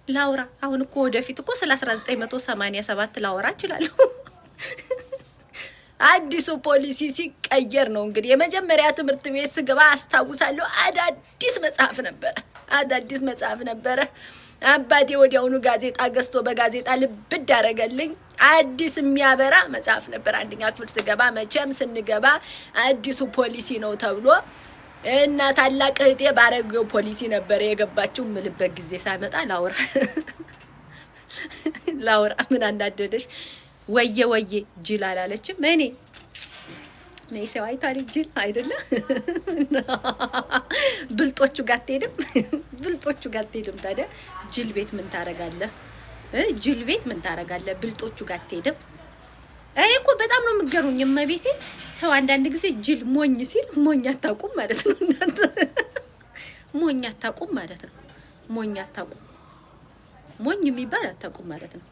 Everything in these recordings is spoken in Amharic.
ላውራ አሁን እኮ ወደፊት እኮ ስለ 1987 ላውራ እችላለሁ። አዲሱ ፖሊሲ ሲቀየር ነው እንግዲህ የመጀመሪያ ትምህርት ቤት ስገባ አስታውሳለሁ። አዳዲስ መጽሐፍ ነበረ። አባቴ ወዲያውኑ ጋዜጣ ገዝቶ በጋዜጣ ልብድ አደረገልኝ። አዲስ የሚያበራ መጽሐፍ ነበር። አንደኛ ክፍል ስገባ መቼም ስንገባ አዲሱ ፖሊሲ ነው ተብሎ እና ታላቅ እህቴ ባረገው ፖሊሲ ነበር የገባችው። ምልበት ጊዜ ሳይመጣ ላውራ ምን አናደደሽ? ወየ ጅል አላለችም። እኔ ሰው አይታሪ ጅል አይደለም። ብልጦቹ ጋር አትሄድም። ታዲያ ጅል ቤት ምን ታረጋለህ? ብልጦቹ ጋር አትሄድም። እኔ እኮ በጣም ነው የምገሩኝ። እመቤቴ ሰው አንዳንድ ጊዜ ጅል ሞኝ ሲል ሞኝ አታውቁም ማለት ነው። እናንተ ሞኝ አታውቁም ማለት ነው። ሞኝ የሚባል አታውቁም ማለት ነው።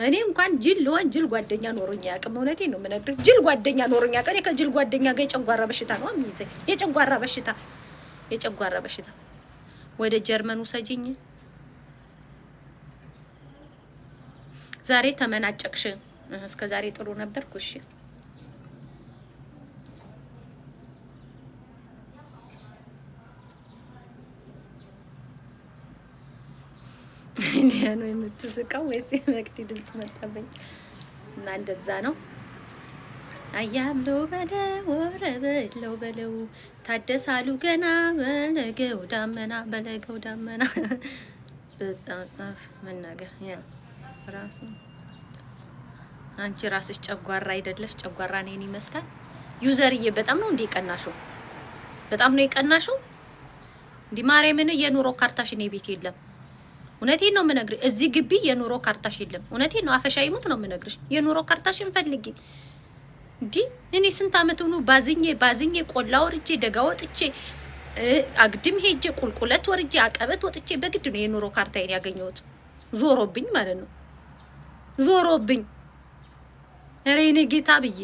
እኔ እንኳን ጅል ልሆን ጅል ጓደኛ ኖሮኛ ያቅም። እውነቴን ነው የምነግርህ። ጅል ጓደኛ ኖሮኛ ቀን ከጅል ጓደኛ ጋር የጨጓራ በሽታ ነው የሚይዘኝ። የጨጓራ በሽታ ወደ ጀርመን ውሰጂኝ። ዛሬ ተመናጨቅሽ። እስከ ዛሬ ጥሩ ነበርኩ። እሺ እንዴ ነው የምትስቀው ወይስ መቅዲ ድምጽ መጣበኝ? እና እንደዛ ነው። አያምሎ በለው ታደሳሉ ገና በለገው ዳመና በጣጣፍ መናገር ያ ራሱ አንቺ ራስሽ ጨጓራ አይደለሽ? ጨጓራ ነኝ ይመስላል። ዩዘርዬ በጣም ነው እንዴ የቀናሽው? እንዲ ማርያምን የኑሮ ካርታሽ እኔ ቤት የለም። እውነቴን ነው የምነግርሽ። እዚህ ግቢ የኑሮ ካርታሽ የለም። እውነቴን ነው። አፈሻ ይሞት ነው የምነግርሽ። የኑሮ ካርታሽን ፈልጊ። እንዲ እኔ ስንት አመት ሆኖ ባዝኜ ቆላ ወርጄ ደጋ ወጥቼ አግድም ሄጄ ቁልቁለት ወርጄ አቀበት ወጥቼ በግድ ነው የኑሮ ካርታዬን ያገኘሁት። ዞሮብኝ ማለት ነው። ኧረ እኔ ጌታ ብዬ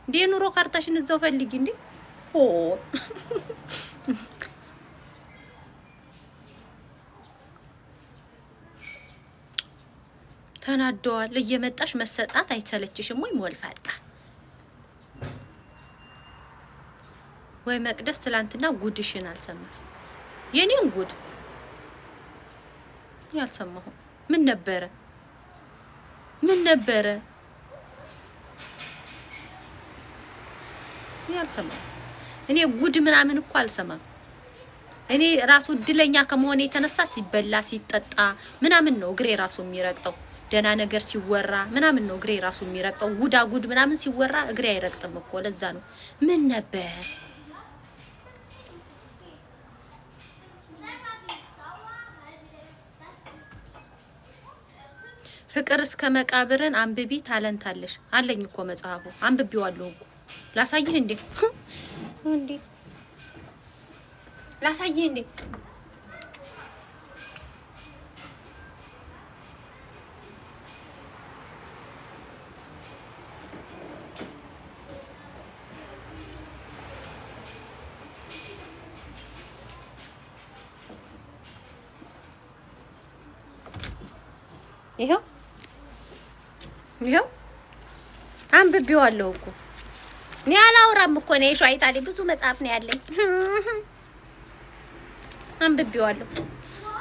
እንዴ የኑሮ ካርታሽን እዛው ፈልጊ እንዴ። ተናደዋል። እየመጣሽ መሰጣት አይሰለችሽም ወይ? ሞልፋጣ ወይ መቅደስ ትላንትና ጉድሽን አልሰማሽ? የኔን ጉድ ያልሰማሁ ምን ነበረ? ያልሰማሁ እኔ ጉድ ምናምን እኮ አልሰማም። እኔ ራሱ እድለኛ ከመሆኔ የተነሳ ሲበላ ሲጠጣ ምናምን ነው እግሬ ራሱ የሚረግጠው። ደህና ነገር ሲወራ ምናምን ነው እግሬ ራሱ የሚረግጠው። ጉድ ምናምን ሲወራ እግሬ አይረግጥም እኮ። ለዛ ነው። ምን ነበር? ፍቅር እስከ መቃብርን አንብቢ ታለንታለሽ አለኝ እኮ መጽሐፉ። አንብቤዋለሁ እኮ። ላሳይህ እንዴ? ላሳይህ እንዴ? ይሄው አንብቤዋለሁ እኮ። እኔ አላወራም እኮ ነው። ሻይታሊ ብዙ መጽሐፍ ነው ያለኝ።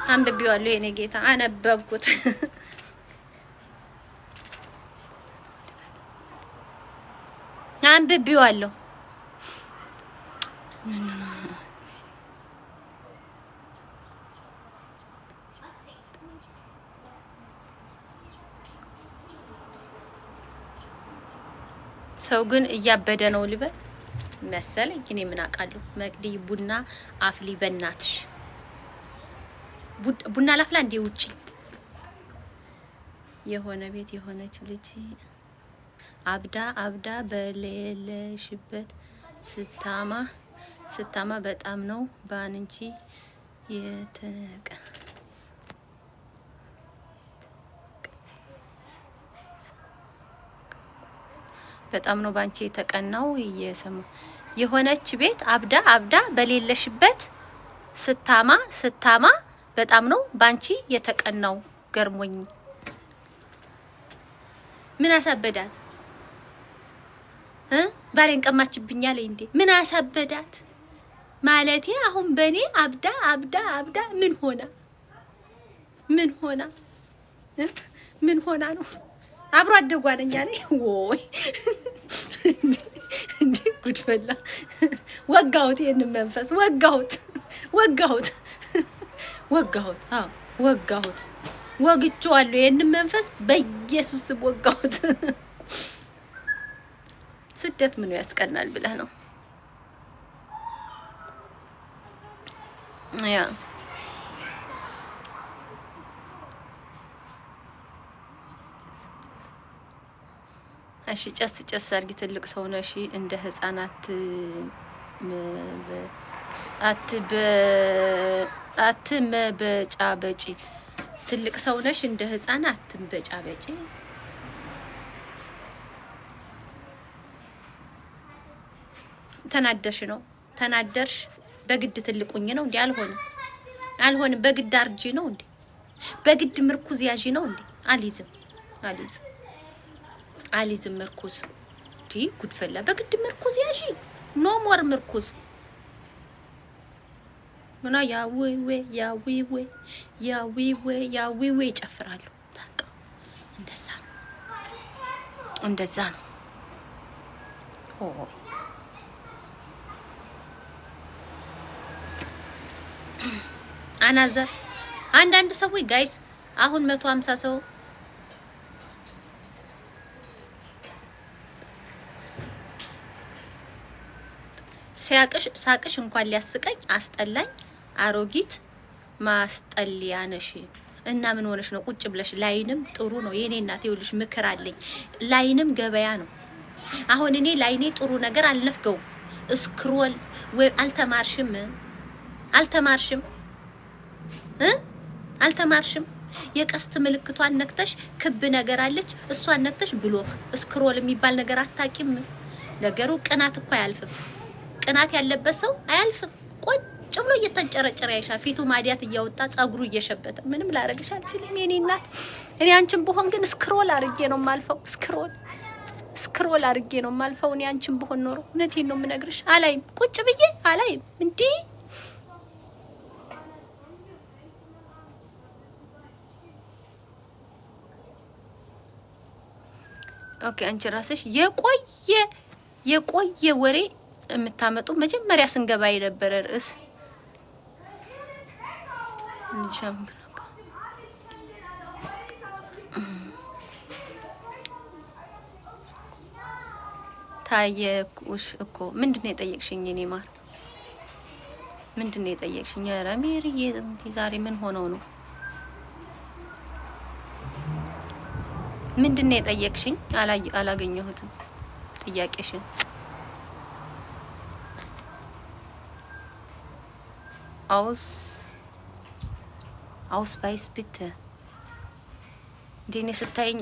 አንብቤዋለሁ የኔ ጌታ አነበብኩት። አንብቤዋለሁ። ሰው ግን እያበደ ነው ልበል መሰለኝ። እኔ ምን አውቃለሁ። መቅዲ ቡና አፍሊ በእናትሽ ቡና ላፍላ እንዴ? ውጪ የሆነ ቤት የሆነች ልጅ አብዳ በሌለሽበት ስታማ በጣም ነው ባንቺ በጣም ነው ባንቺ የተቀናው። የሆነች ቤት አብዳ በሌለሽበት ስታማ በጣም ነው ባንቺ የተቀናው። ገርሞኝ ምን አሳበዳት ባሌን ቀማችብኝ አለኝ እንዴ ምን አሳበዳት ማለቴ አሁን በኔ አብዳ ምን ሆና ነው አብሮ አደጓ ነኝ አለኝ ወይ እንዴ ጉድፈላ ወጋሁት ይሄንን መንፈስ ወጋሁት ወግቼዋለሁ ይሄንን መንፈስ በኢየሱስ ስም ወጋሁት ስደት ምን ያስቀናል ብለህ ነው ያ እሺ ጨስ አድርጊ ትልቅ ሰው ነሽ እንደ ህፃናት አትመበጫበጪ ትልቅ ሰው ነሽ እንደ ህፃናት አትመበጫበጪ ተናደርሽ በግድ ትልቁኝ ነው እንዴ አልሆንም በግድ አርጂ ነው እንዴ በግድ ምርኩዝ ያዢ ነው እንዴ አሊዝም ምርኩዝ ዲ ጉድፈላ በግድ ምርኩዝ ያዢ ኖ ሞር ምርኩዝ ምና ያዊዌ ይጨፍራሉ በቃ እንደዛ ነው ኦ አናዘር አንዳንድ ሰዎች ጋይስ አሁን 150 ሰው ሳቅሽ እንኳን ሊያስቀኝ አስጠላኝ አሮጊት ማስጠልያ ነሽ እና ምን ሆነሽ ነው ቁጭ ብለሽ ላይንም ጥሩ ነው የኔ እናት ይኸውልሽ ምክር አለኝ ላይንም ገበያ ነው አሁን እኔ ላይኔ ጥሩ ነገር አልነፍገው ስክሮል ወይ አልተማርሽም የቀስት ምልክቷን ነክተሽ ክብ ነገር አለች እሷን ነክተሽ ብሎክ ስክሮል የሚባል ነገር አታቂም ነገሩ ቅናት እኮ አያልፍም ቅናት ያለበት ሰው አያልፍም ቁጭ ብሎ እየተንጨረጨረ ያይሻ ፊቱ ማዲያት እያወጣ ጸጉሩ እየሸበተ ምንም ላረግሽ አልችልም የኔ እናት እኔ አንቺን ብሆን ግን ስክሮል አርጌ ነው ማልፈው ስክሮል አርጌ ነው ማልፈው እኔ አንቺን ብሆን ኖሮ እውነቴን ነው የምነግርሽ አላይም ቁጭ ብዬ አላይም እንዴ ኦኬ አንቺ ራስሽ የቆየ ወሬ የምታመጡ መጀመሪያ ስንገባ የነበረ ርዕስ ታየኩሽ እኮ ምንድነው የጠየቅሽኝ እኔ ማር ምንድነው የጠየቅሽኝ ኧረ ሜሪዬ ዛሬ ምን ሆነው ነው ምንድነው የጠየቅሽኝ አላገኘሁትም ጥያቄሽን Ausweis bitte. Den ስታይኝ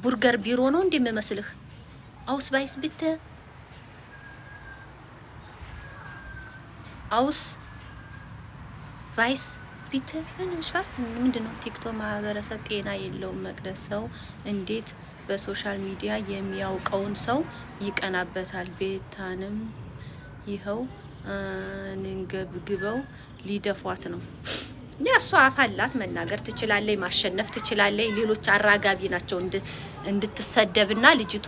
ቡርገር ቢሮ ነው እንደምመስልህ Ausweis bitte. Ausweis bitte. ምንድነው ቲክቶክ ማህበረሰብ ጤና የለውም መቅደስ ሰው እንዴት በሶሻል ሚዲያ የሚያውቀውን ሰው ይቀናበታል ቤታንም ይኸው እንገብግበው ሊደፏት ነው ያሷ አፋላት መናገር ትችላለች ማሸነፍ ትችላለች ሌሎች አራጋቢ ናቸው እንድትሰደብና ልጅቷ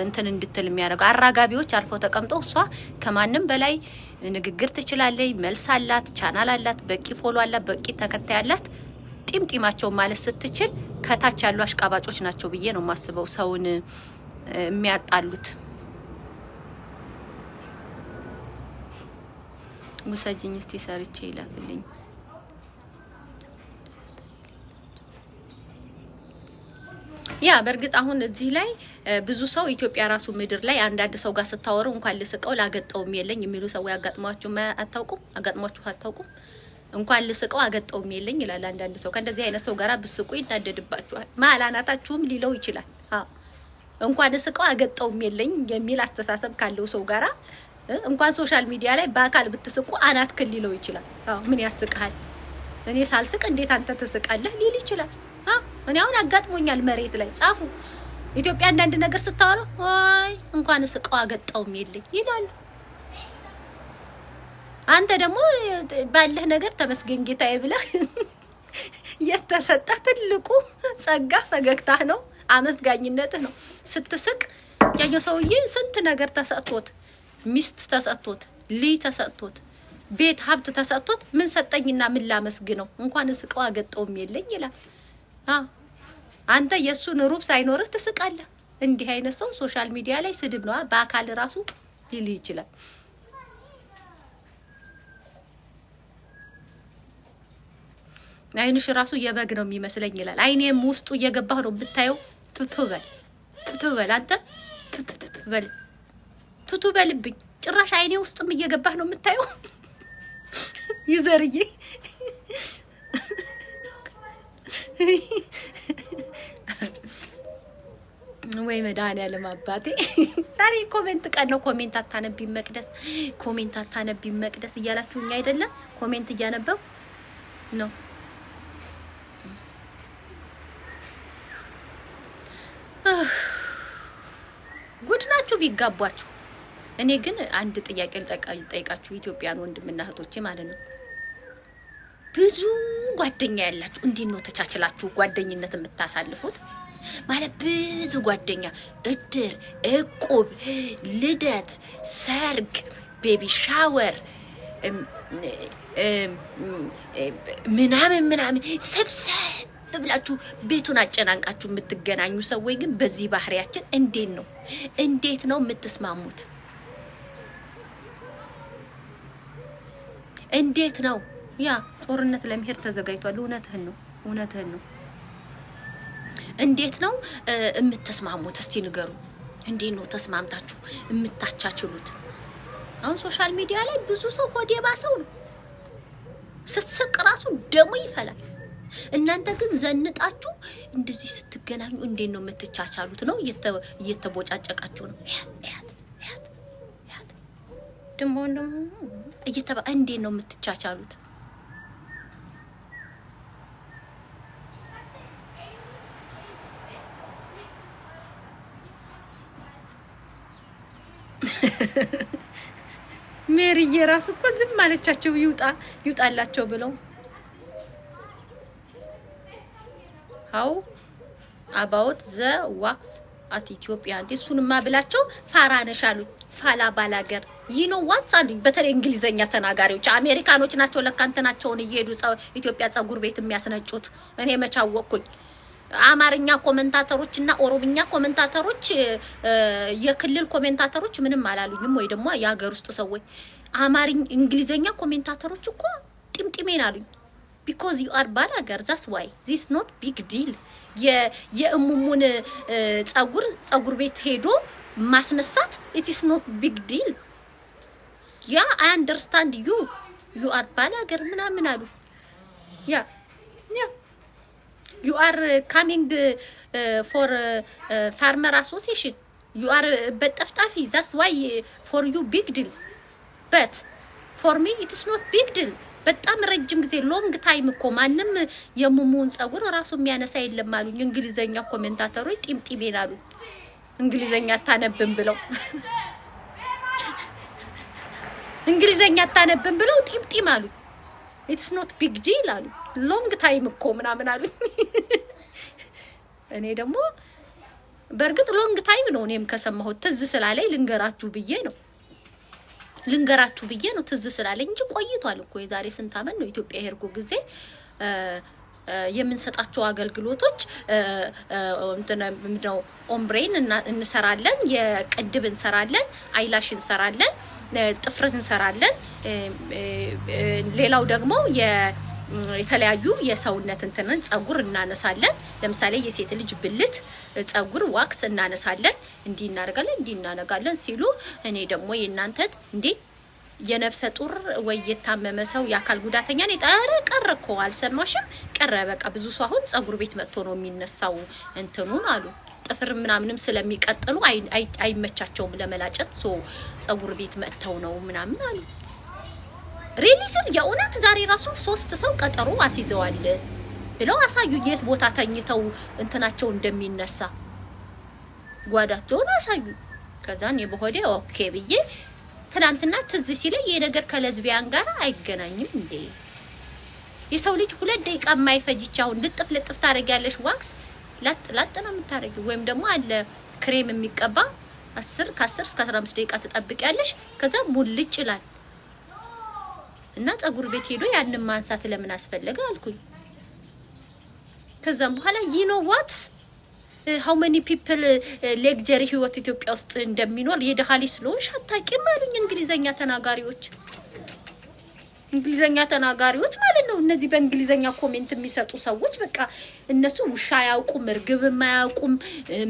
እንትን እንድትል የሚያደርጉ አራጋቢዎች አርፈው ተቀምጠው እሷ ከማንም በላይ ንግግር ትችላለች መልስ አላት ቻናል አላት በቂ ፎሎ አላት በቂ ተከታይ አላት ጢምጢማቸው ማለት ስትችል ከታች ያሉ አሽቃባጮች ናቸው ብዬ ነው ማስበው ሰውን የሚያጣሉት ሙሳጂኝ እስቲ ሰርቼ ይላፍልኝ ያ በርግጥ አሁን እዚህ ላይ ብዙ ሰው ኢትዮጵያ ራሱ ምድር ላይ አንዳንድ ሰው ጋር ስታወሩ እንኳን ልስቀው ላገጠውም የለኝ የሚሉ ሰው ያጋጥሟችሁ አታውቁም እንኳን ልስቀው አገጠውም የለኝ ይላል አንዳንድ ሰው ከእንደዚህ አይነት ሰው ጋር ብስቁ ይናደድባችኋል ማላናታችሁም ሊለው ይችላል እንኳን ልስቀው አገጠውም የለኝ የሚል አስተሳሰብ ካለው ሰው ጋራ እንኳን ሶሻል ሚዲያ ላይ በአካል ብትስቁ አናት ክልለው ይችላል ምን ያስቃል እኔ ሳልስቅ እንዴት አንተ ትስቃለህ ሊል ይችላል። እኔ አሁን አጋጥሞኛል። መሬት ላይ ጻፉ ኢትዮጵያ አንዳንድ ነገር ስታወራ አይ እንኳን ስቀው አገጣውም የለኝ ይላሉ። አንተ ደግሞ ባለህ ነገር ተመስገን ጌታዬ ብለህ የተሰጠ ትልቁ ጸጋ ፈገግታህ ነው፣ አመስጋኝነትህ ነው። ስትስቅ ያኛው ሰውዬ ስንት ነገር ተሰጥቶት፣ ሚስት ተሰጥቶት፣ ልጅ ተሰጥቶት፣ ቤት ሀብት ተሰጥቶት ምን ሰጠኝና ምን ላመስግነው እንኳን ስቀው አገጣውም የለኝ ይላል። አንተ የሱን ሩብ ሳይኖርህ ትስቃለህ። እንዲህ አይነት ሰው ሶሻል ሚዲያ ላይ ስድብ ነው፣ በአካል ራሱ ሊል ይችላል። አይንሽ ራሱ የበግ ነው የሚመስለኝ ይላል። አይኔም ውስጡ እየገባህ ነው የምታየው። ቱቱበል አንተ ቱቱበልብኝ ጭራሽ አይኔ ውስጥም እየገባህ ነው የምታየው። ዩዘርዬ ወይ መድኃኒዓለም አባቴ ዛሬ ኮሜንት ቀን ነው። ኮሜንት አታነቢም መቅደስ፣ ኮሜንት አታነቢም መቅደስ እያላችሁኝ አይደለም? ኮሜንት እያነበው ነው። ጉድ ናችሁ ቢጋቧችሁ። እኔ ግን አንድ ጥያቄ ልጠይቃችሁ ኢትዮጵያን ወንድምና እህቶቼ ማለት ነው። ብዙ ጓደኛ ያላችሁ እንዴት ነው ተቻችላችሁ ጓደኝነት የምታሳልፉት? ማለት ብዙ ጓደኛ እድር፣ እቁብ፣ ልደት፣ ሰርግ፣ ቤቢ ሻወር ምናምን ሰብሰብ ብላችሁ ቤቱን አጨናንቃችሁ የምትገናኙ ሰዎች ግን በዚህ ባህሪያችን እንዴት ነው የምትስማሙት? እንዴት ነው? ያ ጦርነት ለመሄድ ተዘጋጅቷል። እውነትህን ነው። እንዴት ነው የምትስማሙት? እስቲ ንገሩ። እንዴት ነው ተስማምታችሁ የምታቻችሉት? አሁን ሶሻል ሚዲያ ላይ ብዙ ሰው ሆዴ ባሰው ነው። ስትስቅ ራሱ ደሞ ይፈላል። እናንተ ግን ዘንጣችሁ እንደዚህ ስትገናኙ እንዴት ነው የምትቻቻሉት? ነው እየተቦጫጨቃችሁ ነው። ያት ደሞ እንዴት ነው የምትቻቻሉት? ሜሪዬ ራሱ እኮ ዝም ማለቻቸው ይውጣላቸው ብለው how about the wax at Ethiopia እሱንማ ብላቸው ፋራነሽ አሉ። ፋላ ባላገር you know what አሉኝ። በተለይ እንግሊዘኛ ተናጋሪዎች አሜሪካኖች ናቸው ለካ እንትናቸውን እየሄዱ ኢትዮጵያ ጸጉር ቤት የሚያስነጩት። እኔ መቻወቅኩኝ። አማርኛ ኮሜንታተሮች እና ኦሮምኛ ኮሜንታተሮች የክልል ኮሜንታተሮች ምንም አላሉኝም፣ ወይ ደግሞ የሀገር ውስጥ ሰዎች እንግሊዘኛ ኮሜንታተሮች እኮ ጢምጢሜን አሉኝ። because you are ባላገር that's why this not big deal የእሙሙን ጸጉር ቤት ሄዶ ማስነሳት it is not big deal yeah I understand you are ባላገር ምናምን አሉ yeah you are coming for farmer association you are በጠፍጣፊ that's why for you big deal but for me it is not big deal በጣም ረጅም ጊዜ ሎንግ ታይም እኮ ማንም የሙሙን ጸጉር ራሱ የሚያነሳ የለም አሉኝ። እንግሊዘኛ ኮሜንታተሮች ጢምጢሜን አሉ። እንግሊዘኛ አታነብም ብለው ጢምጢም አሉ። it's not big deal አሉ። ሎንግ ታይም እኮ ምናምን አሉኝ። እኔ ደግሞ በእርግጥ ሎንግ ታይም ነው እኔም ከሰማሁት ትዝ ስላለኝ ልንገራችሁ ብዬ ነው ትዝ ስላለኝ እንጂ ቆይቷል እኮ የዛሬ ስንት አመት ነው ኢትዮጵያ ሄርጎ ጊዜ የምንሰጣቸው አገልግሎቶች ነው። ኦምብሬን እንሰራለን፣ የቅድብ እንሰራለን፣ አይላሽ እንሰራለን፣ ጥፍር እንሰራለን። ሌላው ደግሞ የተለያዩ የሰውነት እንትንን ጸጉር እናነሳለን። ለምሳሌ የሴት ልጅ ብልት ጸጉር ዋክስ እናነሳለን። እንዲህ እናደርጋለን ሲሉ እኔ ደግሞ የእናንተ እንዴ የነፍሰ ጡር ወይ የታመመ ሰው የአካል ጉዳተኛ ነኝ ቀረ እኮ አልሰማሽም? ቀረ በቃ ብዙ ሰው አሁን ጸጉር ቤት መጥቶ ነው የሚነሳው እንትኑን አሉ። ጥፍር ምናምንም ስለሚቀጥሉ አይመቻቸውም ለመላጨት ጸጉር ቤት መጥተው ነው ምናምን አሉ። ሪሊስን የእውነት ዛሬ ራሱ 3 ሰው ቀጠሮ አስይዘዋል ብለው አሳዩኝ። የት ቦታ ተኝተው እንትናቸው እንደሚነሳ ጓዳቸውን አሳዩ። ከዛን የበሆዴ ኦኬ ብዬ ትናንትና ትዝ ሲለኝ የነገር ከለዝቢያን ጋር አይገናኝም እንዴ? የሰው ልጅ 2 ደቂቃ የማይፈጅቻው ልጥፍ ልጥፍ ታረጊያለሽ። ዋክስ ላጥ ላጥ ነው የምታረጊው። ወይም ደግሞ አለ ክሬም የሚቀባ 10 እስከ 15 ደቂቃ ትጠብቂያለሽ። ከዛ ሙልጭ ይላል እና ጸጉር ቤት ሄዶ ያንን ማንሳት ለምን አስፈለገ አልኩኝ። ከዛም በኋላ you know what how many people ሌክጀሪ ህይወት ኢትዮጵያ ውስጥ እንደሚኖር የደሃሊ ስለሆንሽ አታውቂም አሉኝ። እንግሊዘኛ ተናጋሪዎች ማለት ነው። እነዚህ በእንግሊዘኛ ኮሜንት የሚሰጡ ሰዎች በቃ እነሱ ውሻ አያውቁም፣ እርግብም አያውቁም፣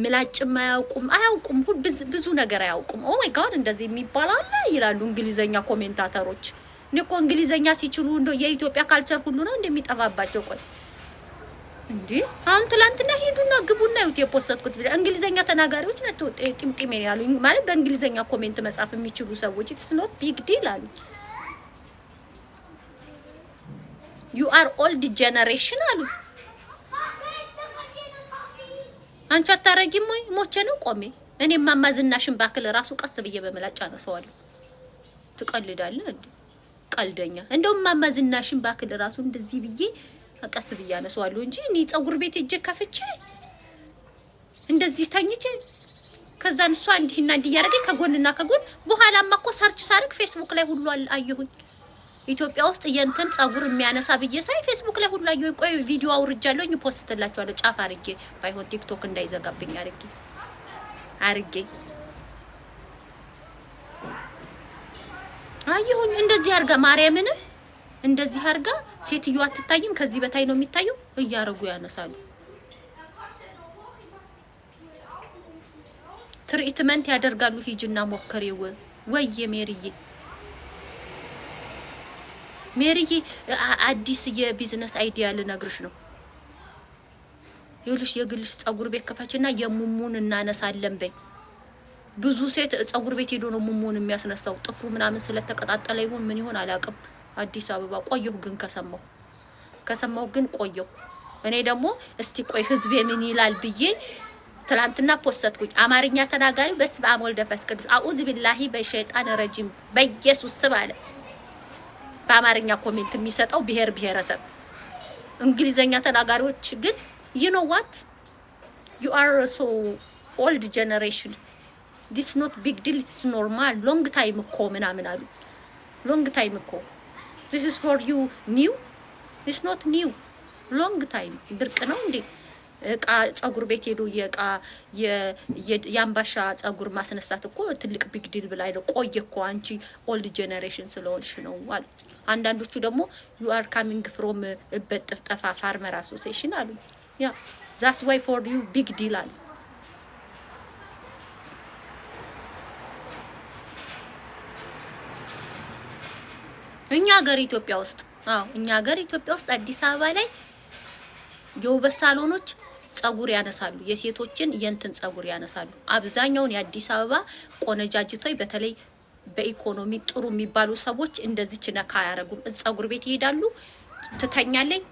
ምላጭም አያውቁም፣ ብዙ ነገር አያውቁም። ኦ ማይ ጋድ እንደዚህ የሚባል አለ ይላሉ እንግሊዘኛ ኮሜንታተሮች። እኔ እኮ እንግሊዘኛ ሲችሉ እንደው የኢትዮጵያ ካልቸር ሁሉ ነው እንደሚጠፋባቸው። ቆይ እንዴ አሁን ትላንትና ሄዱና ግቡና ይውት የፖስተትኩት ቪዲዮ እንግሊዘኛ ተናጋሪዎች ናቸው ጢምጢም ያሉኝ ማለት በእንግሊዘኛ ኮሜንት መጻፍ የሚችሉ ሰዎች it's not big deal አሉ። you are old generation አሉ። አንቺ አታረጊም ወይ? ሞቼ ነው ቆሜ እኔ ማማዝናሽን ባክል ራሱ ቀስ ብዬ በመላጫ ነው ሰዋለሁ። ትቀልዳለህ እንዴ? ቀልደኛ እንደውም ማማዝናሽን ባክል ራሱ እንደዚህ ብዬ ቀስ ብዬ አነሳዋለሁ እንጂ እኔ ጸጉር ቤት እጄ ከፍቼ እንደዚህ ታኝቼ ከዛን እሷ እንዲህና እንዲህ ያረገኝ ከጎንና ከጎን በኋላማ እኮ ሰርች ሳርክ ፌስቡክ ላይ ሁሉ አየሁኝ። ኢትዮጵያ ውስጥ የእንትን ጸጉር የሚያነሳ ብዬ ሳይ ፌስቡክ ላይ ሁሉ አየሁኝ። ቆይ ቪዲዮ አውርጃለሁኝ ፖስትላችኋለሁ። ጫፍ አርጌ ባይሆን ቲክቶክ እንዳይዘጋብኝ አርጌ አየሁኝ። እንደዚህ አርጋ ማርያምን እንደዚህ አርጋ ሴትዮዋ አትታይም፣ ከዚህ በታይ ነው የሚታየው። እያረጉ ያነሳሉ። ትሪትመንት ያደርጋሉ። ሂጅና ሞከሪው ወይ ሜሪዬ አዲስ የቢዝነስ አይዲያ ልነግርሽ ነው። ይኸውልሽ የግልሽ ጸጉር ቤት ከፈችና የሙሙን እናነሳለን በይ። ብዙ ሴት ጸጉር ቤት ሄዶ ነው ሙሙን የሚያስነሳው። ጥፍሩ ምናምን ስለተቀጣጠለ ይሁን ምን ይሁን አላውቅም። አዲስ አበባ ቆየሁ ግን ከሰማሁ ግን ቆየሁ። እኔ ደግሞ እስቲ ቆይ ህዝብ ምን ይላል ብዬ ትላንትና ፖስተትኩኝ። አማርኛ ተናጋሪ በስመ አብ ወልድ ወመንፈስ ቅዱስ አኡዝ ቢላሂ በሸይጣን ረጂም በኢየሱስ ስም አለ። በአማርኛ ኮሜንት የሚሰጠው ብሔረሰብ። እንግሊዘኛ ተናጋሪዎች ግን you know what you are so old generation this not big deal it's normal long time እኮ ምናምን አሉ። long time እኮ this is for you new it's not new long time ብርቅ ነው እንዴ? እቃ ጸጉር ቤት ሄዶ የአምባሻ ጸጉር ማስነሳት እኮ ትልቅ ቢግ ዲል ብላይ ነው። ቆየ እኮ አንቺ ኦልድ ጄኔሬሽን ስለሆንሽ ነው አሉ። አንዳንዶቹ ደግሞ you are coming from በጥፍጠፋ ፋርመር አሶሲዬሽን አሉ። ያ that's why for you big deal አሉ። እኛ ሀገር ኢትዮጵያ ውስጥ አዲስ አበባ ላይ የውበት ሳሎኖች ጸጉር ያነሳሉ። የሴቶችን የእንትን ጸጉር ያነሳሉ። አብዛኛውን የአዲስ አበባ ቆነጃጅቶይ በተለይ በኢኮኖሚ ጥሩ የሚባሉ ሰዎች እንደዚህ ነካ ያረጉም ጸጉር ቤት ይሄዳሉ። ትተኛለች፣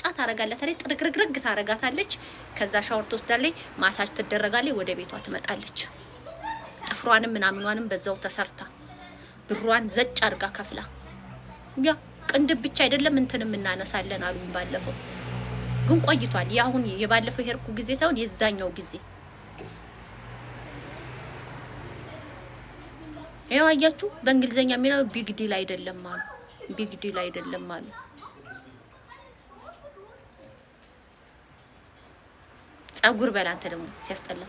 ጫ ታረጋለች፣ ጥርግርግርግ ታረጋታለች። ከዛ ሻወር ትወስዳለች፣ ማሳጅ ትደረጋለች፣ ወደ ቤቷ ትመጣለች። ጥፍሯንም ምናምኗንም በዛው ተሰርታ ብሯን ዘጭ አርጋ ከፍላ ያ ቅንድብ ብቻ አይደለም እንትንም እናነሳለን አሉኝ። ባለፈው ግን ቆይቷል። ያሁን የባለፈው ሄርኩ ጊዜ ሳይሆን የዛኛው ጊዜ ይሄው አያችሁ። በእንግሊዘኛ የሚለው ቢግ ዲል አይደለም አሉ። ጸጉር በላንተ ደግሞ ሲያስጠላ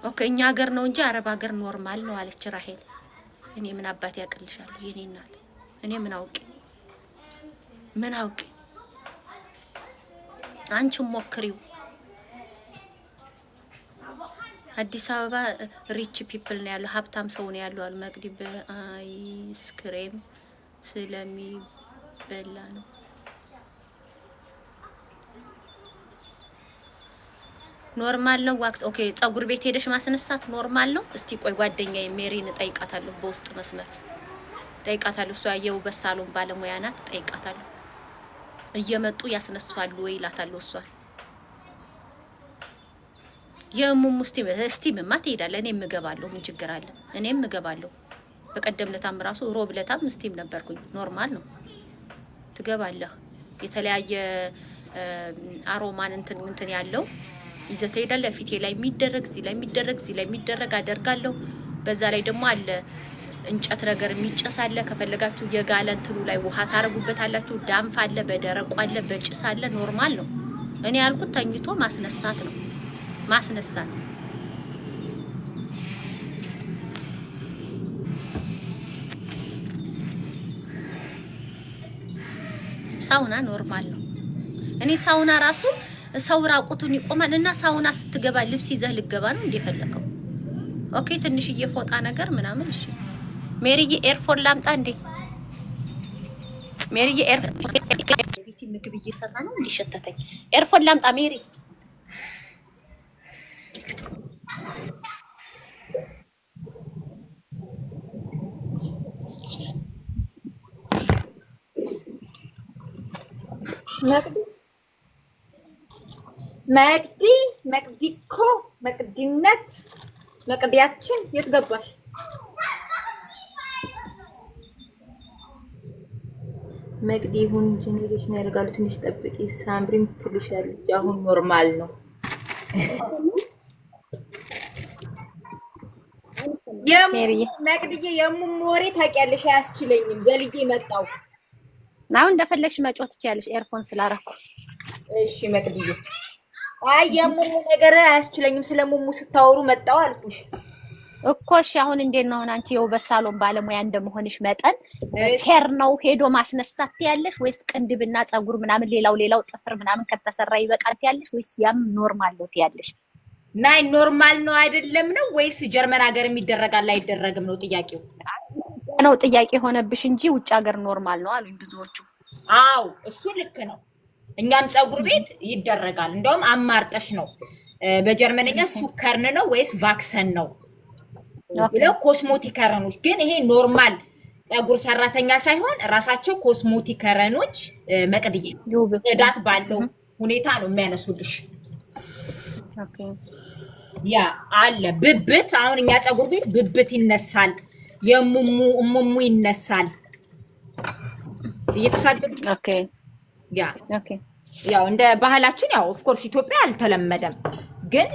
ኦኬ እኛ ሀገር ነው እንጂ አረብ ሀገር ኖርማል ነው አለች ራሄል። እኔ ምን አባቴ ያቀልሻለሁ የኔ እናት። እኔ ምን አውቄ አንቺም ሞክሪው። አዲስ አበባ ሪች ፒፕል ነው ያለው፣ ሀብታም ሰው ነው ያለው አሉ። መቅዲ በአይስክሬም ስለሚበላ ነው። ኖርማል ነው ዋክስ። ኦኬ ፀጉር ቤት ሄደሽ ማስነሳት ኖርማል ነው? እስቲ ቆይ ጓደኛዬ ሜሪን ጠይቃታለሁ፣ በውስጥ መስመር ጠይቃታለሁ። እሷ የውበት ሳሎን ባለሙያ ናት፣ ጠይቃታለሁ። እየመጡ ያስነሳሉ ወይ እላታለሁ እሷን። የሙሙ ስቲምማ ትሄዳለህ፣ እኔም እገባለሁ። ምን ችግር አለ? እኔም እገባለሁ። በቀደም ለታም ራሱ ሮብ ለታም ስቲም ነበርኩኝ። ኖርማል ነው፣ ትገባለህ። የተለያየ አሮማን እንትን ያለው ይዘህ ትሄዳለህ። ፊቴ ላይ የሚደረግ እዚህ ላይ የሚደረግ እዚህ ላይ የሚደረግ አደርጋለሁ። በዛ ላይ ደግሞ አለ እንጨት ነገር የሚጨስ አለ። ከፈለጋችሁ የጋለ እንትኑ ላይ ውሃ ታረጉበታላችሁ። ዳንፍ አለ፣ በደረቁ አለ፣ በጭስ አለ። ኖርማል ነው። እኔ ያልኩት ተኝቶ ማስነሳት ነው። ማስነሳት ሳውና ኖርማል ነው። እኔ ሳውና ራሱ ሰው ራቁቱን ይቆማል እና ሳውና ስትገባ ልብስ ይዘህ ልገባ ነው እንደፈለከው። ኦኬ ትንሽዬ ፎጣ ነገር ምናምን። እሺ ሜሪዬ ኤርፎን ላምጣ እንዴ? ሜሪዬ ኤርፎን ቤቲ ምግብ እየሰራ ነው እንዲሸተተኝ። ኤርፎን ላምጣ ሜሪ? መቅዲኮ መቅዲነት መቅዲያችን የት ገባሽ? መቅዲ ሁን ጀነሬሽን ያደርጋሉ። ትንሽ ጠብቂ ሳምሪም ትልሻለች። አሁን ኖርማል ነው። መቅዲዬ የሙም ወሬ ታውቂያለሽ? አያስችለኝም። ዘልዬ መጣው። አሁን እንደፈለግሽ መጮት ትችያለሽ ኤርፎን ስላደረኩ። እሺ መቅዲዬ። አይ የሙሙ ነገር አያስችለኝም። ስለሙሙ ስታወሩ መጣው አልኩሽ እኮ። እሺ አሁን እንዴት ነው አንቺ የውበት ሳሎን ባለሙያ እንደመሆንሽ መጠን ሄር ነው ሄዶ ማስነሳት ያለሽ ወይስ ቅንድብና ፀጉር ምናምን ሌላው ጥፍር ምናምን ከተሰራ ይበቃል ያለሽ ወይስ ያም ኖርማል ነው ያለሽ? ናይ ኖርማል ነው አይደለም ነው ወይስ ጀርመን ሀገር የሚደረጋል አይደረግም ነው ጥያቄው? ነው ጥያቄ ሆነብሽ እንጂ ውጭ ሀገር ኖርማል ነው አሉኝ ብዙዎቹ። አው እሱ ልክ ነው። እኛም ፀጉር ቤት ይደረጋል። እንደውም አማርጠሽ ነው በጀርመንኛ ሱከርን ነው ወይስ ቫክሰን ነው ብለው ኮስሞቲከረኖች። ግን ይሄ ኖርማል ፀጉር ሰራተኛ ሳይሆን ራሳቸው ኮስሞቲከረኖች መቅድዬ ጽዳት ባለው ሁኔታ ነው የሚያነሱልሽ። ኦኬ ያ አለ ብብት። አሁን እኛ ፀጉር ቤት ብብት ይነሳል፣ የሙሙ ይነሳል። እየተሳደብ ኦኬ ያ ኦኬ ያው እንደ ባህላችን ያው ኦፍ ኮርስ ኢትዮጵያ አልተለመደም፣ ግን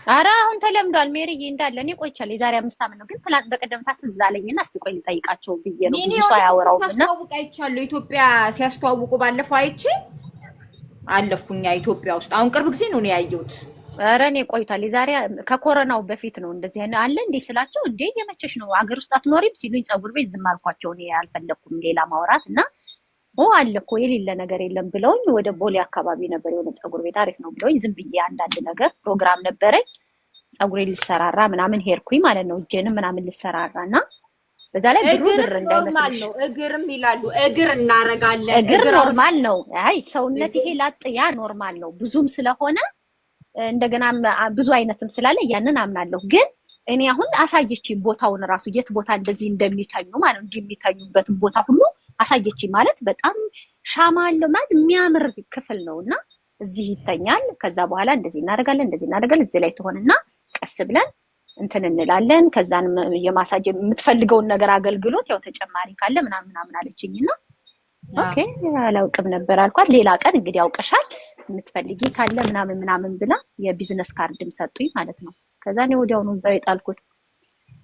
ኧረ አሁን ተለምዷል። ሜሪዬ እንዳለ እኔ ቆይቻለሁ። የዛሬ 5 ዓመት ነው። ግን ትላንት በቀደምታ ትዝ አለኝና እስቲ ቆይ ልጠይቃቸው ብዬ ነው። ብዙ ሰው ያወራው እና ታስተዋውቅ አይቻለሁ። ኢትዮጵያ ሲያስተዋውቁ ባለፈው አይቼ አለፍኩኛ ኢትዮጵያ ውስጥ። አሁን ቅርብ ጊዜ ነው ያየሁት። ኧረ እኔ ቆይቷል። የዛሬ ከኮሮናው በፊት ነው እንደዚህ አለ እንዴ ስላቸው እንዴ የመቸሽ ነው አገር ውስጥ አትኖሪም ሲሉኝ ፀጉር ቤት ዝም አልኳቸው። እኔ አልፈለኩም ሌላ ማውራት እና አለ እኮ የሌለ ነገር የለም ብለውኝ ወደ ቦሌ አካባቢ ነበር የሆነ ፀጉር ቤት አሪፍ ነው ብለውኝ ዝም ብዬ አንዳንድ ነገር ፕሮግራም ነበረኝ ፀጉሬን ልሰራራ ምናምን ሄድኩኝ ማለት ነው። እጄንም ምናምን ልሰራራና በዛ ላይ ብር እንዳይመስልሽ ነው። እግርም ይላሉ እግር እናረጋለን። እግር ኖርማል ነው። አይ ሰውነት ይሄ ላጥ ያ ኖርማል ነው። ብዙም ስለሆነ እንደገና ብዙ አይነትም ስላለ ያንን አምናለሁ። ግን እኔ አሁን አሳየችኝ ቦታውን ራሱ የት ቦታ እንደዚህ እንደሚተኙ ማለት ነው። እንደሚተኙበትን ቦታ ሁሉ አሳየችኝ። ማለት በጣም ሻማ አለው ማለት የሚያምር ክፍል ነውና እዚህ ይተኛል። ከዛ በኋላ እንደዚህ እናደርጋለን እዚህ ላይ ትሆንና ቀስ ብለን እንትን እንላለን። ከዛን የማሳጅ የምትፈልገውን ነገር አገልግሎት ያው ተጨማሪ ካለ ምናምን አለችኝና ኦኬ አላውቅም ነበር አልኳት። ሌላ ቀን እንግዲህ ያውቀሻል የምትፈልጊ ካለ ምናምን ብላ የቢዝነስ ካርድም ሰጡኝ ማለት ነው። ከዛ ነው ወዲያውኑ እዛው የጣልኩት።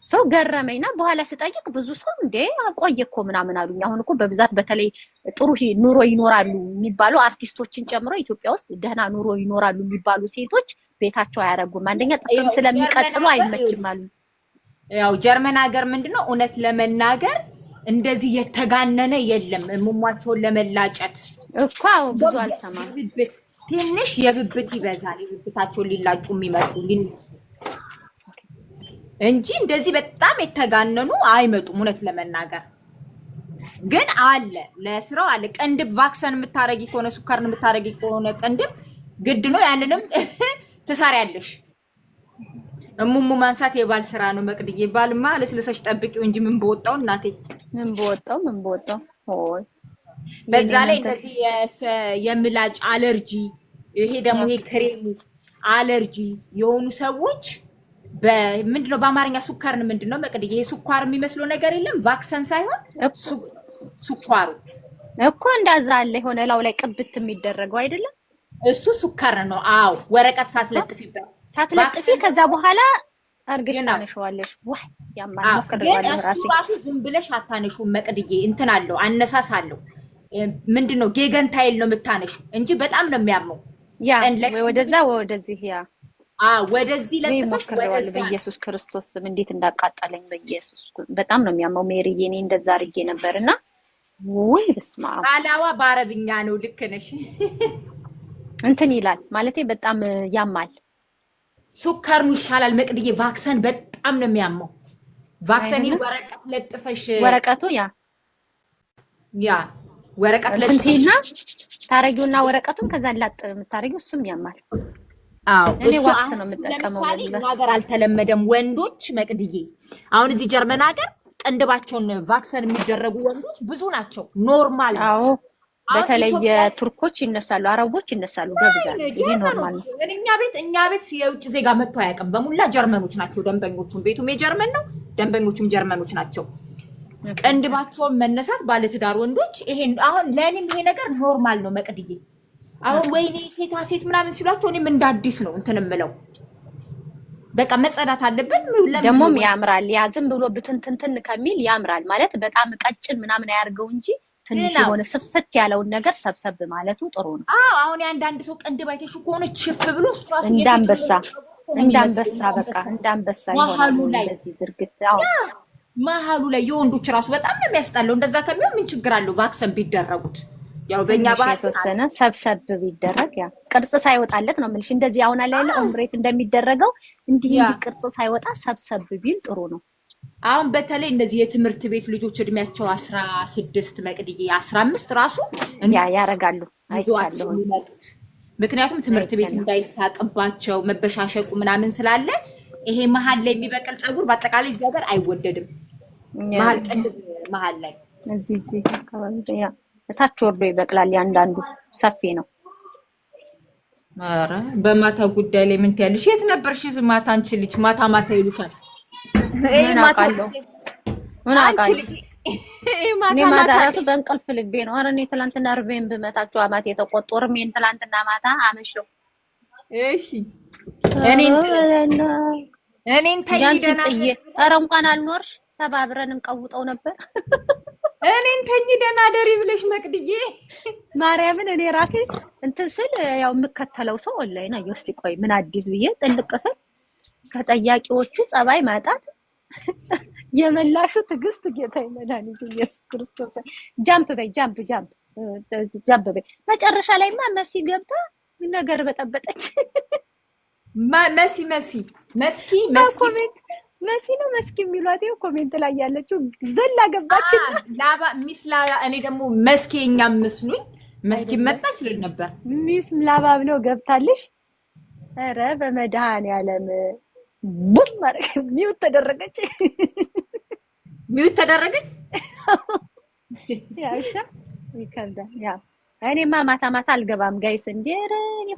ሰው ገረመኝና በኋላ ስጠይቅ ብዙ ሰው እንዴ አቆየኮ ምናምን አሉኝ። አሁን እኮ በብዛት በተለይ ጥሩ ኑሮ ይኖራሉ የሚባሉ አርቲስቶችን ጨምሮ ኢትዮጵያ ውስጥ ደህና ኑሮ ይኖራሉ የሚባሉ ሴቶች ቤታቸው አያረጉም። አንደኛ ጥቅም ስለሚቀጥሉ አይመችም አሉ። ያው ጀርመን ሀገር ምንድነው እውነት ለመናገር እንደዚህ የተጋነነ የለም። ሙሟቸውን ለመላጨት እኮ ብዙ አልሰማም። ትንሽ የብብት ይበዛል። የብብታቸውን ሊላጩ የሚመጡ ሊነሱ እንጂ እንደዚህ በጣም የተጋነኑ አይመጡም። እውነት ለመናገር ግን አለ ለስራው አለ። ቅንድብ ቫክሰን የምታረጊ ከሆነ ሱካርን የምታረጊ ከሆነ ቅንድብ ግድ ነው። ያንንም ትሰሪያለሽ። እሙሙ ማንሳት የባል ስራ ነው መቅድዬ። ባልማ ለስለሰሽ ጠብቂው እንጂ ምን በወጣው እናቴ፣ ምን በወጣው ሆይ። በዛ ላይ እንደዚህ የምላጭ አለርጂ፣ ይሄ ደግሞ ይሄ ክሬሙ አለርጂ የሆኑ ሰዎች በምንድነው በአማርኛ ሱካርን ምንድነው መቅድዬ? ይሄ ሱኳር የሚመስለው ነገር የለም ቫክሰን ሳይሆን ሱኳሩ እኮ እንዳዛ አለ የሆነ ላው ላይ ቅብት የሚደረገው አይደለም? እሱ ሱካር ነው። አዎ ወረቀት ሳትለጥፊ ከዛ በኋላ አርገሽ ታነሽዋለሽ። ዋይ ያማን ሞከረዋለሁ ራሴ። ራሱ ዝም ብለሽ አታነሹም መቅድዬ፣ እንትን አለው አነሳስ አለው። ምንድነው ጌገን ታይል ነው የምታነሹ እንጂ በጣም ነው የሚያመው። ያ ወይ ወደዛ ወይ ወደዚህ ያ ወደዚህ ለጥፈሽ ወደዛ። በኢየሱስ ክርስቶስ ስም እንዴት እንዳቃጠለኝ በኢየሱስ በጣም ነው የሚያመው። ሜሪዬ እኔ እንደዛ አድርጌ ነበርና ወይ በስመ አብ። አላዋ በአረብኛ ነው። ልክ ነሽ። እንትን ይላል ማለቴ በጣም ያማል። ሱካሩ ይሻላል መቅድዬ። ቫክሰን በጣም ነው የሚያመው። ቫክሰን ወረቀት ለጥፈሽ ወረቀቱ ያ ወረቀት ለጥፈሽ ታረጊውና ወረቀቱን ከዛ ላጥ የምታረጊው እሱም ያማል። እኔ ዋክስ ነው የምጠቀመው። ነገር አልተለመደም ወንዶች መቅድዬ። አሁን እዚህ ጀርመን ሀገር ቅንድባቸውን ቫክሰን የሚደረጉ ወንዶች ብዙ ናቸው። ኖርማል ነው። አዎ በተለይ ቱርኮች ይነሳሉ፣ አረቦች ይነሳሉ በብዛት። ይሄ ኖርማል ነው። እኛ ቤት የውጭ ዜጋ መጥቶ አያውቅም። በሙላ ጀርመኖች ናቸው ደንበኞቹም። ቤቱም የጀርመን ነው፣ ደንበኞቹም ጀርመኖች ናቸው። ቅንድባቸውን መነሳት ባለትዳር ወንዶች ይሄን አሁን ለእኔም ይሄ ነገር ኖርማል ነው መቅድዬ። አሁን ወይኔ ሴት ምናምን ሲሏቸው እኔም እንደ አዲስ ነው እንትን የምለው። በቃ መጸዳት አለበት። ደግሞም ያምራል። ያ ዝም ብሎ ብትንትንትን ከሚል ያምራል ማለት በጣም ቀጭን ምናምን አያርገው እንጂ ትንሽ የሆነ ስፍት ያለውን ነገር ሰብሰብ ማለቱ ጥሩ ነው። አሁን አንዳንድ ሰው ቅንድብ አይተሽ ከሆነ ችፍ ብሎ ሱራቱ እንዳንበሳ በቃ እንዳንበሳ ይሆናል እንደዚህ ዝርግት። መሀሉ ላይ የወንዶች ራሱ በጣም ነው የሚያስጠላው። እንደዛ ከሚሆን ምን ችግር አለው ቫክሰን ቢደረጉት? ያው በእኛ ባህል የተወሰነ ሰብሰብ ቢደረግ ያ ቅርጽ ሳይወጣለት ነው የምልሽ። እንደዚህ አሁን ላይ ኦምብሬት እንደሚደረገው እንዲህ ቅርጽ ሳይወጣ ሰብሰብ ቢል ጥሩ ነው። አሁን በተለይ እነዚህ የትምህርት ቤት ልጆች እድሜያቸው 16 መቅድዬ 15 ራሱ ያረጋሉ አይቻለሁ። ምክንያቱም ትምህርት ቤት እንዳይሳቅባቸው መበሻሸቁ ምናምን ስላለ ይሄ መሀል ላይ የሚበቅል ፀጉር በአጠቃላይ እዚህ ሀገር አይወደድም። መሀል ቅንድብ መሀል ላይ እዚህ አካባቢ ታች ወርዶ ይበቅላል። ያንዳንዱ ሰፊ ነው። ኧረ በማታ ጉዳይ ላይ ምን ትያለሽ? የት ነበርሽ ማታ? አንቺ ልጅ ማታ ይሉሻል። እኔ ማታ ራሱ በእንቅልፍ ልቤ ነው። ኧረ እኔ ትላንትና እርቤን ብመታቸው አማቴ የተቆጡ እርሜን ትላንትና ማታ አመሸው። እሺ እኔን ተይ ደህና። ኧረ እንኳን አልኖርሽ ተባብረን እንቀውጠው ነበር። እኔን ተኝ ደህና ደሪ ብለሽ መቅድዬ ማርያምን። እኔ ራሴ እንትን ስል ያው የምከተለው ሰው ኦንላይን አየሁ። እስኪ ቆይ ምን አዲስ ብዬ ጥልቅ ስል ከጠያቂዎቹ ጸባይ ማጣት የመላሹ ትዕግስት ጌታ መድኃኒት ኢየሱስ ክርስቶስ። ጃምፕ በይ መጨረሻ ላይማ መሲ ገብታ ነገር በጠበጠች። መስኪ ኮሜንት መሲ ነው መስኪ የሚሏት ይኸው ኮሜንት ላይ ያለችው ዘላ ገባች። ሚስ ላባ እኔ ደግሞ መስኪ እኛም መስሉኝ መስኪ መጣች ልል ነበር። ሚስ ላባ ብለው ገብታለሽ። ኧረ በመድኃኒዓለም ቡም ማረግ ሚውት ተደረገች። ያውሻ ይከብዳል። ያው እኔማ ማታ አልገባም ጋይስ። እንዴ ኧረ እኔ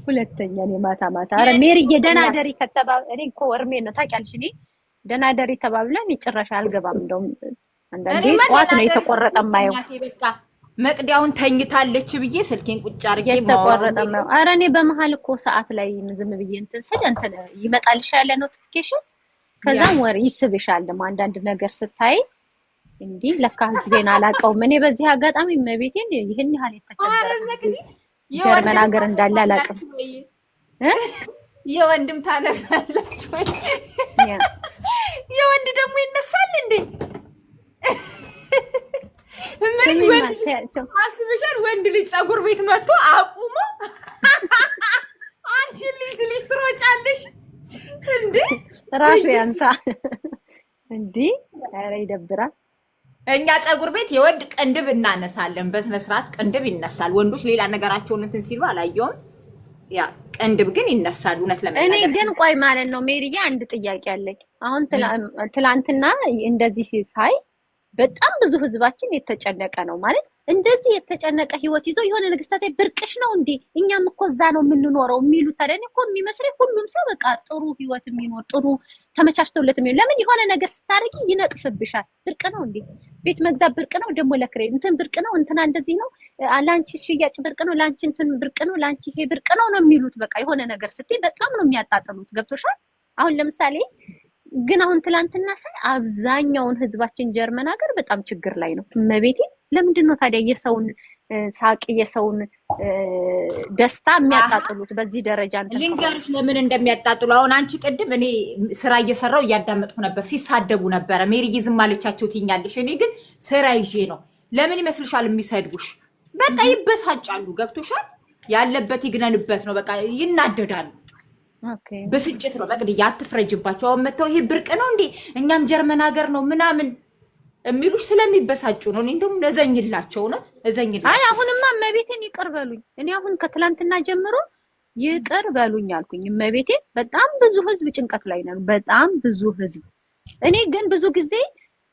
ሁለተኛ እኔ ማታ ኧረ ሜሪዬ ደህና ደሪ እኔ እኮ ወርሜ ነው ታውቂያለሽ። እኔ ደህና ደሪ ተባብለን ጭራሽ አልገባም። እንደውም አንዳንዴ ጠዋት ነው የተቆረጠ ማየው። በቃ መቅዲያውን ተኝታለች ብዬ ስልኬን ቁጭ አድርጌ የተቆረጠ ነው። ኧረ እኔ በመሀል እኮ ሰዓት ላይ ዝም ብዬ እንትን ይመጣልሻል ኖቲፊኬሽን፣ ከዛም ወር ይስብሻል። አንዳንድ ነገር ስታይ እንዲህ ለካ ህዝቤን አላውቀውም። እኔ በዚህ አጋጣሚ መቤቴን ይህን ያህል የተቸገረ ጀርመን ሀገር እንዳለ አላውቅም። የወንድም ታነሳለች ወይ? የወንድ ደግሞ ይነሳል እንዴ? አስብሻል? ወንድ ልጅ ፀጉር ቤት መጥቶ አቁሞ አንቺ ልጅ ትሮጫለሽ እንዴ? ራሱ ያንሳ እንዴ? ኧረ ይደብራል። እኛ ፀጉር ቤት የወንድ ቅንድብ እናነሳለን። በስነ ስርዓት ቅንድብ ይነሳል። ወንዶች ሌላ ነገራቸውን እንትን ሲሉ አላየውም። ያ ቅንድብ ግን ይነሳል። እውነት ለመናገር እኔ ግን ቆይ ማለት ነው ሜሪያ አንድ ጥያቄ አለኝ። አሁን ትላንትና እንደዚህ ሳይ በጣም ብዙ ህዝባችን የተጨነቀ ነው ማለት እንደዚህ የተጨነቀ ህይወት ይዞ የሆነ ንግስታቴ ብርቅሽ ነው እንዴ? እኛም እኮ እዛ ነው የምንኖረው የሚሉት ታዲያ እኔ እኮ የሚመስለኝ ሁሉም ሰው በቃ ጥሩ ህይወት የሚኖር ጥሩ ተመቻችቶለት የሚሆን ለምን የሆነ ነገር ስታረጊ ይነቅፍብሻል። ብርቅ ነው እንዴ? ቤት መግዛት ብርቅ ነው ደግሞ ለክሬድ እንትን ብርቅ ነው እንትና እንደዚህ ነው ላንቺ ሽያጭ ብርቅ ነው ላንቺ እንትን ብርቅ ነው ላንቺ ይሄ ብርቅ ነው ነው የሚሉት። በቃ የሆነ ነገር ስትይ በጣም ነው የሚያጣጥሉት። ገብቶሻል? አሁን ለምሳሌ ግን አሁን ትላንትና ሳይ አብዛኛውን ህዝባችን ጀርመን ሀገር በጣም ችግር ላይ ነው። እመቤቴ ለምንድን ነው ታዲያ የሰውን ሳቅ የሰውን ደስታ የሚያጣጥሉት በዚህ ደረጃ? ልንገርሽ ለምን እንደሚያጣጥሉ። አሁን አንቺ ቅድም እኔ ስራ እየሰራው እያዳመጥኩ ነበር፣ ሲሳደቡ ነበረ። ሜሪዬ ዝም አለቻቸው ትይኛለሽ። እኔ ግን ስራ ይዤ ነው። ለምን ይመስልሻል የሚሰድቡሽ? በቃ ይበሳጫሉ። ገብቶሻል? ያለበት ይግነንበት ነው። በቃ ይናደዳሉ። ብስጭት ነው። መቅድዬ አትፍረጅባቸው። አሁን መተው ይሄ ብርቅ ነው እንዴ እኛም ጀርመን ሀገር ነው ምናምን የሚሉሽ ስለሚበሳጩ ነው። እኔ እንደውም እዘኝላቸው፣ እውነት እዘኝላቸው። አይ አሁንማ እመቤቴን ይቅር በሉኝ። እኔ አሁን ከትላንትና ጀምሮ ይቅር በሉኝ አልኩኝ። እመቤቴን በጣም ብዙ ህዝብ ጭንቀት ላይ ነው፣ በጣም ብዙ ህዝብ። እኔ ግን ብዙ ጊዜ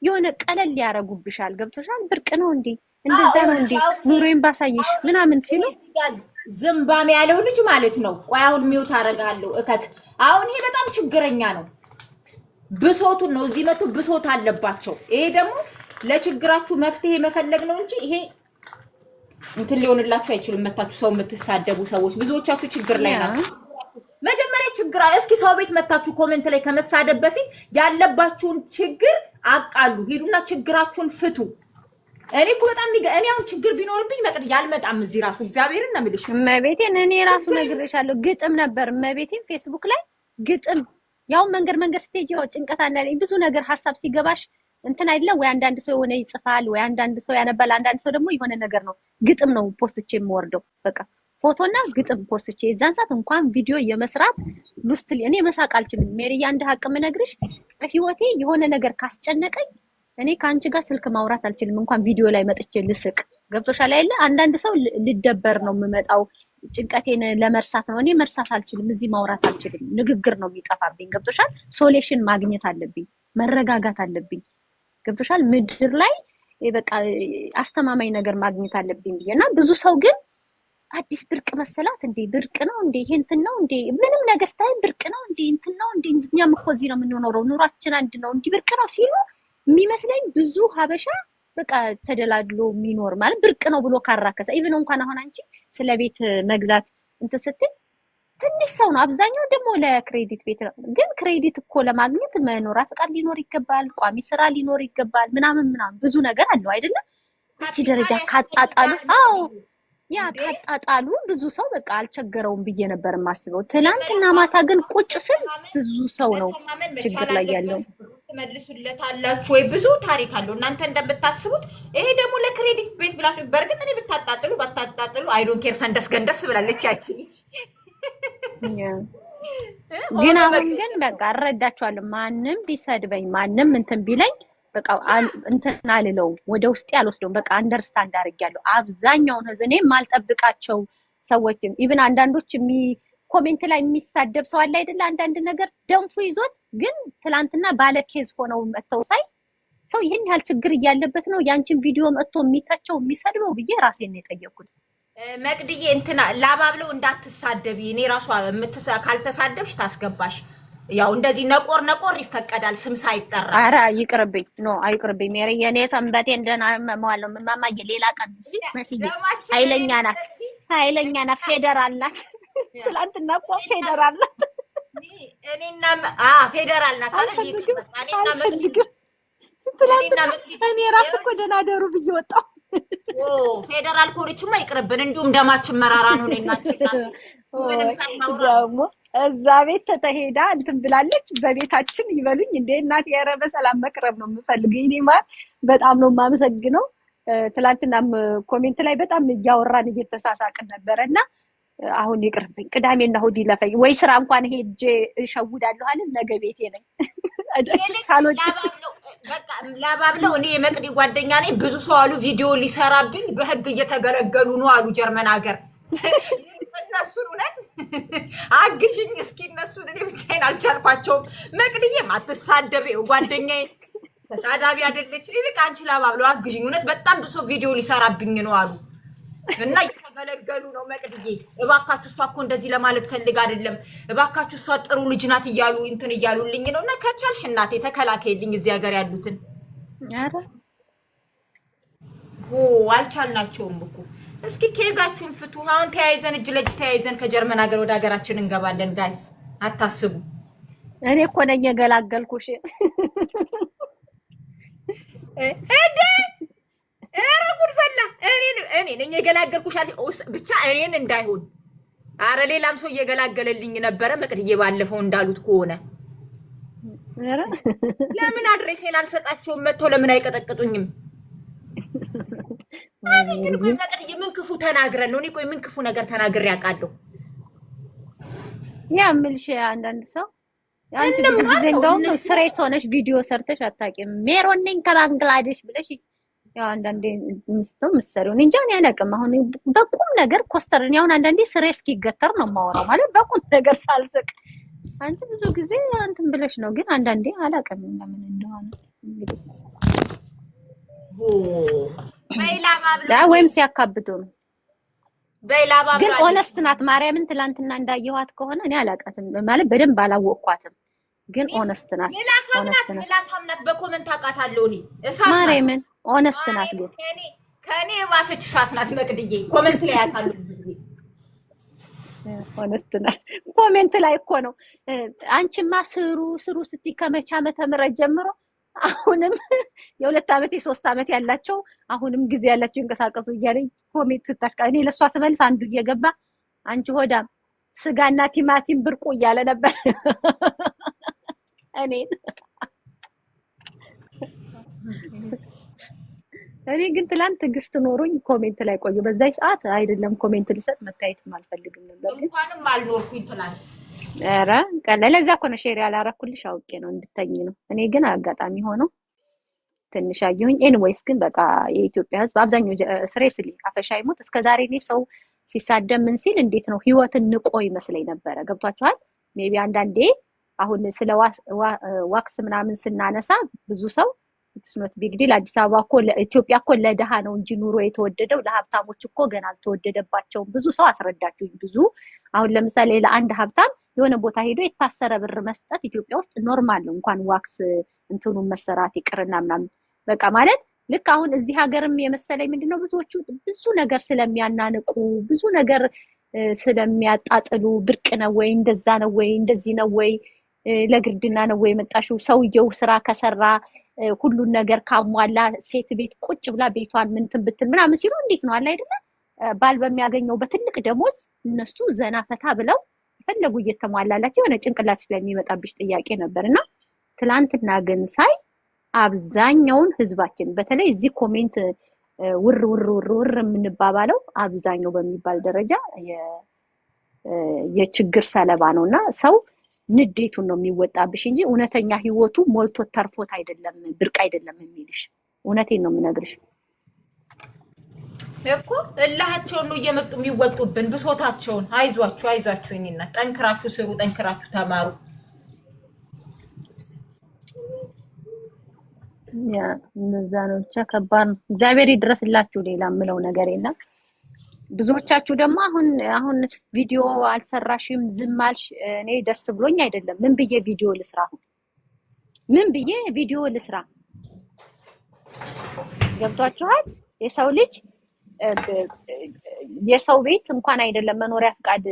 የሆነ ቀለል ያረጉብሻል። ገብቶሻል? ብርቅ ነው እንዴ እንደዛ ነው እንዴ ኑሮዬን ባሳይሽ ምናምን ሲሉ ዝምባም ያለው ልጅ ማለት ነው። ቆይ አሁን ሚውት አደርጋለሁ እከክ። አሁን ይሄ በጣም ችግረኛ ነው። ብሶቱን ነው እዚህ መቶ ብሶት አለባቸው። ይሄ ደግሞ ለችግራችሁ መፍትሄ መፈለግ ነው እንጂ ይሄ እንትን ሊሆንላችሁ አይችልም። መታችሁ ሰው የምትሳደቡ ሰዎች ብዙዎቻችሁ ችግር ላይ ናችሁ። መጀመሪያ ችግር እስኪ ሰው ቤት መታችሁ ኮሜንት ላይ ከመሳደብ በፊት ያለባችሁን ችግር አቃሉ። ሄዱና ችግራችሁን ፍቱ። እኔ እኮ በጣም እኔ አሁን ችግር ቢኖርብኝ መቅድ ያልመጣም እዚህ ራሱ እግዚአብሔርን ነው የምልሽ። እመቤቴን እኔ ራሱ ነግሬሻለሁ። ግጥም ነበር እመቤቴን ፌስቡክ ላይ ግጥም ያው መንገድ ስቴጅ ያው ጭንቀት አለኝ ብዙ ነገር ሀሳብ ሲገባሽ እንትን አይደለ ወይ አንዳንድ ሰው የሆነ ይጽፋል ወይ አንዳንድ ሰው ያነባል፣ አንዳንድ ሰው ደግሞ የሆነ ነገር ነው ግጥም ነው ፖስትቼ የምወርደው። በቃ ፎቶና ግጥም ፖስትቼ የዛን ሰዓት እንኳን ቪዲዮ የመስራት ሉስትሊ እኔ መሳቅ አልችልም። ሜሪያ አንድ ሀቅ ምነግርሽ በህይወቴ የሆነ ነገር ካስጨነቀኝ እኔ ከአንቺ ጋር ስልክ ማውራት አልችልም፣ እንኳን ቪዲዮ ላይ መጥቼ ልስቅ። ገብቶሻል አይደለ? አንዳንድ ሰው ልደበር ነው የምመጣው ጭንቀቴን ለመርሳት ነው። እኔ መርሳት አልችልም፣ እዚህ ማውራት አልችልም። ንግግር ነው የሚጠፋብኝ። ገብቶሻል? ሶሉሽን ማግኘት አለብኝ፣ መረጋጋት አለብኝ። ገብቶሻል? ምድር ላይ በቃ አስተማማኝ ነገር ማግኘት አለብኝ ብዬና ብዙ ሰው ግን አዲስ ብርቅ መሰላት እንዴ ብርቅ ነው እንዴ ይሄ እንትን ነው እንዴ ምንም ነገር ስታይ ብርቅ ነው እንዴ እንትን ነው እንዴ እኛም እኮ እዚህ ነው የምንኖረው ኑሯችን አንድ ነው እንዴ ብርቅ ነው ሲሉ የሚመስለኝ ብዙ ሀበሻ በቃ ተደላድሎ የሚኖር ማለት ብርቅ ነው ብሎ ካራከሰ ኢቭን እንኳን አሁን አንቺ ስለ ቤት መግዛት እንትን ስትል ትንሽ ሰው ነው። አብዛኛው ደግሞ ለክሬዲት ቤት ነው። ግን ክሬዲት እኮ ለማግኘት መኖሪያ ፈቃድ ሊኖር ይገባል፣ ቋሚ ስራ ሊኖር ይገባል፣ ምናምን ብዙ ነገር አለው አይደለም። እዚህ ደረጃ ካጣጣሉ ያ ካጣጣሉ ብዙ ሰው በቃ አልቸገረውም ብዬ ነበር የማስበው። ትናንትና ማታ ግን ቁጭ ስል ብዙ ሰው ነው ችግር ላይ ያለው። ትመልሱለታላችሁ ወይ? ብዙ ታሪክ አለው እናንተ እንደምታስቡት። ይሄ ደግሞ ለክሬዲት ቤት ብላችሁ በእርግጥ እኔ ብታጣጥሉ ባታጣጥሉ አይ ዶንት ኬር ፈንደስ ገንደስ ብላለች ያቺ ልጅ። ግን አሁን ግን በቃ እረዳቸዋለሁ። ማንም ቢሰድበኝ ማንም እንትን ቢለኝ በቃ እንትን አልለውም፣ ወደ ውስጤ አልወስደውም። በቃ አንደርስታንድ አድርጌያለሁ። አብዛኛውን ህዝብ እኔ ማልጠብቃቸው ሰዎችም ኢቭን አንዳንዶች ኮሜንት ላይ የሚሳደብ ሰው አለ አይደለ? አንዳንድ ነገር ደንፉ ይዞት ግን ትላንትና ባለ ኬዝ ሆነው መጥተው ሳይ ሰው ይሄን ያህል ችግር እያለበት ነው ያንቺን ቪዲዮ መጥቶ የሚተቸው የሚሰድበው ብዬ ራሴን ነው የጠየኩት። መቅድዬ እንትና ላባብለው እንዳትሳደቢ። እኔ ራሷ ካልተሳደብሽ ታስገባሽ። ያው እንደዚህ ነቆር ይፈቀዳል ስም ሳይጠራ። ኧረ ይቅርብኝ፣ ኖ አይቅርብኝ። ሜሪ የኔ ሰንበቴ እንደና መዋለው ማማዬ ሌላ ቀን መስዬ ኃይለኛ ናት ፌደራል ናት። ትላንትና እኮ ፌደራል ናት። እኔና ፌደራል ናት አይደል? እኔ ራሱ እኮ ደህና ደሩ ብዬ ወጣሁ። ፌደራል ኮሪችማ ይቅርብን። እንዲሁም ደማችን መራራ ነው። ደግሞ እዛ ቤት ተተሄዳ እንትን ብላለች። በቤታችን ይበሉኝ እንዴ እናቴ። ኧረ በሰላም መቅረብ ነው የምፈልገው። እኔ በጣም ነው የማመሰግነው። ትላንትናም ኮሜንት ላይ በጣም እያወራን እየተሳሳቅን ነበረና አሁን ይቅርብኝ። ቅዳሜና እሑድ ይለፈኝ ወይ ስራ እንኳን ሄጄ እሸውዳለሁ አለ። ነገ ቤቴ ነኝ ሳሎች በቃ ላባብለው። እኔ የመቅዲ ጓደኛ ነኝ። ብዙ ሰው አሉ ቪዲዮ ሊሰራብኝ በህግ እየተገለገሉ ነው አሉ ጀርመን ሀገር። እነሱን እውነት አግዥኝ እስኪ እነሱን እኔ ብቻዬን አልቻልኳቸውም። መቅድዬም አትሳደቤው ጓደኛዬ ተሳዳቢ አይደለች። ይልቅ አንቺ ላባብለው አግዥኝ። እውነት በጣም ብሶ ቪዲዮ ሊሰራብኝ ነው አሉ እና እየተገለገሉ ነው። መቅድዬ እባካችሁ እሷ እኮ እንደዚህ ለማለት ፈልግ አይደለም፣ እባካችሁ እሷ ጥሩ ልጅ ናት እያሉ እንትን እያሉልኝ ነው። እና ከቻልሽ እናቴ ተከላከይልኝ እዚህ ሀገር ያሉትን። ኧረ አልቻልናቸውም እኮ። እስኪ ኬዛችሁን ፍቱ። አሁን ተያይዘን እጅ ለእጅ ተያይዘን ከጀርመን ሀገር ወደ ሀገራችን እንገባለን። ጋይስ አታስቡ። እኔ እኮ ነኝ የገላገልኩሽ። ኧረ ጉድ ፈላ። እኔ ነኝ የገላገልኩሽ ብቻ እኔን እንዳይሆን። አረ ሌላም ሰው እየገላገለልኝ ነበረ። መቅድዬ ባለፈው እንዳሉት ከሆነ ለምን አድሬሴን አልሰጣቸውም? መጥተው ለምን አይቀጠቅጡኝም? ግን ቆይ መቅድዬ ምን ክፉ ተናግረን ነው? እኔ ቆይ ምን ክፉ ነገር ተናግሬ አውቃለሁ? ያ ምልሽ አንዳንድ ሰው አንቺ እንደውም ስሬስ ሆነሽ ቪዲዮ ሰርተሽ አታውቂም። ሜሮን ነኝ ከባንግላዴሽ ብለሽ ያው አንዳንዴ ምስተው ምሰሪው እንጃ እኔ አላውቅም። አሁን በቁም ነገር ኮስተርን ያውን አንዳንዴ ስሬስ እስኪገተር ነው የማወራው ማለት በቁም ነገር ሳልስቅ። አንቺ ብዙ ጊዜ አንተም ብለሽ ነው፣ ግን አንዳንዴ አላውቅም ለምን እንደሆነ እንግዲህ ወይም ሲያካብዱ ነው። ግን ኦነስት ናት ማርያምን። ትላንትና እንዳየኋት ከሆነ እኔ አላውቃትም ማለት በደንብ አላወቅኳትም፣ ግን ኦነስት ናት። ምላሳምናት በኮመንት አውቃታለሁ እኔ ማርያምን ኦነስት ናት። ግን ከኔ የባሰች እሳት ናት መቅድዬ። ኮመንት ላይ ያታሉ ጊዜ ኦነስት ናት። ኮሜንት ላይ እኮ ነው አንቺማ ስሩ ስትይ ከመቼ ዓመተ ምህረት ጀምሮ አሁንም የ2 ዓመት የ3 ዓመት ያላቸው አሁንም ጊዜ ያላቸው እንቀሳቀሱ እያለኝ ኮሜንት ስታሽቃ እኔ ለሷ ስመልስ አንዱ እየገባ አንቺ ሆዳም ስጋና ቲማቲም ብርቁ እያለ ነበር። እኔ ግን ትላንት ትዕግስት ኖሮኝ ኮሜንት ላይ ቆዩ። በዛይ ሰዓት አይደለም ኮሜንት ልሰጥ መታየትም አልፈልግም ነበር። እንኳንም አልኖርኩኝ ትላንት። ኧረ ቀለለ ለዛ እኮ ነው ሼር ያላረኩልሽ፣ አውቄ ነው እንድተኝ ነው። እኔ ግን አጋጣሚ ሆኖ ትንሽ አየሁኝ። ኤኒዌይስ ግን በቃ የኢትዮጵያ ሕዝብ አብዛኛው ስሬስሊ አፈሻ ይሞት እስከዛሬ እኔ ሰው ሲሳደም ምን ሲል እንዴት ነው ህይወትን ንቆ ይመስለኝ ነበረ። ገብቷችኋል? ሜቢ አንዳንዴ አሁን ስለ ዋክስ ምናምን ስናነሳ ብዙ ሰው ስኖት ቢግ ዲል አዲስ አበባ እኮ ለኢትዮጵያ እኮ ለደሃ ነው እንጂ ኑሮ የተወደደው ለሀብታሞች እኮ ገና አልተወደደባቸውም። ብዙ ሰው አስረዳችሁኝ። ብዙ አሁን ለምሳሌ ለአንድ ሀብታም የሆነ ቦታ ሄዶ የታሰረ ብር መስጠት ኢትዮጵያ ውስጥ ኖርማል ነው። እንኳን ዋክስ እንትኑን መሰራት ይቅርና ምናምን በቃ ማለት ልክ አሁን እዚህ ሀገርም የመሰለኝ ምንድነው ብዙዎቹ ብዙ ነገር ስለሚያናንቁ ብዙ ነገር ስለሚያጣጥሉ ብርቅ ነው ወይ እንደዛ ነው ወይ እንደዚህ ነው ወይ ለግርድና ነው ወይ የመጣሽው ሰውየው ስራ ከሰራ ሁሉን ነገር ካሟላ ሴት ቤት ቁጭ ብላ ቤቷን ምንትን ብትል ምናምን ሲሉ እንዴት ነው አለ አይደለ? ባል በሚያገኘው በትልቅ ደሞዝ እነሱ ዘና ፈታ ብለው ፈለጉ እየተሟላላቸው የሆነ ጭንቅላት ስለሚመጣብሽ ጥያቄ ነበርና ትላንትና ግን ሳይ አብዛኛውን ህዝባችን በተለይ እዚህ ኮሜንት ውር የምንባባለው አብዛኛው በሚባል ደረጃ የችግር ሰለባ ነውና ሰው ንዴቱን ነው የሚወጣብሽ እንጂ እውነተኛ ህይወቱ ሞልቶ ተርፎት አይደለም፣ ብርቅ አይደለም የሚልሽ። እውነቴን ነው የምነግርሽ እኮ እላሃቸውን ነው እየመጡ የሚወጡብን ብሶታቸውን። አይዟችሁ እኔና ጠንክራችሁ ስሩ፣ ጠንክራችሁ ተማሩ። ያ እነዛ ነው ብቻ ከባድ ነው። እግዚአብሔር ይድረስላችሁ። ሌላ የምለው ነገር የለም። ብዙዎቻችሁ ደግሞ አሁን ቪዲዮ አልሰራሽም ዝም አልሽ። እኔ ደስ ብሎኝ አይደለም። ምን ብዬ ቪዲዮ ልስራ? ምን ብዬ ቪዲዮ ልስራ? ገብቷችኋል? የሰው ልጅ የሰው ቤት እንኳን አይደለም መኖሪያ ፍቃድ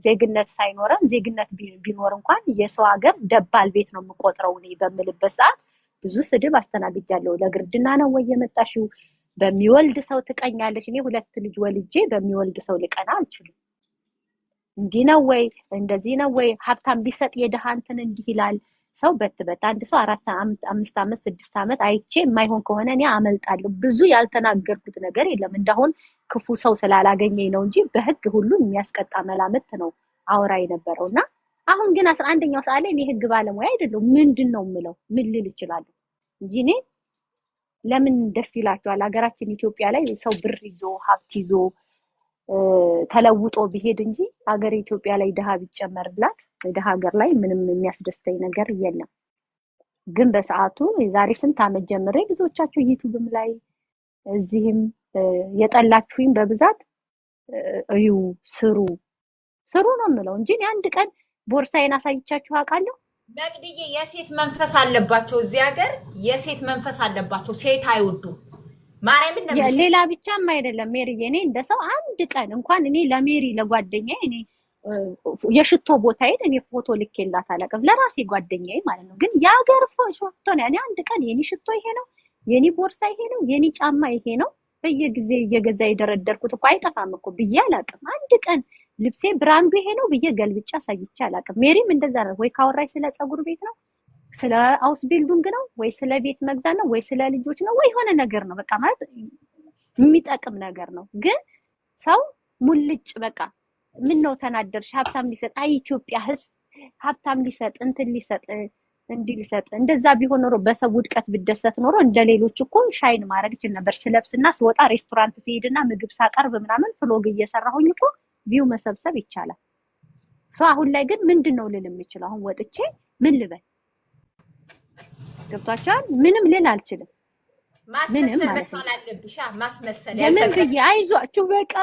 ዜግነት ሳይኖረን ዜግነት ቢኖር እንኳን የሰው ሀገር ደባል ቤት ነው የምቆጥረው እኔ በምልበት ሰዓት ብዙ ስድብ አስተናግጃለሁ። ለግርድና ነው ወይ የመጣሽው? በሚወልድ ሰው ትቀኛለሽ። እኔ 2 ልጅ ወልጄ በሚወልድ ሰው ልቀና አልችልም። እንዲህ ነው ወይ እንደዚህ ነው ወይ? ሀብታም ቢሰጥ የደሃ እንትን እንዲህ ይላል። ሰው በት አንድ ሰው 4 5 ዓመት 6 ዓመት አይቼ የማይሆን ከሆነ እኔ አመልጣለሁ። ብዙ ያልተናገርኩት ነገር የለም። እንደሆን ክፉ ሰው ስላላገኘኝ ነው እንጂ በህግ ሁሉ የሚያስቀጣ መላምት ነው አውራ የነበረውና አሁን ግን 11ኛው ሰዓት ላይ እኔ ህግ ባለሙያ አይደለሁ። ምንድነው የምለው? ምን ልል እችላለሁ እንጂ እኔ ለምን ደስ ይላችኋል? ሀገራችን ኢትዮጵያ ላይ ሰው ብር ይዞ ሀብት ይዞ ተለውጦ ቢሄድ እንጂ ሀገር ኢትዮጵያ ላይ ድሃ ቢጨመርላት ድሃ ሀገር ላይ ምንም የሚያስደስተኝ ነገር የለም። ግን በሰዓቱ የዛሬ ስንት ዓመት ጀምሬ ብዙዎቻችሁ ዩቲዩብም ላይ እዚህም የጠላችሁኝ በብዛት እዩ ስሩ ነው የምለው እንጂ አንድ ቀን ቦርሳዬን አሳይቻችሁ አውቃለሁ? መቅድዬ የሴት መንፈስ አለባቸው እዚህ ሀገር የሴት መንፈስ አለባቸው። ሴት አይወዱ ማርያምን ነው። ሌላ ብቻም አይደለም ሜሪዬ፣ እኔ እንደ ሰው አንድ ቀን እንኳን እኔ ለሜሪ ለጓደኛዬ እኔ የሽቶ ቦታዬን እኔ ፎቶ ልኬላት አላውቅም፣ ለራሴ ጓደኛዬ ማለት ነው። ግን የሀገር ፎቶ ነው። እኔ አንድ ቀን የኔ ሽቶ ይሄ ነው፣ የኔ ቦርሳ ይሄ ነው፣ የኔ ጫማ ይሄ ነው በየጊዜ እየገዛ የደረደርኩት እኮ አይጠፋም እኮ ብዬ አላውቅም። አንድ ቀን ልብሴ ብራንዱ ይሄ ነው ብዬ ገልብጫ አሳይቼ አላውቅም። ሜሪም እንደዛ ነው። ወይ ካወራሽ ስለ ፀጉር ቤት ነው፣ ስለ ሃውስ ቢልዲንግ ነው፣ ወይ ስለ ቤት መግዛት ነው፣ ወይ ስለ ልጆች ነው፣ ወይ የሆነ ነገር ነው። በቃ ማለት የሚጠቅም ነገር ነው። ግን ሰው ሙልጭ በቃ ምን ነው ተናደርሽ? ሀብታም ሊሰጥ ኢትዮጵያ ህዝብ ሀብታም ሊሰጥ እንትን ሊሰጥ እንዲህ ሊሰጥ እንደዛ ቢሆን ኖሮ በሰው ውድቀት ብደሰት ኖሮ እንደሌሎች እኮ ሻይን ማድረግ ይችል ነበር። ስለብስና ስወጣ ሬስቶራንት ሲሄድና ምግብ ሳቀርብ ምናምን ፍሎግ እየሰራሁኝ እኮ ቪው መሰብሰብ ይቻላል። አሁን ላይ ግን ምንድነው ልል የምችለው? አሁን ወጥቼ ምን ልበል? ገብቷችኋል? ምንም ልል አልችልም። ማስመሰል በጣም አለብሽ። ማስመሰል ለምን ብዬ አይዟችሁ በቃ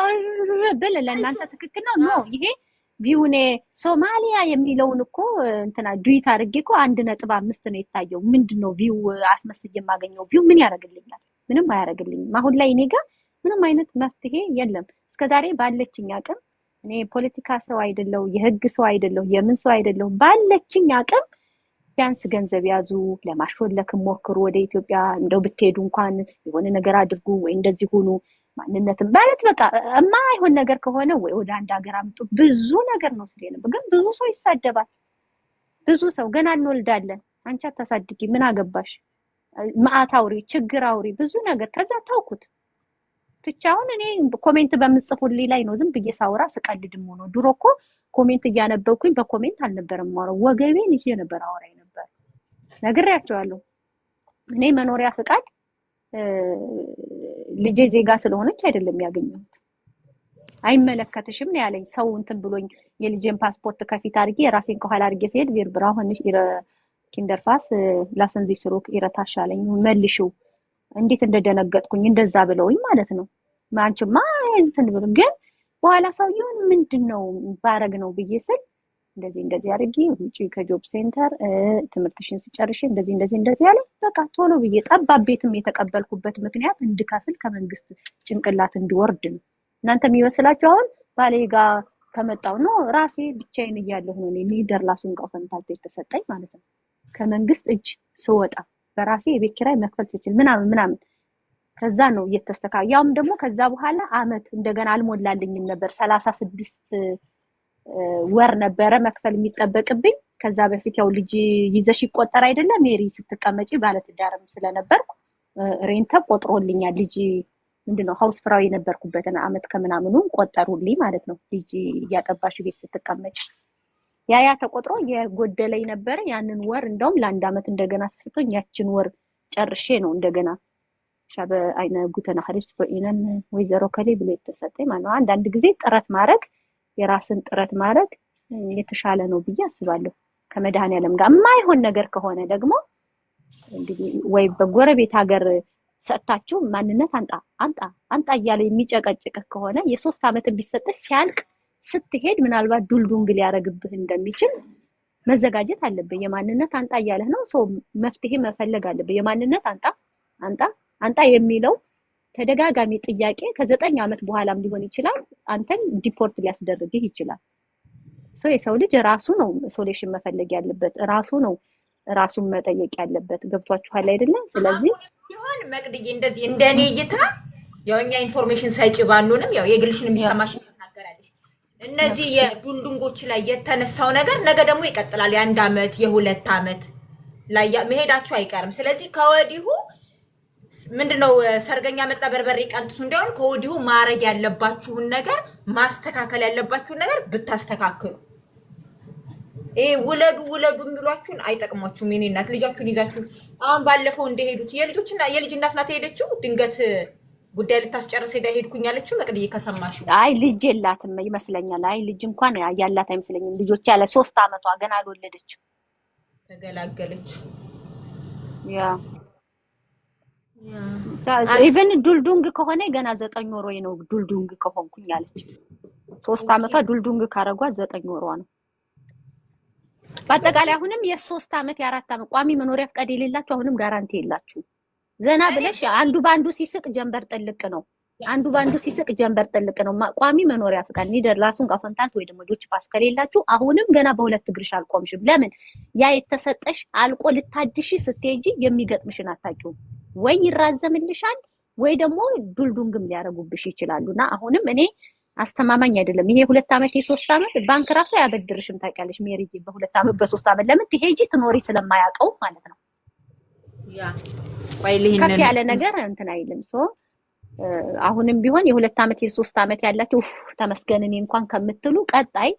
ብል ለእናንተ ትክክል ነው። ኖ ይሄ ቪውኔ ሶማሊያ የሚለውን እኮ እንትና ዱይት አድርጌ እኮ 1.5 ነው የታየው። ምንድነው ቪው አስመስዬ የማገኘው? ቪው ምን ያደርግልኛል? ምንም አያደርግልኝም። አሁን ላይ እኔ ጋር ምንም አይነት መፍትሄ የለም። እስከዛሬ ባለችኝ አቅም እኔ ፖለቲካ ሰው አይደለሁ፣ የህግ ሰው አይደለሁ፣ የምን ሰው አይደለሁ። ባለችኝ አቅም ቢያንስ ገንዘብ ያዙ፣ ለማሾለክ ሞክሩ፣ ወደ ኢትዮጵያ እንደው ብትሄዱ እንኳን የሆነ ነገር አድርጉ፣ ወይ እንደዚህ ሁኑ፣ ማንነትም ማለት በቃ የማይሆን ነገር ከሆነ ወይ ወደ አንድ ሀገር አምጡ። ብዙ ነገር ነው ስለ ነበር። ግን ብዙ ሰው ይሳደባል። ብዙ ሰው ገና እንወልዳለን፣ አንቺ አታሳድጊ፣ ምን አገባሽ፣ መዓት አውሪ፣ ችግር አውሪ፣ ብዙ ነገር። ከዛ ታውኩት ብቻውን እኔ ኮሜንት በምጽፉልኝ ላይ ነው ዝም ብዬ ሳውራ ስቀልድም ሆኖ። ድሮ እኮ ኮሜንት እያነበብኩኝ በኮሜንት አልነበረም ማውራው፣ ወገቤን ይዤ ነበር አውራ ነበር። ነግሬያቸዋለሁ። እኔ መኖሪያ ፍቃድ ልጄ ዜጋ ስለሆነች አይደለም ያገኘሁት። አይመለከትሽም ነው ያለኝ ሰው እንትን ብሎኝ የልጄን ፓስፖርት ከፊት አድርጌ የራሴን ከኋላ አድርጌ ሲሄድ ቢር ብራውንሽ ኪንደርፓስ ላሰንዚ ስሩክ ይረታሻለኝ መልሽው። እንዴት እንደደነገጥኩኝ እንደዛ ብለውኝ ማለት ነው። ማንችማ እንትን ብሎ ግን በኋላ ሰውየውን ምንድነው ባረግ ነው ብዬ ስል እንደዚህ አድርጌ ውጪ ከጆብ ሴንተር ትምህርትሽን ሲጨርሽ እንደዚህ ያለ በቃ ቶሎ ብዬ ጠባብ ቤትም የተቀበልኩበት ምክንያት እንድከፍል ከመንግስት ጭንቅላት እንዲወርድ ነው። እናንተ የሚመስላችሁ አሁን ባሌ ጋር ከመጣው ነው ራሴ ብቻዬን እያለሁ ነው ሊደር ላሱን ጋፈንታል የተሰጠኝ ማለት ነው። ከመንግስት እጅ ስወጣ በራሴ የቤት ኪራይ መክፈል ሲችል ምናምን ከዛ ነው እየተስተካከለ። ያውም ደግሞ ከዛ በኋላ አመት እንደገና አልሞላልኝም ነበር 36 ወር ነበረ መክፈል የሚጠበቅብኝ። ከዛ በፊት ያው ልጅ ይዘሽ ይቆጠር አይደለም ሜሪ ስትቀመጪ ባለትዳርም ስለነበርኩ ሬንተ ቆጥሮልኛል። ልጅ ምንድነው ሃውስ ፍራው የነበርኩበትን አመት ከምናምኑ ቆጠሩልኝ ማለት ነው። ልጅ እያጠባሽ ቤት ስትቀመጪ ያ ተቆጥሮ የጎደለኝ ነበር። ያንን ወር እንደውም ለአንድ አመት እንደገና ተሰጥቶኝ ያችን ወር ጨርሼ ነው እንደገና ሻበ አይነ ጉተና ኸሪስ ፈኢነን ወይዘሮ ከሌ ብሎ የተሰጠኝ ማለት ነው። አንዳንድ ጊዜ ጥረት ማድረግ የራስን ጥረት ማድረግ የተሻለ ነው ብዬ አስባለሁ። ከመድኃኒዓለም ጋር የማይሆን ነገር ከሆነ ደግሞ እንግዲህ ወይ በጎረቤት ሀገር ሰጣችሁ ማንነት አንጣ እያለ የሚጨቀጭቅ ከሆነ የ3 አመት ቢሰጥህ ሲያልቅ ስትሄድ ምናልባት ዱልዱንግል ያረግብህ እንደሚችል መዘጋጀት አለብህ። የማንነት አንጣ እያለህ ነው ሰው መፍትሄ መፈለግ አለብህ። የማንነት አንጣ የሚለው ተደጋጋሚ ጥያቄ ከ9 አመት በኋላም ሊሆን ይችላል አንተን ዲፖርት ሊያስደርግህ ይችላል። የሰው ልጅ ራሱ ነው ሶሉሽን መፈለግ ያለበት፣ ራሱ ነው ራሱን መጠየቅ ያለበት። ገብቷችኋል አይደለ? ስለዚህ ይሁን መቅድዬ እንደዚህ እንደኔ እይታ ያው እኛ ኢንፎርሜሽን ሳይጭ ባሉንም ያው የግልሽን የሚሰማሽ ተናገራለሽ። እነዚህ የዱንዱንጎች ላይ የተነሳው ነገር ነገ ደግሞ ይቀጥላል። የ1 አመት የ2 አመት ላይ መሄዳችሁ አይቀርም። ስለዚህ ከወዲሁ ምንድነው ሰርገኛ መጣ በርበሬ ቀንጥሱ እንዲያውም ከወዲሁ ማረግ ያለባችሁን ነገር ማስተካከል ያለባችሁን ነገር ብታስተካክሉ ውለዱ የሚሏችሁን አይጠቅማችሁም። የኔ እናት ልጃችሁን ይዛችሁ አሁን ባለፈው እንደሄዱት የልጅ እናት ናት ሄደችው። ድንገት ጉዳይ ልታስጨርስ ሄድኩኝ አለችው። መቅድዬ ከሰማሽው? አይ ልጅ የላትም ይመስለኛል። አይ ልጅ እንኳን ያላት አይመስለኝም። ልጆች ያለ 3 አመቷ ገና አልወለደችም። ተገላገለች። ያ ኢቨን ዱልዱንግ ከሆነ ገና 9 ወር ነው። ዱልዱንግ ከሆንኩኝ አለች። 3 አመቷ ዱልዱንግ ካረጓት 9 ወሯ ነው። በአጠቃላይ አሁንም የ3 አመት የ4 አመት ቋሚ መኖሪያ ፈቃድ የሌላችሁ አሁንም ጋራንቲ የላችሁ። ዘና ብለሽ አንዱ ባንዱ ሲስቅ ጀንበር ጥልቅ ነው። አንዱ ባንዱ ሲስቅ ጀንበር ጥልቅ ነው። ቋሚ መኖሪያ ፈቃድ ኒደርላንድሱን ጋፈንታንት ወይ ደግሞ ዶች ፓስ ከሌላችሁ አሁንም ገና በሁለት እግርሽ አልቆምሽም። ለምን ያ የተሰጠሽ አልቆ ልታድሽ ስትሄጂ የሚገጥምሽን አታውቂውም። ወይ ይራዘምልሻል ወይ ደግሞ ዱልዱንግም ሊያረጉብሽ ይችላሉና አሁንም እኔ አስተማማኝ አይደለም ይሄ 2 አመት የ3 አመት ባንክ ራሱ ያበድርሽም ታውቂያለሽ ሜሪጂ በ2 አመት በ3 አመት ለምን ትሄጂ ትኖሪ ስለማያውቀው ማለት ነው። ያ ቆይልኝ ከፍ ያለ ነገር እንትን አይልም። አሁንም ቢሆን የ2 አመት የ3 አመት ያላችሁ ተመስገን እኔ እንኳን ከምትሉ ቀጣይ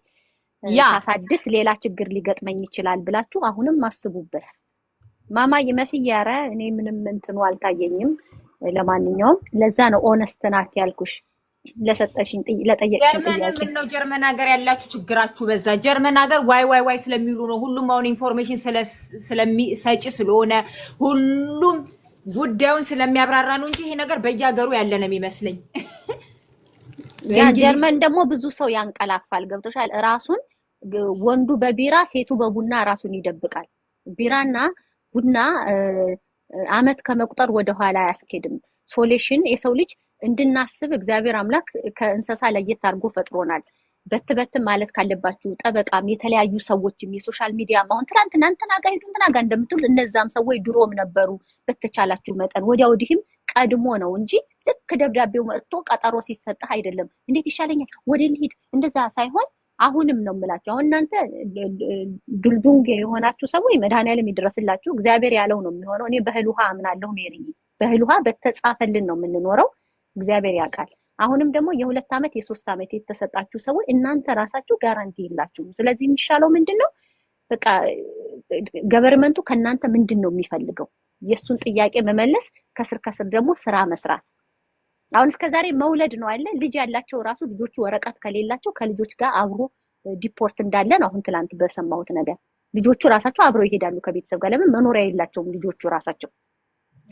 ሳሳድስ ሌላ ችግር ሊገጥመኝ ይችላል ብላችሁ አሁንም አስቡበት። ማማ ይመስያራ እኔ ምንም እንትኑ አልታየኝም። ለማንኛውም ለዛ ነው ኦነስት ናት ያልኩሽ ለሰጠሽኝ ለጠየቅሽኝ ጥያቄ። ጀርመን ነው ጀርመን ሀገር ያላችሁ ችግራችሁ በዛ። ጀርመን ሀገር ዋይ ስለሚሉ ነው ሁሉም አሁን ኢንፎርሜሽን ስለሚሰጪ ስለሆነ ሁሉም ጉዳዩን ስለሚያብራራ ነው እንጂ ይሄ ነገር በየሀገሩ ያለ ነው የሚመስለኝ። ያ ጀርመን ደግሞ ብዙ ሰው ያንቀላፋል። ገብቶሻል? ራሱን ወንዱ በቢራ ሴቱ በቡና ራሱን ይደብቃል። ቢራና ቡና አመት ከመቁጠር ወደ ኋላ አያስኬድም። ሶሉሽን የሰው ልጅ እንድናስብ እግዚአብሔር አምላክ ከእንስሳ ለየት አድርጎ ፈጥሮናል። በት ማለት ካለባችሁ ጠበቃም የተለያዩ ሰዎችም የሶሻል ሚዲያ አሁን ትናንትና እንትና ጋር ሄዱ እንትና ጋር እንደምትሉ እነዛም ሰዎች ድሮም ነበሩ። በተቻላችሁ መጠን ወዲያ ወዲህም ቀድሞ ነው እንጂ ልክ ደብዳቤው መጥቶ ቀጠሮ ሲሰጥህ አይደለም እንዴት ይሻለኛል ወደ ልሂድ እንደዛ ሳይሆን አሁንም ነው የምላችሁ። አሁን እናንተ ዱልዱንግ የሆናችሁ ሰዎች መድኃኒዓለም ይድረስላችሁ። እግዚአብሔር ያለው ነው የሚሆነው። እኔ በእህል ውሃ አምናለሁ ሜሪ። በእህል ውሃ በተጻፈልን ነው የምንኖረው። እግዚአብሔር ያውቃል። አሁንም ደግሞ የ2 አመት የ3 አመት የተሰጣችሁ ሰዎች እናንተ ራሳችሁ ጋራንቲ የላችሁም። ስለዚህ የሚሻለው ምንድነው? በቃ ገቨርመንቱ ከናንተ ምንድነው የሚፈልገው? የሱን ጥያቄ መመለስ፣ ከስር ደግሞ ስራ መስራት። አሁን እስከዛሬ መውለድ ነው አይደል? ልጅ ያላቸው ራሱ ልጆቹ ወረቀት ከሌላቸው ከልጆች ጋር አብሮ ዲፖርት እንዳለ ነው አሁን ትላንት በሰማሁት ነገር። ልጆቹ ራሳቸው አብረው ይሄዳሉ ከቤተሰብ ጋር። ለምን መኖሪያ የላቸውም ልጆቹ ራሳቸው።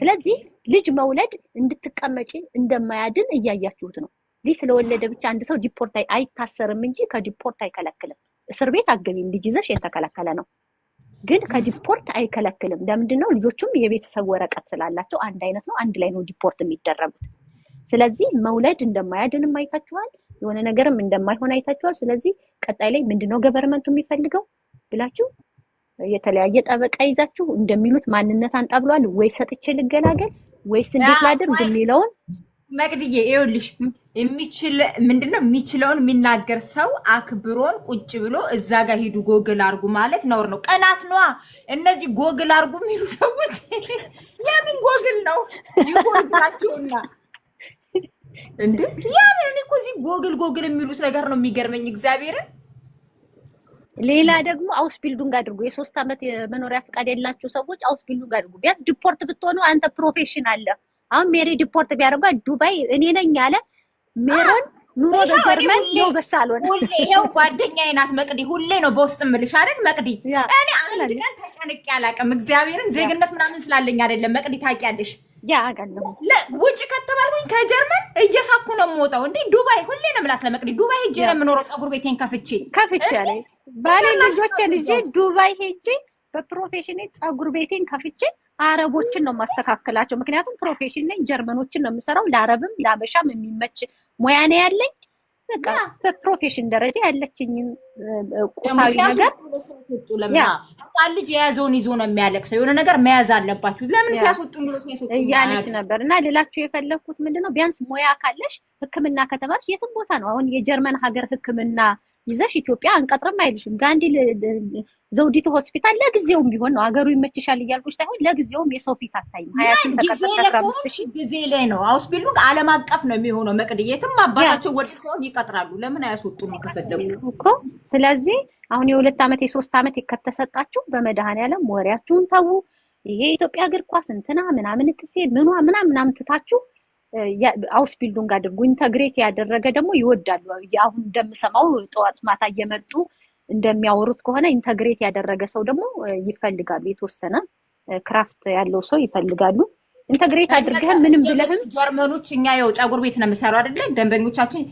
ስለዚህ ልጅ መውለድ እንድትቀመጪ እንደማያድን እያያችሁት ነው። ልጅ ስለወለደ ብቻ አንድ ሰው ዲፖርት አይታሰርም እንጂ ከዲፖርት አይከለክልም። እስር ቤት አገቢም ልጅ ይዘሽ የተከለከለ ነው፣ ግን ከዲፖርት አይከለክልም። ለምንድን ነው? ልጆቹም የቤተሰብ ወረቀት ስላላቸው አንድ አይነት ነው፣ አንድ ላይ ነው ዲፖርት የሚደረጉት። ስለዚህ መውለድ እንደማያድንም አይታችኋል፣ የሆነ ነገርም እንደማይሆን አይታችኋል። ስለዚህ ቀጣይ ላይ ምንድነው ገቨርመንቱ የሚፈልገው ብላችሁ የተለያየ ጠበቃ ይዛችሁ እንደሚሉት ማንነት አንጣብሏል ወይ ሰጥቼ ልገላገል ወይስ እንዴት ላድርግ የሚለውን መቅድዬ ይኸውልሽ ምንድነው የሚችለውን የሚናገር ሰው አክብሮን ቁጭ ብሎ እዛ ጋር ሂዱ ጎግል አርጉ ማለት ነውር ነው። ቀናት ነዋ እነዚህ ጎግል አርጉ የሚሉ ሰዎች። የምን ጎግል ነው ይጎልላችሁና እንዴ? የምን እኔ እኮ እዚህ ጎግል የሚሉት ነገር ነው የሚገርመኝ እግዚአብሔርን። ሌላ ደግሞ አውስ ቢልዲንግ አድርጉ። የ3 አመት የመኖሪያ ፈቃድ ያላችሁ ሰዎች አውስ ቢልዲንግ አድርጉ። ቢያንስ ዲፖርት ብትሆኑ አንተ ፕሮፌሽን አለ። አሁን ሜሪ ዲፖርት ቢያደርጓ ዱባይ እኔ ነኝ አለ ሜሮን ኑሮ በጀርመን ነው በሳሎን ሁሌ ይሄው ጓደኛዬ ናት መቅዲ። ሁሌ ነው በውስጥ ምልሽ አይደል መቅዲ? እኔ አንድ ቀን ተጨንቄ አላውቅም እግዚአብሔርን። ዜግነት ምናምን ስላለኝ አይደለም መቅዲ ታውቂያለሽ። ያ አጋለሁ ውጭ ከተባልኩኝ ከጀርመን እየሳኩ ነው የምወጣው። እንዴ ዱባይ ሁሌ ነው የምላት ለመቅዲ። ዱባይ ሄጄ ነው የምኖረው ፀጉር ቤቴን ከፍቼ አለኝ ባለ ልጆች ልጅ ዱባይ ሄጄ በፕሮፌሽን ፀጉር ቤቴን ከፍቼ አረቦችን ነው ማስተካከላቸው። ምክንያቱም ፕሮፌሽን ነኝ፣ ጀርመኖችን ነው የምሰራው። ለአረብም ለአበሻም የሚመች ሙያ ነው ያለኝ። በቃ በፕሮፌሽን ደረጃ ያለችኝ ቁሳዊ ነገር ልጅ የያዘውን ይዞ ነው የሚያለቅሰው። የሆነ ነገር መያዝ አለባችሁ። ለምን ሲያስወጡ እያለች ነበር። እና ልላችሁ የፈለኩት ምንድነው ቢያንስ ሙያ ካለሽ ሕክምና ከተባልሽ የትም ቦታ ነው። አሁን የጀርመን ሀገር ሕክምና ይዘሽ ኢትዮጵያ አንቀጥረም አይልሽም። ጋንዲ ዘውዲቱ ሆስፒታል ለጊዜውም ቢሆን ነው ሀገሩ ይመችሻል እያልኩሽ ሳይሆን ለጊዜውም የሰው ፊት አታይም። 20 ጊዜ ላይ ነው አውስ ቢልዲንግ ዓለም አቀፍ ነው የሚሆነው። መቅድ የትም አባታቸው ወደ ሰው ይቀጥራሉ። ለምን አያስወጡም ከፈለጉ እኮ። ስለዚህ አሁን የ2 አመት የ3 አመት ከተሰጣችሁ በመድኃኒዓለም ወሬያችሁን ተዉ። ይሄ የኢትዮጵያ እግር ኳስ እንትና ምናምን ትሴ ምናምን ትታችሁ አውስ ቢልዲንግ አድርጉ። ኢንተግሬት ያደረገ ደግሞ ይወዳሉ። አሁን እንደምሰማው ጠዋት ማታ እየመጡ እንደሚያወሩት ከሆነ ኢንተግሬት ያደረገ ሰው ደግሞ ይፈልጋሉ። የተወሰነ ክራፍት ያለው ሰው ይፈልጋሉ። ኢንተግሬት አድርገህ ምንም ብለህም ጀርመኖች እኛ ያው ፀጉር ቤት ነው የምሰራው አይደለ? ደንበኞቻችን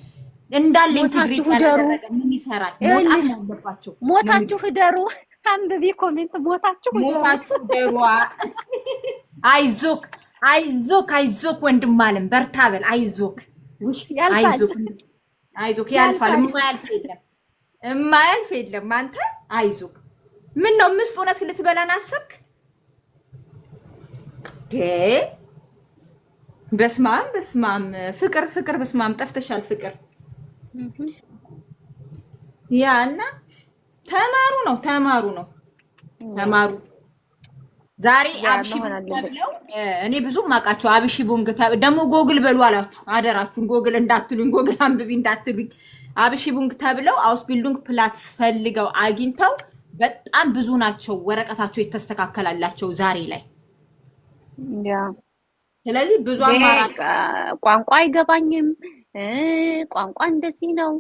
እንዳለ ኢንተግሬት ያደረገ ምን ይሰራል? ሞታችሁ ያለባቸው ሞታችሁ ህደሩ። አንብቢ ኮሜንት ሞታችሁ ህደሩ። አይዞክ አይዞክ አይዞክ ወንድም አለም በርታ በል። አይዞክ አይዞክ ያልፋል። የማያልፍ የለም። አንተ አይዞክ። ምን ነው ምስጥ እውነት ልትበላን አሰብክ? በስማም በስማም ፍቅር ፍቅር በስማም ጠፍተሻል ፍቅር። ያና ተማሩ ነው ተማሩ። ዛሬ አብሺ ተብለው እኔ ብዙ ማቃቸው አብሺ ቡንግ ደግሞ ጎግል በሉ አላችሁ። አደራችሁን ጎግል እንዳትሉኝ፣ ጎግል አንብቢ እንዳትሉኝ። አብሺ ቡንግ ተብለው አውስ ቢልዲንግ ፕላትስ ፈልገው አግኝተው በጣም ብዙ ናቸው። ወረቀታቸው የተስተካከላላቸው ዛሬ ላይ ስለዚህ ብዙ አማራጭ ቋንቋ አይገባኝም፣ ቋንቋ እንደዚህ ነው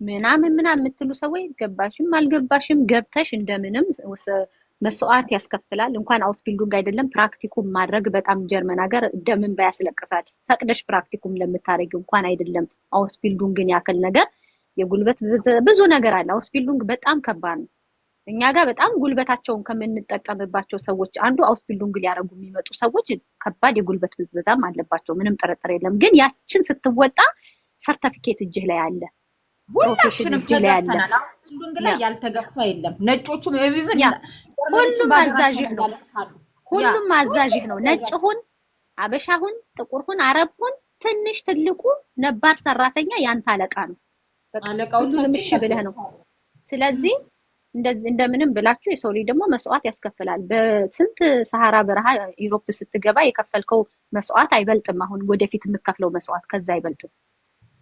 ምናምን የምትሉ ሰዎች ገባሽም አልገባሽም ገብተሽ እንደምንም መስዋዕት ያስከፍላል። እንኳን አውስ ቢልዲንግ አይደለም ፕራክቲኩም ማድረግ በጣም ጀርመን ሀገር ደምን ባያስለቅሳል። ፈቅደሽ ፕራክቲኩም ለምታረጊው እንኳን አይደለም አውስ ቢልዲንግን ያክል ነገር የጉልበት ብዙ ነገር አለ። አውስ ቢልዲንግ በጣም ከባድ ነው። እኛ ጋር በጣም ጉልበታቸውን ከምንጠቀምባቸው ሰዎች አንዱ አውስ ቢልዲንግ ሊያረጉ የሚመጡ ሰዎች ከባድ የጉልበት ብዝበዛም አለባቸው፣ ምንም ጥርጥር የለም። ግን ያችን ስትወጣ ሰርተፊኬት እጅህ ላይ አለ፣ ሁላችንም ተገፍተናል። አውስ ቢልዲንግ ላይ ያልተገፋ የለም። ነጮቹም ኢቭን ሁሉም አዛዥ ነው፣ ሁሉም አዛዥ ነው። ነጭ ሁን፣ አበሻ ሁን፣ ጥቁር ሁን፣ አረብ ሁን፣ ትንሽ ትልቁ ነባር ሰራተኛ ያንተ አለቃ ነው። ሁሉንም እሺ ብለህ ነው። ስለዚህ እንደምንም ብላችሁ የሰው ልጅ ደግሞ መስዋዕት ያስከፍላል። በስንት ሰሃራ በረሃ ዩሮፕ ስትገባ የከፈልከው መስዋዕት አይበልጥም። አሁን ወደፊት የምከፍለው መስዋዕት ከዛ አይበልጥም።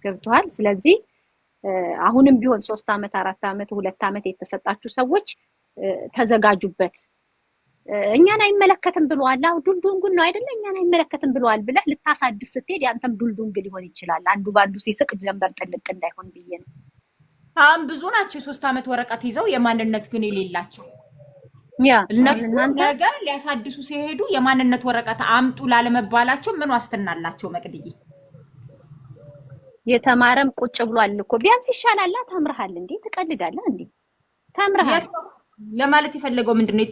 ገብቶሃል? ስለዚህ አሁንም ቢሆን 3 ዓመት 4 ዓመት 2 ዓመት የተሰጣችሁ ሰዎች ተዘጋጁበት። እኛን አይመለከትም ብለዋል። አው ዱልዱንጉን ነው አይደለ? እኛን አይመለከትም ብለዋል ብለህ ልታሳድስ ስትሄድ ያንተም ዱልዱንግ ሊሆን ይችላል። አንዱ ባንዱ ሲስቅ ጀንበር ጥልቅ እንዳይሆን ብዬ ነው። ብዙ ናቸው 3 ዓመት ወረቀት ይዘው የማንነት ግን የሌላቸው። እነሱ ነገ ሊያሳድሱ ሲሄዱ የማንነት ወረቀት አምጡ ላለመባላቸው ምን ዋስትና አላቸው? መቅድዬ የተማረም ቁጭ ብሏል እኮ ቢያንስ ይሻላል። ተምርሃል እንዴ? ትቀልዳለህ እንዴ? ተምርሃል ለማለት የፈለገው ምንድነው?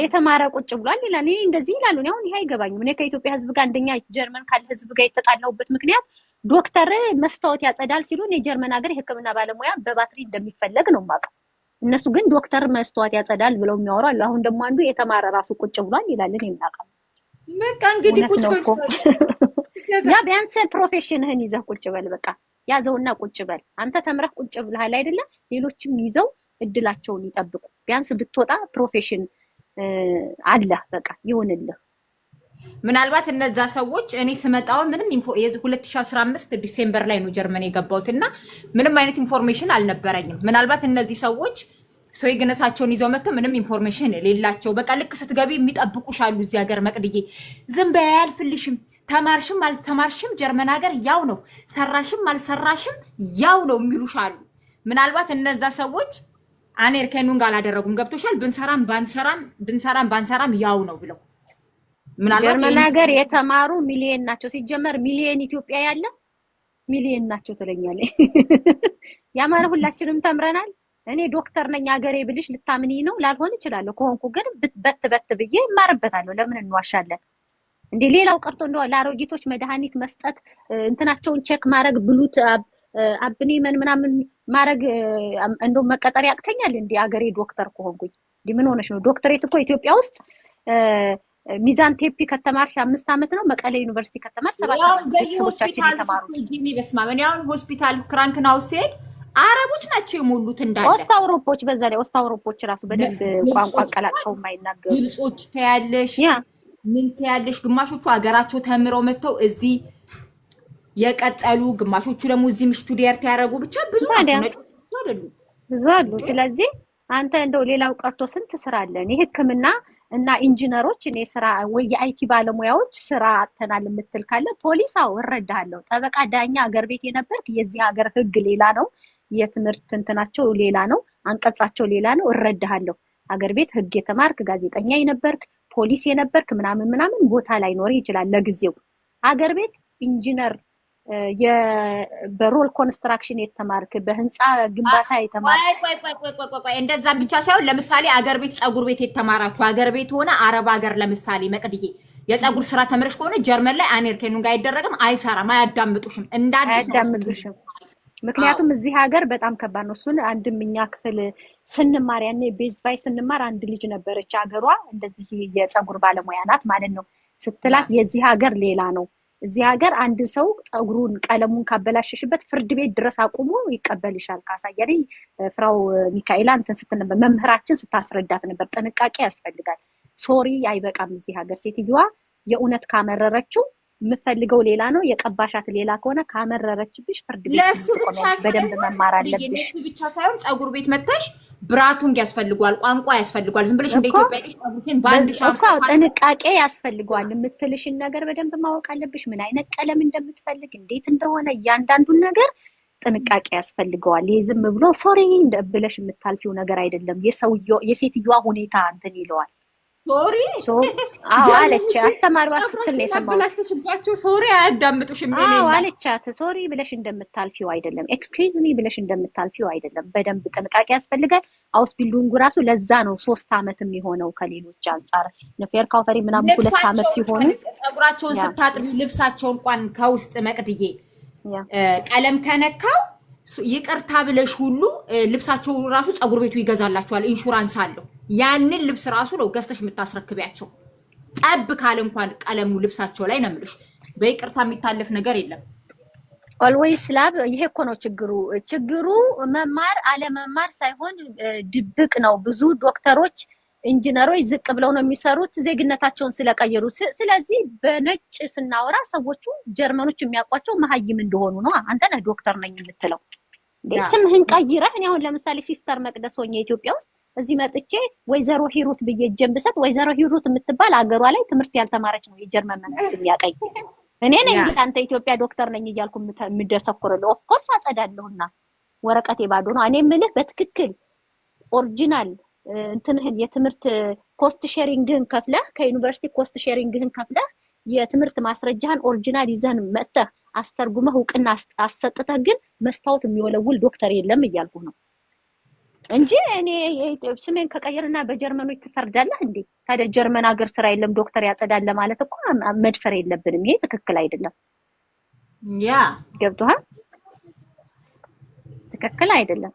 የተማረ ቁጭ ብሏል ይላል። እኔ እንደዚህ ይላሉ። አሁን ይሄ አይገባኝም። እኔ ከኢትዮጵያ ሕዝብ ጋር አንደኛ ጀርመን ካለ ሕዝብ ጋር የተጣላሁበት ምክንያት ዶክተር መስታወት ያጸዳል ሲሉ የጀርመን ሀገር የሕክምና ባለሙያ በባትሪ እንደሚፈለግ ነው የማውቀው። እነሱ ግን ዶክተር መስታወት ያጸዳል ብለው የሚያወሩ አሉ። አሁን ደግሞ አንዱ የተማረ ራሱ ቁጭ ብሏል ይላል። እኔ የማውቀው በቃ እንግዲህ ቁጭ በል ያ ቢያንስ ፕሮፌሽንህን ይዘህ ቁጭ በል። በቃ ያዘውና ቁጭ በል። አንተ ተምረህ ቁጭ ብለሃል አይደለ? ሌሎችም ይዘው እድላቸውን ይጠብቁ። ቢያንስ ብትወጣ ፕሮፌሽን አለ በቃ ይሁንልህ። ምናልባት እነዛ ሰዎች እኔ ስመጣው ምንም 2015 ዲሴምበር ላይ ነው ጀርመን የገባሁትና ምንም አይነት ኢንፎርሜሽን አልነበረኝም። ምናልባት እነዚህ ሰዎች ሰው የገነሳቸውን ይዘው መጥተው ምንም ኢንፎርሜሽን የሌላቸው በቃ ልክ ስትገቢ የሚጠብቁሽ አሉ። እዚህ ሀገር መቅድዬ ዝም በይ አያልፍልሽም፣ ተማርሽም አልተማርሽም ጀርመን ሀገር ያው ነው፣ ሰራሽም አልሰራሽም ያው ነው የሚሉሽ አሉ። ምናልባት እነዛ ሰዎች አኔርከኑን አላደረጉም። ገብቶሻል? ብንሰራም ባንሰራም ያው ነው ብለው ምናልባት ጀርመን ሀገር የተማሩ ሚሊየን ናቸው። ሲጀመር ሚሊየን ኢትዮጵያ ያለ ሚሊየን ናቸው ትለኛለህ። ያማረ ሁላችንም ተምረናል። እኔ ዶክተር ነኝ ሀገሬ ብልሽ ልታምኒ ነው? ላልሆን እችላለሁ። ከሆንኩ ግን በት ብዬ እማርበታለሁ። ለምን እንዋሻለን እንዴ? ሌላው ቀርቶ እንደው ለአሮጊቶች መድኃኒት መስጠት፣ እንትናቸውን ቼክ ማድረግ፣ ብሉት አብኔ ምናምን ማድረግ እንደው መቀጠር ያቅተኛል እንዴ? ሀገሬ ዶክተር ከሆንኩኝ እንዴ ምን ሆነሽ ነው? ዶክተሬት እኮ ኢትዮጵያ ውስጥ ሚዛን ቴፒ ከተማርሽ 5 ዓመት ነው። መቀሌ ዩኒቨርሲቲ ከተማርሽ 7 ዓመት። ቤተሰቦቻችን የተማሩት በስማመን ያው ሆስፒታል ክራንክናውስ ሲሄድ አረቦች ናቸው የሞሉት እንዳለ ኦስት አውሮፖች። በዛ ላይ ኦስት አውሮፖች ራሱ በደንብ ቋንቋ አቀላጥፈው የማይናገሩ ግብጾች ታያለሽ፣ ምን ታያለሽ። ግማሾቹ ሀገራቸው ተምረው መጥተው እዚህ የቀጠሉ፣ ግማሾቹ ደግሞ እዚህም ስቱዲየርት ያደረጉ ብቻ ብዙ አሉ። ስለዚህ አንተ እንደው ሌላው ቀርቶ ስንት ስራ አለን። የሕክምና እና ኢንጂነሮች እኔ ስራ ወይ የአይቲ ባለሙያዎች ስራ አጥተናል የምትል ካለ ፖሊስ አዎ እረዳለሁ። ጠበቃ፣ ዳኛ አገር ቤት የነበርክ የዚህ ሀገር ህግ ሌላ ነው፣ የትምህርት እንትናቸው ሌላ ነው፣ አንቀጻቸው ሌላ ነው። እረዳለሁ። አገር ቤት ህግ የተማርክ ጋዜጠኛ የነበርክ ፖሊስ የነበርክ ምናምን ቦታ ላይ ኖር ይችላል ለጊዜው። አገር ቤት ኢንጂነር በሮል ኮንስትራክሽን የተማርክ በህንፃ ግንባታ የተማርክ ቆይ እንደዛ ብቻ ሳይሆን ለምሳሌ አገር ቤት ፀጉር ቤት የተማራችሁ አገር ቤት ሆነ አረብ ሀገር ለምሳሌ መቅድዬ የፀጉር ስራ ተምረሽ ከሆነ ጀርመን ላይ አሜሪካኑ ጋር አይደረግም፣ አይሰራም፣ አያዳምጡሽም፣ አያዳምጡሽም። ምክንያቱም እዚህ ሀገር በጣም ከባድ ነው። እሱን አንድም እኛ ክፍል ስንማር ያኔ ቤዝ ቫይ ስንማር አንድ ልጅ ነበረች ሀገሯ እንደዚህ የፀጉር ባለሙያ ናት ማለት ነው ስትላት የዚህ ሀገር ሌላ ነው። እዚህ ሀገር አንድ ሰው ፀጉሩን ቀለሙን ካበላሸሽበት ፍርድ ቤት ድረስ አቁሞ ይቀበልሻል ካሳ። ያኔ ፍራው ሚካኤላ እንትን ስትነበር መምህራችን ስታስረዳት ነበር። ጥንቃቄ ያስፈልጋል። ሶሪ አይበቃም። እዚህ ሀገር ሴትዮዋ የእውነት ካመረረችው የምፈልገው ሌላ ነው፣ የቀባሻት ሌላ ከሆነ ካመረረችብሽ ፍርድ ቤት በደንብ መማር አለብሽ። ለሱ ብቻ ሳይሆን ፀጉር ቤት መተሽ ብራቱንግ ያስፈልጓል፣ ቋንቋ ያስፈልጓል። ዝም ብለሽ እንደ ኢትዮጵያ ልጅ ፀጉርሽን ባንድ ሻምፖ ጥንቃቄ ያስፈልጓል። የምትልሽን ነገር በደንብ ማወቅ አለብሽ። ምን አይነት ቀለም እንደምትፈልግ እንዴት እንደሆነ እያንዳንዱን ነገር ጥንቃቄ ያስፈልገዋል። ይሄ ዝም ብሎ ሶሪ ብለሽ የምታልፊው ነገር አይደለም። የሴትዮዋ ሁኔታ እንትን ይለዋል። ሶሪ አለች አስተማሪዋ ስትል ነው የሰማሁት። ሶሪ አያዳምጡሽም አለቻት። ሶሪ ብለሽ እንደምታልፊው አይደለም፣ ኤክስኪውዝ ሚ ብለሽ እንደምታልፊው አይደለም። በደንብ ጥንቃቄ ያስፈልጋል። አውስ ቢልዲንጉ ራሱ ለዛ ነው 3 ዓመት የሚሆነው ከሌሎች አንጻር ነፌር ካውፈሪ ምናምን 2 ዓመት ሲሆኑ ፀጉራቸውን ስታጥቢ ልብሳቸውን እንኳን ከውስጥ መቅድዬ ቀለም ከነካው ይቅርታ ብለሽ ሁሉ ልብሳቸው ራሱ ፀጉር ቤቱ ይገዛላቸዋል። ኢንሹራንስ አለው። ያንን ልብስ ራሱ ነው ገዝተሽ የምታስረክቢያቸው። ጠብ ካለ እንኳን ቀለሙ ልብሳቸው ላይ ነው የምልሽ። በይቅርታ የሚታለፍ ነገር የለም። ኦልዌይስ ላብ። ይሄ እኮ ነው ችግሩ መማር አለመማር ሳይሆን ድብቅ ነው። ብዙ ዶክተሮች ኢንጂነሮች ዝቅ ብለው ነው የሚሰሩት ዜግነታቸውን ስለቀየሩ። ስለዚህ በነጭ ስናወራ ሰዎቹ ጀርመኖች የሚያውቋቸው መሀይም እንደሆኑ ነው። አንተ ነህ ዶክተር ነኝ የምትለው ስምህን ቀይረህ። እኔ አሁን ለምሳሌ ሲስተር መቅደስ ሆኜ ኢትዮጵያ ውስጥ እዚህ መጥቼ ወይዘሮ ሂሩት ብዬ እጄን ብሰጥ ወይዘሮ ሂሩት የምትባል አገሯ ላይ ትምህርት ያልተማረች ነው የጀርመን መንግስት የሚያቀኝ። እኔ ነኝ አንተ ኢትዮጵያ ዶክተር ነኝ እያልኩ የምደሰኩርልህ። ኦፍኮርስ አጸዳለሁና ወረቀቴ ባዶ ነው። እኔ የምልህ በትክክል ኦሪጂናል እንትንህን የትምህርት ኮስት ሼሪንግህን ከፍለህ ከዩኒቨርሲቲ ኮስት ሼሪንግህን ከፍለህ የትምህርት ማስረጃህን ኦሪጂናል ይዘን መጥተህ አስተርጉመህ እውቅና አሰጥተህ ግን መስታወት የሚወለውል ዶክተር የለም እያልኩ ነው እንጂ እኔ ስሜን ከቀየርና በጀርመኖች ትፈርዳለህ እንዴ? ታዲያ ጀርመን ሀገር ስራ የለም ዶክተር ያጸዳል ማለት እኮ መድፈር የለብንም። ይሄ ትክክል አይደለም። ያ ገብቶሃል? ትክክል አይደለም።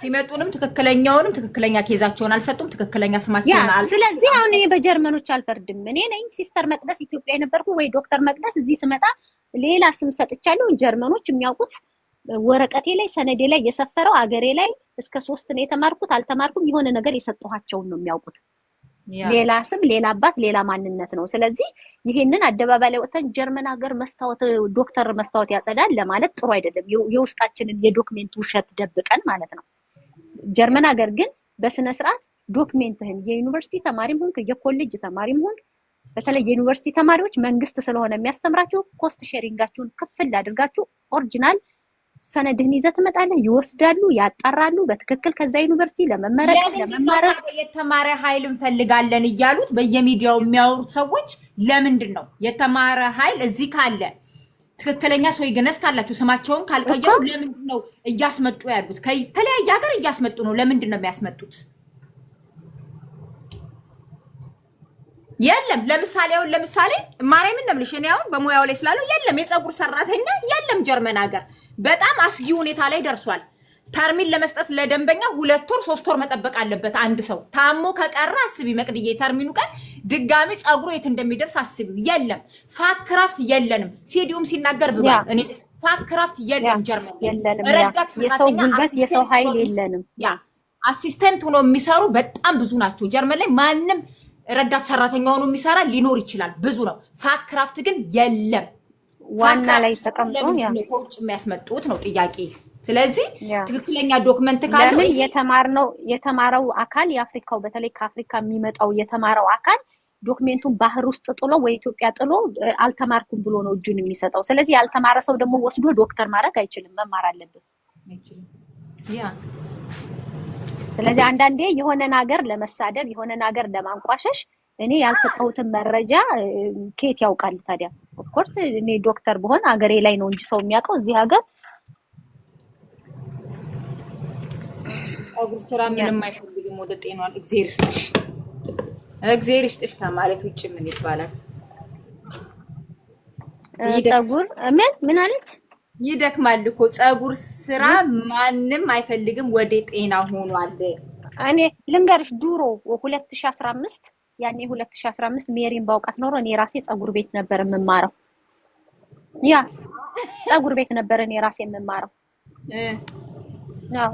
ሲመጡንም ትክክለኛውንም ትክክለኛ ኬዛቸውን አልሰጡም፣ ትክክለኛ ስማቸውን አልሰጡም። ስለዚህ አሁን እኔ በጀርመኖች አልፈርድም። እኔ ነኝ ሲስተር መቅደስ ኢትዮጵያ የነበርኩ ወይ ዶክተር መቅደስ እዚህ ስመጣ ሌላ ስም ሰጥቻለሁ። ጀርመኖች የሚያውቁት ወረቀቴ ላይ ሰነዴ ላይ የሰፈረው አገሬ ላይ እስከ 3 ነው የተማርኩት አልተማርኩም የሆነ ነገር የሰጠኋቸውን ነው የሚያውቁት። ሌላ ስም ሌላ አባት ሌላ ማንነት ነው። ስለዚህ ይሄንን አደባባይ ላይ ወጥተን ጀርመን ሀገር መስታወት ዶክተር መስታወት ያጸዳል ለማለት ጥሩ አይደለም። የውስጣችንን የዶክሜንት ውሸት ደብቀን ማለት ነው። ጀርመን ሀገር ግን በስነ ስርዓት ዶክሜንትህን የዩኒቨርሲቲ ተማሪም ሆንክ የኮሌጅ ተማሪም ሆንክ በተለይ የዩኒቨርሲቲ ተማሪዎች መንግስት ስለሆነ የሚያስተምራችሁ ኮስት ሼሪንጋችሁን ክፍል አድርጋችሁ ኦሪጂናል ሰነድህን ይዘህ ትመጣለህ። ይወስዳሉ፣ ያጣራሉ በትክክል ከዛ ዩኒቨርሲቲ ለመመረቅ ለመማረክ የተማረ ኃይል እንፈልጋለን እያሉት በየሚዲያው የሚያወሩት ሰዎች ለምንድን ነው የተማረ ኃይል እዚህ ካለ ትክክለኛ ሰው ይገነስ ካላችሁ ስማቸውን ካልቀየሩ ለምንድን ነው እያስመጡ ያሉት? ከተለያየ ሀገር እያስመጡ ነው። ለምንድን ነው የሚያስመጡት? የለም ለምሳሌ ማርያምን ነው የምልሽ። እኔ አሁን በሙያው ላይ ስላለው የለም የፀጉር ሰራተኛ የለም ጀርመን ሀገር በጣም አስጊ ሁኔታ ላይ ደርሷል። ተርሚን ለመስጠት ለደንበኛ 2 ወር 3 ወር መጠበቅ አለበት። አንድ ሰው ታሞ ከቀረ አስቢ መቅድዬ ተርሚኑ ቀን ድጋሚ ፀጉሩ የት እንደሚደርስ አስቢ። የለም ፋክራፍት የለንም። ሲዲዩም ሲናገር ብሏል። እኔ ፋክራፍት የለም ጀርመን ረዳት የሰው ጉልበት የሰው ኃይል የለንም። ያ አሲስታንት ሆኖ የሚሰሩ በጣም ብዙ ናቸው ጀርመን ላይ። ማንም ረዳት ሰራተኛ ሆኖ የሚሰራ ሊኖር ይችላል፣ ብዙ ነው። ፋክራፍት ግን የለም። ዋና ላይ ተቀምጦ ከውጭ የሚያስመጡት ነው ጥያቄ። ስለዚህ ትክክለኛ ዶክመንት ካለው ለምን የተማረው አካል የአፍሪካው በተለይ ከአፍሪካ የሚመጣው የተማረው አካል ዶክሜንቱን ባህር ውስጥ ጥሎ ወይ ኢትዮጵያ ጥሎ አልተማርኩም ብሎ ነው እጁን የሚሰጠው። ስለዚህ ያልተማረ ሰው ደግሞ ወስዶ ዶክተር ማድረግ አይችልም፣ መማር አለበት። ስለዚህ አንዳንዴ የሆነን ሀገር ለመሳደብ የሆነን ሀገር ለማንቋሸሽ እኔ ያልሰጠሁትን መረጃ ከየት ያውቃል ታዲያ? ኦፍ ኮርስ እኔ ዶክተር ብሆን ሀገሬ ላይ ነው እንጂ ሰው የሚያውቀው እዚህ ሀገር ጸጉር ስራ ምንም አይፈልግም። ወደ ጤናው እግዚአብሔር ይስጥሽ ከማለት ውጭ ምን ይባላል? ጸጉር ምን አለች? ይደክማል እኮ ጸጉር ስራ ማንም አይፈልግም። ወደ ጤና ሆኗል። እኔ ልንገርሽ ድሮ 2015 ያኔ 2015 ሜሪን ባውቃት ኖሮ እኔ ራሴ ጸጉር ቤት ነበር የምማረው። ጸጉር ቤት ነበር እኔ ራሴ የምማረው።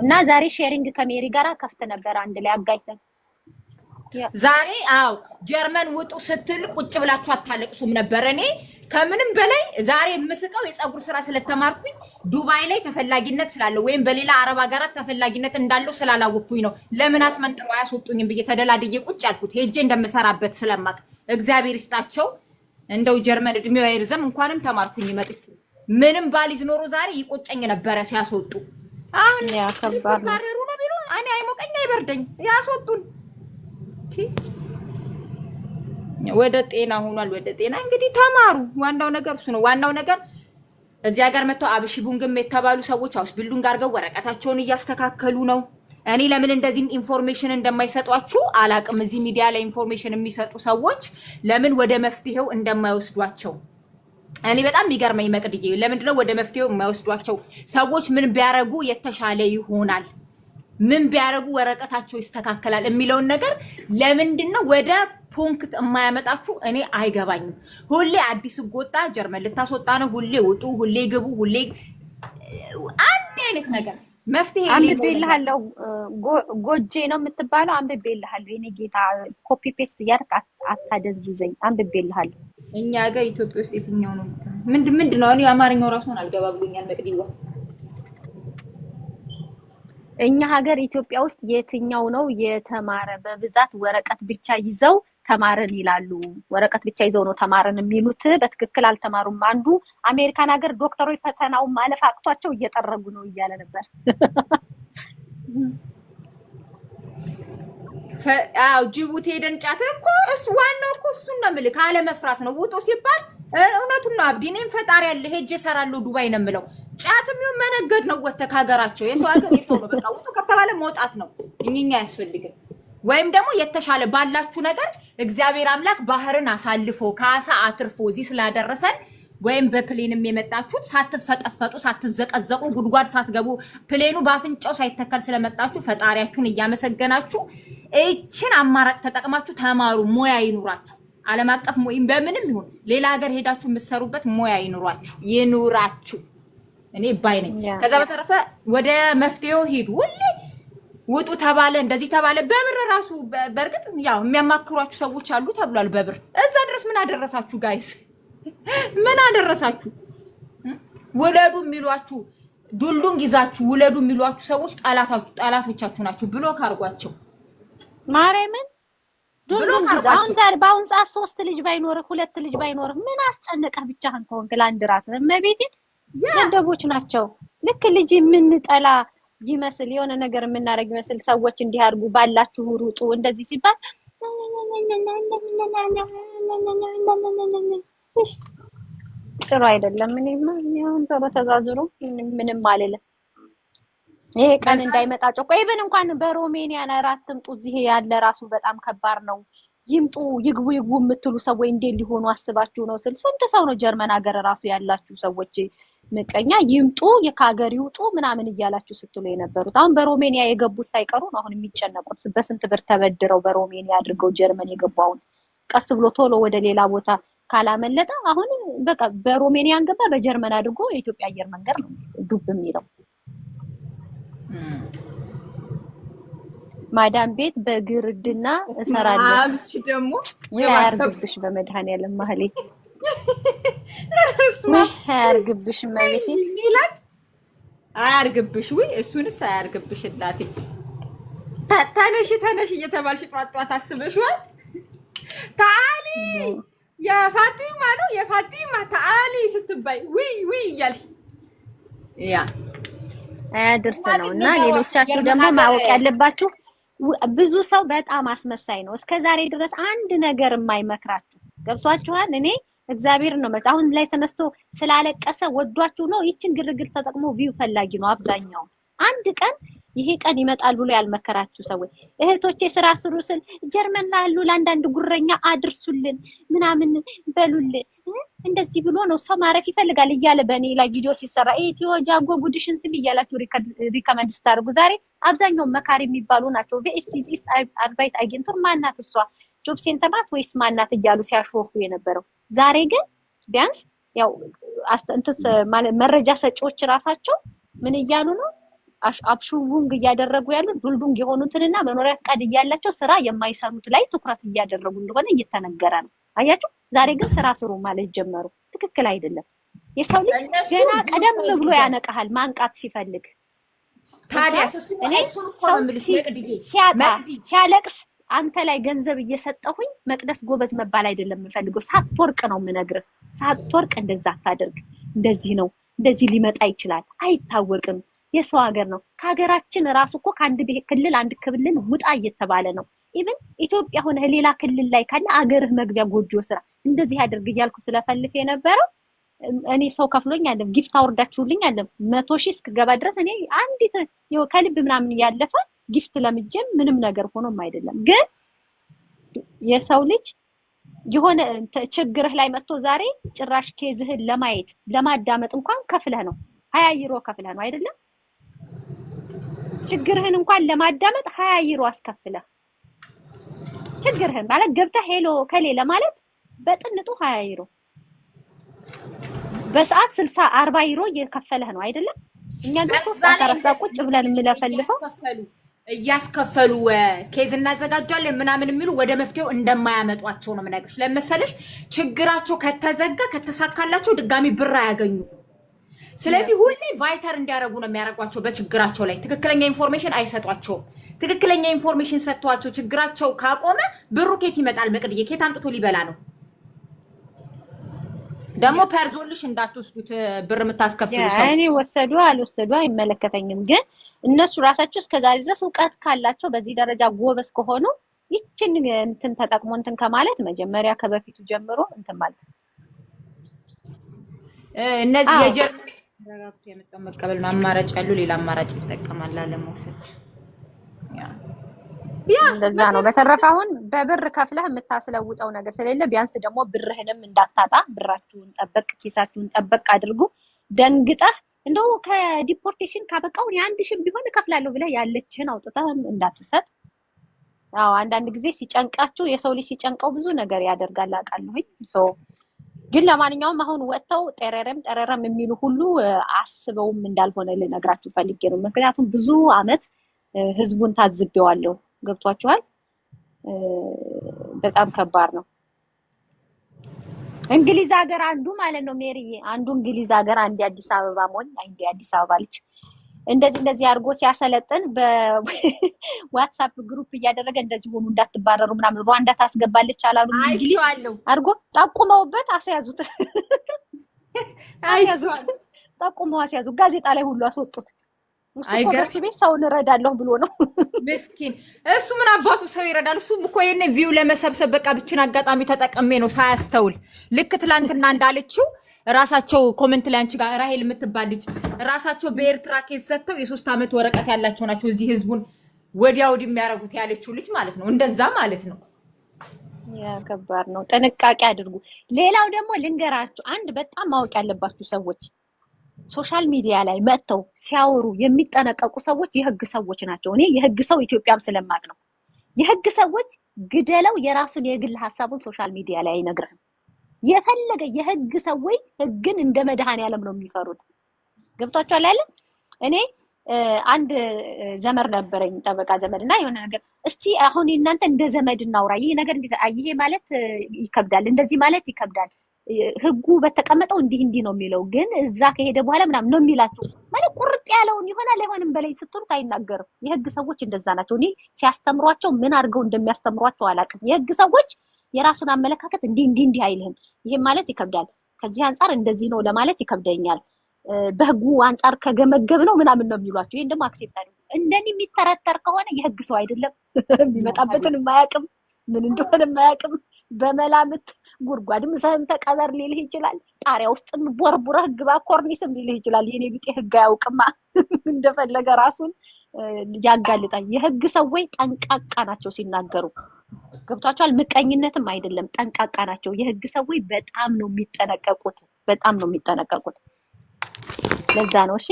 እና ዛሬ ሼሪንግ ከሜሪ ጋራ ከፍተ ነበር አንድ ላይ አጋይተን ዛሬ ጀርመን ውጡ ስትል ቁጭ ብላችሁ አታለቅሱም ነበር። እኔ ከምንም በላይ ዛሬ የምስቀው የጸጉር ስራ ስለተማርኩኝ ዱባይ ላይ ተፈላጊነት ስላለው ወይም በሌላ አረብ ሀገራት ተፈላጊነት እንዳለው ስላላወቅኩኝ ነው። ለምን አስመንጥረው አያስወጡኝም ብዬ ተደላድዬ ቁጭ ያልኩት ሄጄ እንደምሰራበት ስለማቅ እግዚአብሔር ይስጣቸው። እንደው ጀርመን እድሜው አይርዘም። እንኳንም ተማርኩኝ መጥቼ ምንም ባሊዝ ኖሮ ዛሬ ይቆጨኝ ነበረ ሲያስወጡ። አሁን ተባረሩ ነው ቢሉ እኔ አይሞቀኝ አይበርደኝ ያስወጡን። ወደ ጤና ሆኗል። ወደ ጤና እንግዲህ ተማሩ። ዋናው ነገር እሱ ነው። ዋናው ነገር እዚህ ሀገር መጥተው አብሺ ቡንግም የተባሉ ሰዎች አውስ ቢልዱን ጋር ገው ወረቀታቸውን እያስተካከሉ ነው። እኔ ለምን እንደዚህ ኢንፎርሜሽን እንደማይሰጧችሁ አላቅም። እዚህ ሚዲያ ላይ ኢንፎርሜሽን የሚሰጡ ሰዎች ለምን ወደ መፍትሄው እንደማይወስዷቸው እኔ በጣም የሚገርመኝ መቅድዬ፣ ለምንድነው ወደ መፍትሄው የማይወስዷቸው? ሰዎች ምን ቢያረጉ የተሻለ ይሆናል፣ ምን ቢያረጉ ወረቀታቸው ይስተካከላል የሚለውን ነገር ለምንድነው ወደ ፖንክት የማያመጣችሁ? እኔ አይገባኝም። ሁሌ አዲስ ጎጣ ጀርመን ልታስወጣ ነው፣ ሁሌ ውጡ፣ ሁሌ ግቡ፣ ሁሌ አንድ አይነት ነገር መፍትሄ አንብቤልሃለሁ። ጎጄ ነው የምትባለው። አንብቤልሃለሁ። የኔ ጌታ ኮፒ ፔስት እያደረክ አታደንዝዘኝ። አንብቤልሃለሁ። እኛ ሀገር ኢትዮጵያ ውስጥ የትኛው ነው ምንድን ነው? እኔ አማርኛው ራሱን አልገባ ብሎኛል መቅዲዋ። እኛ ሀገር ኢትዮጵያ ውስጥ የትኛው ነው የተማረ? በብዛት ወረቀት ብቻ ይዘው ተማርን ይላሉ። ወረቀት ብቻ ይዘው ነው ተማርን የሚሉት። በትክክል አልተማሩም። አንዱ አሜሪካን ሀገር ዶክተሮች ፈተናውን ማለፍ አቅቷቸው እየጠረጉ ነው እያለ ነበር። ጅቡቲ ሄደን ጫት እኮ እሱ ዋናው እኮ እሱን ነው የምልህ። ካለመፍራት ነው ውጦ ሲባል እውነቱን ነው። አብዲ እኔም ፈጣሪ ያለ ሄጄ እሰራለሁ ዱባይ ነው የምለው። ጫትም ይሁን መነገድ ነው ወጥተህ ከሀገራቸው። የሰው ሀገር የሰው ነው። በቃ ውጡ ከተባለ መውጣት ነው። እኛ አያስፈልግም። ወይም ደግሞ የተሻለ ባላችሁ ነገር እግዚአብሔር አምላክ ባህርን አሳልፎ ከአሳ አትርፎ እዚህ ስላደረሰን ወይም በፕሌንም የመጣችሁት ሳትፈጠፈጡ ሳትዘቀዘቁ ጉድጓድ ሳትገቡ ፕሌኑ ባፍንጫው ሳይተከል ስለመጣችሁ ፈጣሪያችሁን እያመሰገናችሁ እቺን አማራጭ ተጠቅማችሁ ተማሩ። ሙያ ይኑራችሁ። ዓለም አቀፍ ወይም በምንም ይሁን ሌላ ሀገር ሄዳችሁ የምትሰሩበት ሙያ ይኑራችሁ። እኔ ባይ ነኝ። ከዛ በተረፈ ወደ መፍትሄው ሂዱ። ሁሌ ውጡ ተባለ እንደዚህ ተባለ በብር ራሱ በእርግጥ ያው የሚያማክሯችሁ ሰዎች አሉ ተብሏል። በብር እዛ ድረስ ምን አደረሳችሁ ጋይስ? ምን አደረሳችሁ? ውለዱ የሚሏችሁ ዱልዱን ይዛችሁ ውለዱ የሚሏችሁ ሰዎች ጠላቶቻችሁ ናችሁ። ብሎክ አርጓቸው። ማርያምን ዱልዱን አሁን ዛሬ በአሁን ሰዓት 3 ልጅ ባይኖርህ 2 ልጅ ባይኖርህ ምን አስጨነቀህ? ብቻህን ከሆንክ ለአንድ ራስህ እመቤቴን ደደቦች ናቸው። ልክ ልጅ የምንጠላ ይመስል የሆነ ነገር የምናደርግ ይመስል ሰዎች እንዲህ አድርጉ ባላችሁ ሩጡ እንደዚህ ሲባል ጥሩ አይደለም። እኔማ አሁን ተዛዝሩ ምንም አልልም። ይሄ ቀን እንዳይመጣ ጮቆ ኢቭን እንኳን በሮሜኒያ አራት ትምጡ እዚህ ያለ ራሱ በጣም ከባድ ነው። ይምጡ ይግቡ የምትሉ ሰዎች እንዴት ሊሆኑ አስባችሁ ነው? ስንት ሰው ነው ጀርመን ሀገር ራሱ ያላችሁ ሰዎች ምቀኛ ይምጡ የካገር ይውጡ ምናምን እያላችሁ ስትሉ የነበሩት አሁን በሮሜኒያ የገቡት ሳይቀሩ ነው አሁን የሚጨነቁት። በስንት ብር ተበድረው በሮሜኒያ አድርገው ጀርመን የገባውን ቀስ ብሎ ቶሎ ወደ ሌላ ቦታ ካላመለጠ አሁን በቃ በሮሜኒያን ገባ በጀርመን አድርጎ የኢትዮጵያ አየር መንገድ ነው ዱብ የሚለው። ማዳም ቤት በግርድና እሰራለሁ። አብቺ ደግሞ ያርግብሽ በመድኃኒዓለም ማህሌት ያርግብሽ ማለት አያርግብሽ። ውይ እሱንስ አያርግብሽ እናቴ። ተነሽ እየተባልሽ ጧት አስበሽዋል። ታሊ የፋቲማ ነው የፋቲማ ታሊ ስትባይ ውይ እያልሽ ያ አያድርስ ነው። እና ሌሎቻችሁ ደግሞ ማወቅ ያለባችሁ ብዙ ሰው በጣም አስመሳይ ነው። እስከዛሬ ድረስ አንድ ነገር የማይመክራችሁ ገብቷችኋል። እኔ እግዚአብሔር ነው ማለት አሁን ላይ ተነስቶ ስላለቀሰ ወዷችሁ ነው። ይችን ግርግር ተጠቅሞ ቪው ፈላጊ ነው አብዛኛው። አንድ ቀን ይሄ ቀን ይመጣል ብሎ ያልመከራችሁ ሰዎች እህቶቼ ስራ ስሩ ስል ጀርመን ላሉ ለአንዳንድ ጉረኛ አድርሱልን ምናምን በሉልን እንደዚህ ብሎ ነው ሰው ማረፍ ይፈልጋል እያለ በእኔ ላይ ቪዲዮ ሲሰራ ኢትዮ ጃጎ ጉድሽን ስም እያላችሁ ሪከመንድ ስታደርጉ ዛሬ አብዛኛው መካሪ የሚባሉ ናቸው። ቪኤስሲስ አርባይት አግኝቶር ማናት እሷ ጆብ ሴንተር ናት ወይስ ማናት እያሉ ሲያሾፉ የነበረው ዛሬ ግን ቢያንስ ያው መረጃ ሰጪዎች ራሳቸው ምን እያሉ ነው አብሹቡንግ እያደረጉ ያሉት ዱልዱንግ የሆኑትንና መኖሪያ ፈቃድ እያላቸው ስራ የማይሰሩት ላይ ትኩረት እያደረጉ እንደሆነ እየተነገረ ነው። አያችሁ ዛሬ ግን ስራ ስሩ ማለት ጀመሩ። ትክክል አይደለም። የሰው ልጅ ገና ቀደም ብሎ ያነቃሃል ማንቃት ሲፈልግ። ታዲያ እሱን እኮ ነው የምልሽ መቅድዬ ሲያለቅስ አንተ ላይ ገንዘብ እየሰጠሁኝ መቅደስ ጎበዝ መባል አይደለም የምፈልገው። ሳትወርቅ ነው የምነግርህ። ሳትወርቅ እንደዛ አታደርግ። እንደዚህ ነው እንደዚህ ሊመጣ ይችላል አይታወቅም። የሰው ሀገር ነው። ከሀገራችን ራሱ እኮ ከአንድ ክልል አንድ ክልል ውጣ እየተባለ ነው። ኢቭን ኢትዮጵያ ሆነ ሌላ ክልል ላይ ካለ አገርህ መግቢያ ጎጆ ስራ እንደዚህ ያደርግ እያልኩ ስለፈልፍ የነበረው እኔ ሰው ከፍሎኝ አለ ጊፍት አወርዳችሁልኝ አለ 100,000 እስክገባ ድረስ እኔ አንዲት ከልብ ምናምን ያለፈ ጊፍት ለምጀም ምንም ነገር ሆኖም አይደለም። ግን የሰው ልጅ የሆነ ችግርህ ላይ መጥቶ ዛሬ ጭራሽ ኬዝህን ለማየት ለማዳመጥ እንኳን ከፍለህ ነው 20 ዩሮ ከፍለህ ነው አይደለም። ችግርህን እንኳን ለማዳመጥ 20 ዩሮ አስከፍለህ ችግርህን ማለት ገብተህ ሄሎ ከሌ ለማለት በጥንጡ 20 ዩሮ በሰዓት 60 40 ዩሮ እየከፈለህ ነው አይደለም። እኛ ግን 3 ሰዓት ቁጭ ብለን የምለፈልፈው እያስከፈሉ ኬዝ እናዘጋጃለን ምናምን የሚሉ ወደ መፍትሄው እንደማያመጧቸው ነው የምነግርሽ። ለመሰለሽ ችግራቸው ከተዘጋ ከተሳካላቸው ድጋሚ ብር አያገኙ። ስለዚህ ሁሌ ቫይተር እንዲያረጉ ነው የሚያረጓቸው በችግራቸው ላይ። ትክክለኛ ኢንፎርሜሽን አይሰጧቸውም። ትክክለኛ ኢንፎርሜሽን ሰጥቷቸው ችግራቸው ካቆመ ብሩ ኬት ይመጣል? መቅድዬ ኬት አምጥቶ ሊበላ ነው? ደግሞ ፐርዞልሽ እንዳትወስዱት ብር የምታስከፍሉ ሰው። እኔ ወሰዱ አልወሰዱ አይመለከተኝም። ግን እነሱ ራሳቸው እስከዛሬ ድረስ እውቀት ካላቸው በዚህ ደረጃ ጎበዝ ከሆኑ ይችን እንትን ተጠቅሞ እንትን ከማለት መጀመሪያ ከበፊቱ ጀምሮ እንትን ማለት እነዚህ የጀርመን ረጋግቶ የመጣው መቀበል አማራጭ ያሉ ሌላ አማራጭ ይጠቀማል ለመውሰድ። እንደዛ ነው። በተረፈ አሁን በብር ከፍለህ የምታስለውጠው ነገር ስለሌለ ቢያንስ ደግሞ ብርህንም እንዳታጣ ብራችሁን ጠበቅ ኪሳችሁን ጠበቅ አድርጉ። ደንግጠህ እንደው ከዲፖርቴሽን ካበቃው የአንድ ሺህ ቢሆን እከፍላለሁ ብለህ ያለችህን አውጥተህም እንዳትሰጥ። አዎ አንዳንድ ጊዜ ሲጨንቃችሁ የሰው ልጅ ሲጨንቀው ብዙ ነገር ያደርጋል አውቃለሁኝ። ግን ለማንኛውም አሁን ወጥተው ጠረረም የሚሉ ሁሉ አስበውም እንዳልሆነ ልነግራችሁ ፈልጌ ነው። ምክንያቱም ብዙ አመት ህዝቡን ታዝቤዋለሁ። ገብቷችኋል? በጣም ከባድ ነው። እንግሊዝ ሀገር አንዱ ማለት ነው ሜሪዬ፣ አንዱ እንግሊዝ ሀገር አንድ አዲስ አበባ ሞኝ አንድ አዲስ አበባ ልጅ እንደዚህ አድርጎ ሲያሰለጥን በዋትስአፕ ግሩፕ እያደረገ እንደዚህ ሆኑ እንዳትባረሩ ምናምን ሩዋንዳ ታስገባለች አላሉ እንግሊዝ አድርጎ ጠቁመውበት አስያዙት። ጠቁመው አስያዙት። ጋዜጣ ላይ ሁሉ አስወጡት። እሱ ኮርስ ቤት ሰውን እረዳለሁ ብሎ ነው ምስኪን። እሱ ምን አባቱ ሰው ይረዳል? እሱ እኮ የኔ ቪው ለመሰብሰብ በቃ ብቻን አጋጣሚ ተጠቅሜ ነው ሳያስተውል። ልክ ትላንትና እንዳለችው ራሳቸው ኮሜንት ላይ አንቺ ጋር ራሄል የምትባል ልጅ ራሳቸው በኤርትራ ኬስ ሰጥተው የ3 ዓመት ወረቀት ያላቸው ናቸው እዚህ ህዝቡን ወዲያ ወዲህ የሚያረጉት ያለችው ልጅ ማለት ነው። እንደዛ ማለት ነው። ያ ከባድ ነው። ጥንቃቄ አድርጉ። ሌላው ደግሞ ልንገራችሁ አንድ በጣም ማወቅ ያለባችሁ ሰዎች ሶሻል ሚዲያ ላይ መጥተው ሲያወሩ የሚጠነቀቁ ሰዎች የህግ ሰዎች ናቸው። እኔ የህግ ሰው ኢትዮጵያም ስለማቅ ነው። የህግ ሰዎች ግደለው የራሱን የግል ሐሳቡን ሶሻል ሚዲያ ላይ አይነግርህም። የፈለገ የህግ ሰዎች ህግን እንደ መድኃኒዓለም ነው የሚፈሩት። ገብቷችኋል አይደል? እኔ አንድ ዘመድ ነበረኝ ጠበቃ ዘመድና የሆነ ነገር እስቲ አሁን እናንተ እንደ ዘመድ እናውራ። ይሄ ነገር ይሄ ማለት ይከብዳል፣ እንደዚህ ማለት ይከብዳል። ህጉ በተቀመጠው እንዲህ ነው የሚለው፣ ግን እዛ ከሄደ በኋላ ምናምን ነው የሚላችሁ ማለት ቁርጥ ያለውን ይሆናል አይሆንም በላይ ስትሉት አይናገርም። የህግ ሰዎች እንደዛ ናቸው። እኔ ሲያስተምሯቸው ምን አድርገው እንደሚያስተምሯቸው አላውቅም። የህግ ሰዎች የራሱን አመለካከት እንዲህ አይልህም። ይሄም ማለት ይከብዳል፣ ከዚህ አንፃር እንደዚህ ነው ለማለት ይከብደኛል፣ በህጉ አንፃር ከገመገብ ነው ምናምን ነው የሚሏቸው። ይሄን ደግሞ አክሴፕት አድርጉ። እንደኔ የሚተረተር ከሆነ የህግ ሰው አይደለም። የሚመጣበትን የማያውቅም ምን እንደሆነ የማያውቅም በመላምት ጉድጓድም ሰም ተቀበር ሊልህ ይችላል። ጣሪያ ውስጥም ቦርቡረህ ግባ ኮርኒስም ሊልህ ይችላል። የኔ ቢጤ ህግ አያውቅማ እንደፈለገ ራሱን ያጋልጣል። የህግ ሰዎች ጠንቃቃ ናቸው ሲናገሩ፣ ገብቷቸዋል። ምቀኝነትም አይደለም፣ ጠንቃቃ ናቸው የህግ ሰዎች። በጣም ነው የሚጠነቀቁት። ለዛ ነው እሺ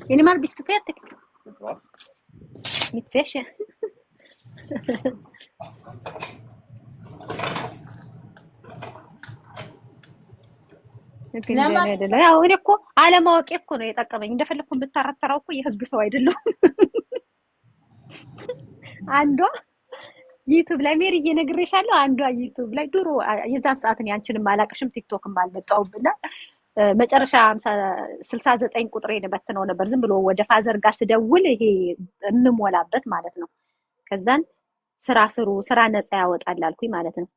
Animal bist du fertig? Mit Wäsche? ያው እኔ እኮ አለማወቄ እኮ ነው የጠቀመኝ። እንደፈለኩ ብታረተራው እኮ የህግ ሰው አይደለሁም። አንዷ ዩቲዩብ ላይ ሜሪ እየነግሬሻለሁ። አንዷ ዩቲዩብ ላይ ድሮ የዛን ሰዓት ነው ያንቺንም አላቅሽም ቲክቶክም አልመጣሁብና መጨረሻ 69 ቁጥሬን በትነው ነበር። ዝም ብሎ ወደ ፋዘር ጋር ስደውል ይሄ እንሞላበት ማለት ነው። ከዛን ስራ ነፃ ያወጣል አልኩኝ ማለት ነው።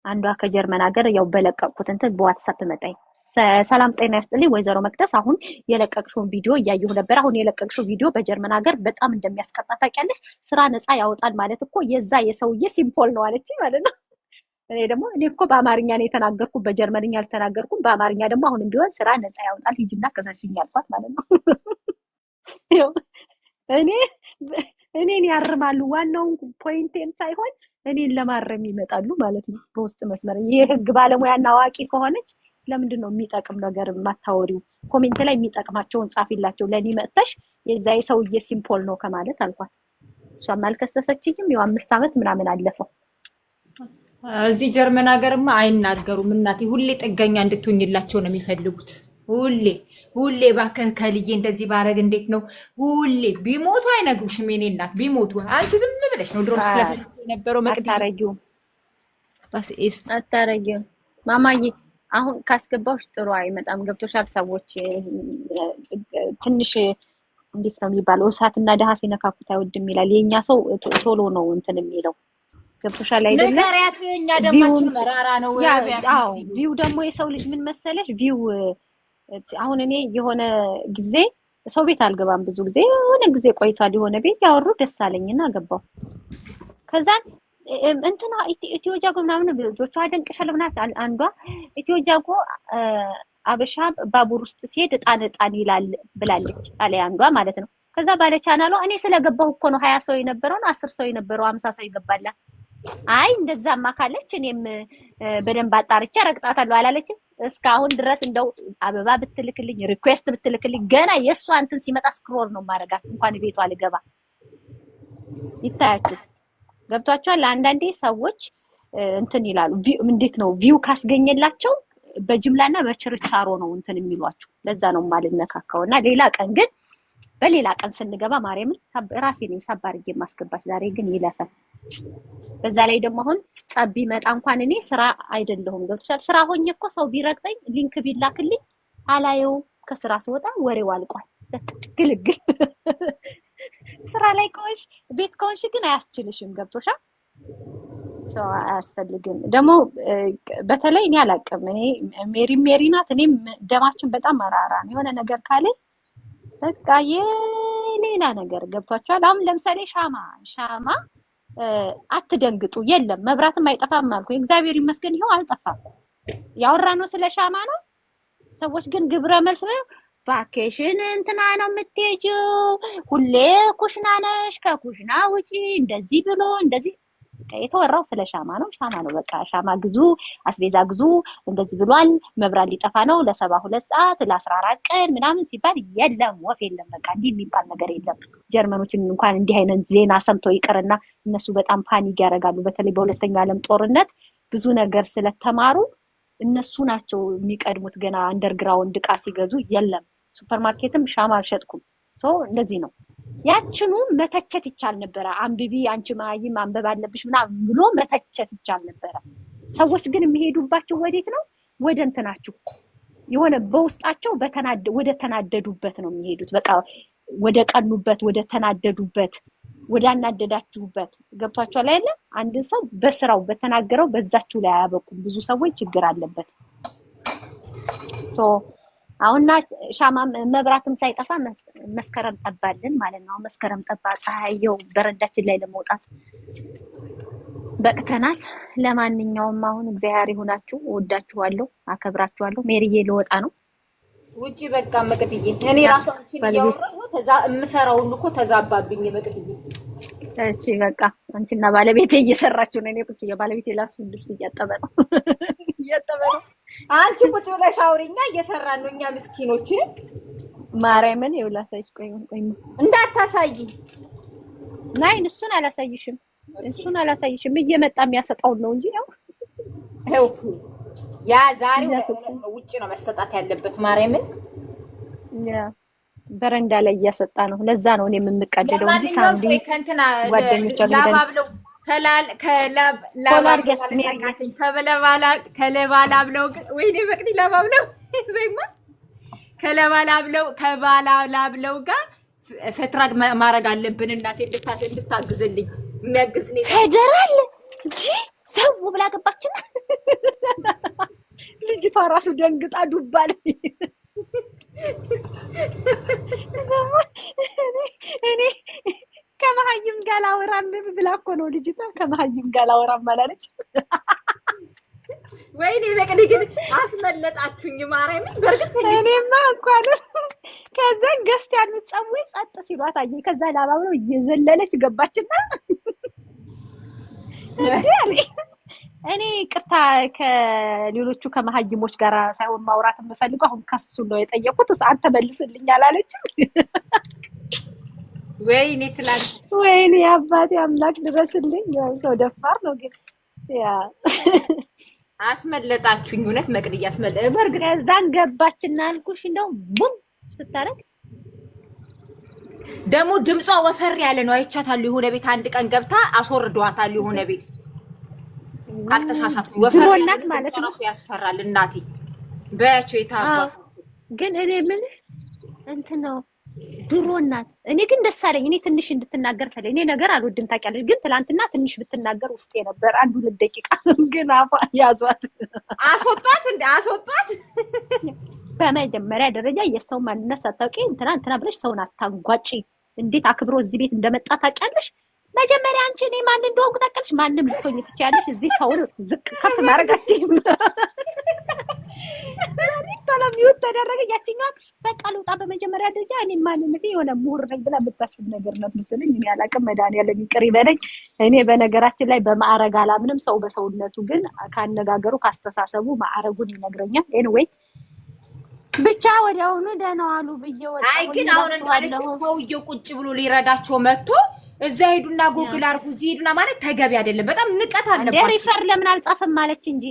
አንዷ ከጀርመን ሀገር ያው በለቀቅኩት እንትን በዋትስአፕ መጣኝ። ሰላም ጤና ይስጥልኝ ወይዘሮ መቅደስ፣ አሁን የለቀቅሽውን ቪዲዮ እያየሁ ነበር። አሁን የለቀቅሽው ቪዲዮ በጀርመን ሀገር በጣም እንደሚያስቀጣ ታውቂያለሽ። ስራ ነፃ ያወጣል ማለት እኮ የዛ የሰውዬ ሲምፖል ነው አለች ማለት ነው። እኔ እኮ በአማርኛ ነው የተናገርኩት፣ በጀርመንኛ አልተናገርኩም። በአማርኛ ደግሞ አሁንም ቢሆን ስራ ነፃ ያወጣል ሂጂና ከዛችኝ አልኳት ማለት ነው። እኔን ያርማሉ። ዋናውን ፖይንቴን ሳይሆን እኔን ለማረም ይመጣሉ ማለት ነው በውስጥ መስመር። የህግ ባለሙያና አዋቂ ከሆነች ለምንድን ነው የሚጠቅም ነገር የማታወሪው? ኮሜንት ላይ የሚጠቅማቸውን ጻፊላቸው። ለኔ መጥተሽ የዛ የሰውዬ ሲምፖል ነው ከማለት አልኳት። እሷም አልከሰሰችኝም። ያው 5 ዓመት ምናምን አለፈው። እዚህ ጀርመን ሀገርማ አይናገሩም እናቴ። ሁሌ ጥገኛ እንድትሆኝላቸው ነው የሚፈልጉት። ሁሌ እባክህ ከልዬ እንደዚህ ባረግ እንዴት ነው? ሁሌ ቢሞቱ አይነግሩሽም። የኔ እናት ቢሞቱ አንቺ ዝም ብለሽ ነው ድሮ ስለፈለሽ የነበረው መቅዲ አታረጊው ማማዬ። አሁን ካስገባውሽ ጥሩ አይመጣም። ገብቶሻል? ሰዎች ትንሽ እንዴት ነው የሚባለው? እሳትና ደሃ ሲነካኩት አይወድም ይላል። የኛ ሰው ቶሎ ነው እንትን የሚለው። ገብቶሻል አይደለ? ነገሪያት እኛ ደማችን መራራ ነው። አዎ ቪው ደግሞ የሰው ልጅ ምን መሰለሽ ቪው አሁን እኔ የሆነ ጊዜ ሰው ቤት አልገባም ብዙ ጊዜ። የሆነ ጊዜ ቆይቷል የሆነ ቤት ያወሩ ደስ አለኝና ገባው። ከዛ እንትና ኢትዮ ጃጎ ምናምን ልጆቿ አደንቅሻለሁ ምናምን አንዷ ኢትዮ ጃጎ አበሻ ባቡር ውስጥ ሲሄድ እጣን ይላል ብላለች አለ አንዷ ማለት ነው። ከዛ ባለ ቻናሏ እኔ ስለገባሁ እኮ ነው 20 ሰው የነበረው 10 ሰው የነበረው 50 ሰው ይገባላል። አይ እንደዛማ ካለች እኔም በደንብ አጣርቼ ረግጣታለሁ አላለችም። እስካሁን ድረስ እንደው አበባ ብትልክልኝ ሪኩዌስት ብትልክልኝ ገና የሷ እንትን ሲመጣ ስክሮል ነው ማረጋት እንኳን ቤቷ ልገባ። ይታያችሁ ገብቷቸዋል። አንዳንዴ ሰዎች እንትን ይላሉ። እንዴት ነው ቪው ካስገኘላቸው በጅምላና በችርቻሮ ነው እንትን የሚሏቸው። ለዛ ነው ማልነካካውና ሌላ ቀን ግን በሌላ ቀን ስንገባ ማርያምን ራሴ ነኝ ሳባርጌ ማስገባች። ዛሬ ግን ይለፈ። በዛ ላይ ደግሞ አሁን ጸብ ቢመጣ እንኳን እኔ ስራ አይደለሁም። ገብቶሻል? ስራ ሆኜ እኮ ሰው ቢረግጠኝ ሊንክ ቢላክልኝ አላየው። ከስራ ስወጣ ወሬው አልቋል። ግልግል ስራ ላይ ከሆንሽ ቤት ከሆንሽ ግን አያስችልሽም። ገብቶሻል? ሰው አያስፈልግም። ደግሞ በተለይ እኔ አላውቅም። እኔ ሜሪ ናት። እኔም ደማችን በጣም መራራ ነው። የሆነ ነገር ካለ በቃ የሌላ ነገር ገብቷቸዋል። አሁን ለምሳሌ ሻማ አትደንግጡ። የለም መብራትም አይጠፋም አልኩ። እግዚአብሔር ይመስገን ይኸው አልጠፋም። ያወራነው ስለ ሻማ ነው። ሰዎች ግን ግብረ መልስ ነው ቫኬሽን እንትና ነው የምትሄጂው፣ ሁሌ ኩሽና ነሽ፣ ከኩሽና ውጪ እንደዚህ ብሎ እንደዚህ የተወራው ስለ ሻማ ነው። ሻማ ነው በቃ ሻማ ግዙ፣ አስቤዛ ግዙ፣ እንደዚህ ብሏል፣ መብራት ሊጠፋ ነው ለ72 ሰዓት ለ14 ቀን ምናምን ሲባል የለም ወፍ የለም። በቃ እንዲህ የሚባል ነገር የለም። ጀርመኖችን እንኳን እንዲህ አይነት ዜና ሰምተው ይቀርና እነሱ በጣም ፓኒክ ያደርጋሉ። በተለይ በሁለተኛው ዓለም ጦርነት ብዙ ነገር ስለተማሩ እነሱ ናቸው የሚቀድሙት። ገና አንደርግራውንድ ዕቃ ሲገዙ የለም ሱፐርማርኬትም ሻማ አልሸጥኩም። እንደዚህ ነው ያችኑ መተቸት ይቻል ነበረ። አንብቢ አንቺ ማይም ማንበብ አለብሽ ምናምን ብሎ መተቸት ይቻል ነበረ። ሰዎች ግን የሚሄዱባቸው ወዴት ነው? ወደ እንትናችሁ የሆነ በውስጣቸው ወደ ተናደዱበት ነው የሚሄዱት። በቃ ወደ ቀኑበት፣ ወደ ተናደዱበት፣ ወደ አናደዳችሁበት። ገብቷችኋል አይደል? አንድ ሰው በስራው በተናገረው በዛችሁ ላይ አያበቁም። ብዙ ሰዎች ችግር አለበት። አሁንና ሻማ መብራትም ሳይጠፋ መስከረም ጠባልን ማለት ነው። መስከረም ጠባ፣ ፀሐይው በረንዳችን ላይ ለመውጣት በቅተናል። ለማንኛውም አሁን እግዚአብሔር ይሁናችሁ። እወዳችኋለሁ፣ አከብራችኋለሁ። ሜሪዬ ልወጣ ነው ውጪ። በቃ መቅድዬ እኔ ራሱ አንቺን እያወራሁ የምሰራው ሁሉ እኮ ተዛባብኝ መቅድዬ። እሺ በቃ አንቺና ባለቤቴ እየሰራችሁ ነው። እኔ ቁጭ ባለቤቴ ላሱ ልብስ እያጠበ ነው ነው። አንቺ ቁጭ ብለሽ አውሪኛ፣ እየሰራን ነው እኛ ምስኪኖች። ማርያምን ይውላሳይሽ። ቆይ እንዳታሳይ። ናይን እሱን አላሳይሽም። እየመጣ የሚያሰጣው ነው እንጂ ነው ያ ዛሬው ውጪ ነው መሰጣት ያለበት። ማርያምን በረንዳ ላይ እያሰጣ ነው። ለዛ ነው እኔ የምንቀደደው እንጂ ሳንዲ ጓደኞች አሉ ከለባላብለው ጋር ፈትራግ ማድረግ አለብን። እናቴ እንድታግዝልኝ የሚያግዝ ነው ፌደራል እንጂ ሰው ብላ ገባችን። ልጅቷ ራሱ ደንግጣ ዱባል። እኔ ከመሀይም ጋር ላወራም ብላ እኮ ነው ልጅቷ። ከመሀይም ጋር ላወራም አላለች። ወይኔ በቅድ ግን አስመለጣችሁኝ ማርያምን። በርግጥ እኔማ እንኳን ከዛ ገስት ያንጸሙ ጸጥ ሲሏት አየኝ። ከዛ ላባው ነው እየዘለለች ገባችና እኔ ቅርታ ከሌሎቹ ከመሀይሞች ጋር ሳይሆን ማውራት የምፈልገው አሁን ከሱ ነው የጠየቁት። አንተ መልስልኝ አላለችም። ወይኔ ትላለች። ወይኔ አባቴ አምላክ ድረስልኝ። ሰው ደፋር ነው ግን ያ አስመለጣችሁኝ። እውነት መቅድዬ በርግጥ እዛን ገባችና አልኩሽ እንደው ቡም ስታረግ ደግሞ ድምጿ ወፈር ያለ ነው። አይቻታለሁ። የሆነ ቤት አንድ ቀን ገብታ አስወርዷታል። የሆነ ቤት ካልተሳሳትኩ ወፈር ያለ ማለት ነው። ያስፈራል። እናቴ በያቸው የታባቱ ግን እኔ ምን እንትን ነው ድሮ እናት። እኔ ግን ደስ አለኝ። እኔ ትንሽ እንድትናገር ፈለኝ። እኔ ነገር አልወድም ታውቂያለሽ። ግን ትላንትና ትንሽ ብትናገር ውስጤ ነበር። አንድ 2 ደቂቃ ግን አፋ ያዟት አስወጧት። በመጀመሪያ ደረጃ የሰው ማንነት ሳታውቂ እንትና ብለሽ ሰውን አታንጓጪ። እንዴት አክብሮ እዚህ ቤት እንደመጣ ታውቂያለሽ? መጀመሪያ አንቺ እኔ ማን እንደሆንኩ ታውቂያለሽ? ማንም ልትሆኚ ትችያለሽ። እዚህ ሰውን ዝቅ ከፍ ማድረጋችን ተለሚው ተደረገ። ያቺኛው በቃ ልውጣ። በመጀመሪያ ደረጃ እኔ ማንነቴ የሆነ ምሁር ነኝ ብላ የምታስብ ነገር ነው መሰለኝ። እኔ አላውቅም። መድኃኒዓለም ይቅር ይበለኝ። እኔ በነገራችን ላይ በማዕረግ አላምንም። ሰው በሰውነቱ ግን ካነጋገሩ ካስተሳሰቡ ማዕረጉን ይነግረኛል። ኤኒዌይ ብቻ ወዲያውኑ ደህና ዋሉ ብዬ ወጣሁ። አይ ግን አሁን ማለት ሰውዬው ቁጭ ብሎ ሊረዳቸው መጥቶ እዛ ሄዱና ጉግል አርጉ እዚህ ሄዱና ማለት ተገቢ አይደለም። በጣም ንቀት አለባቸው። ሪፈር ለምን አልጻፈም ማለች እንጂ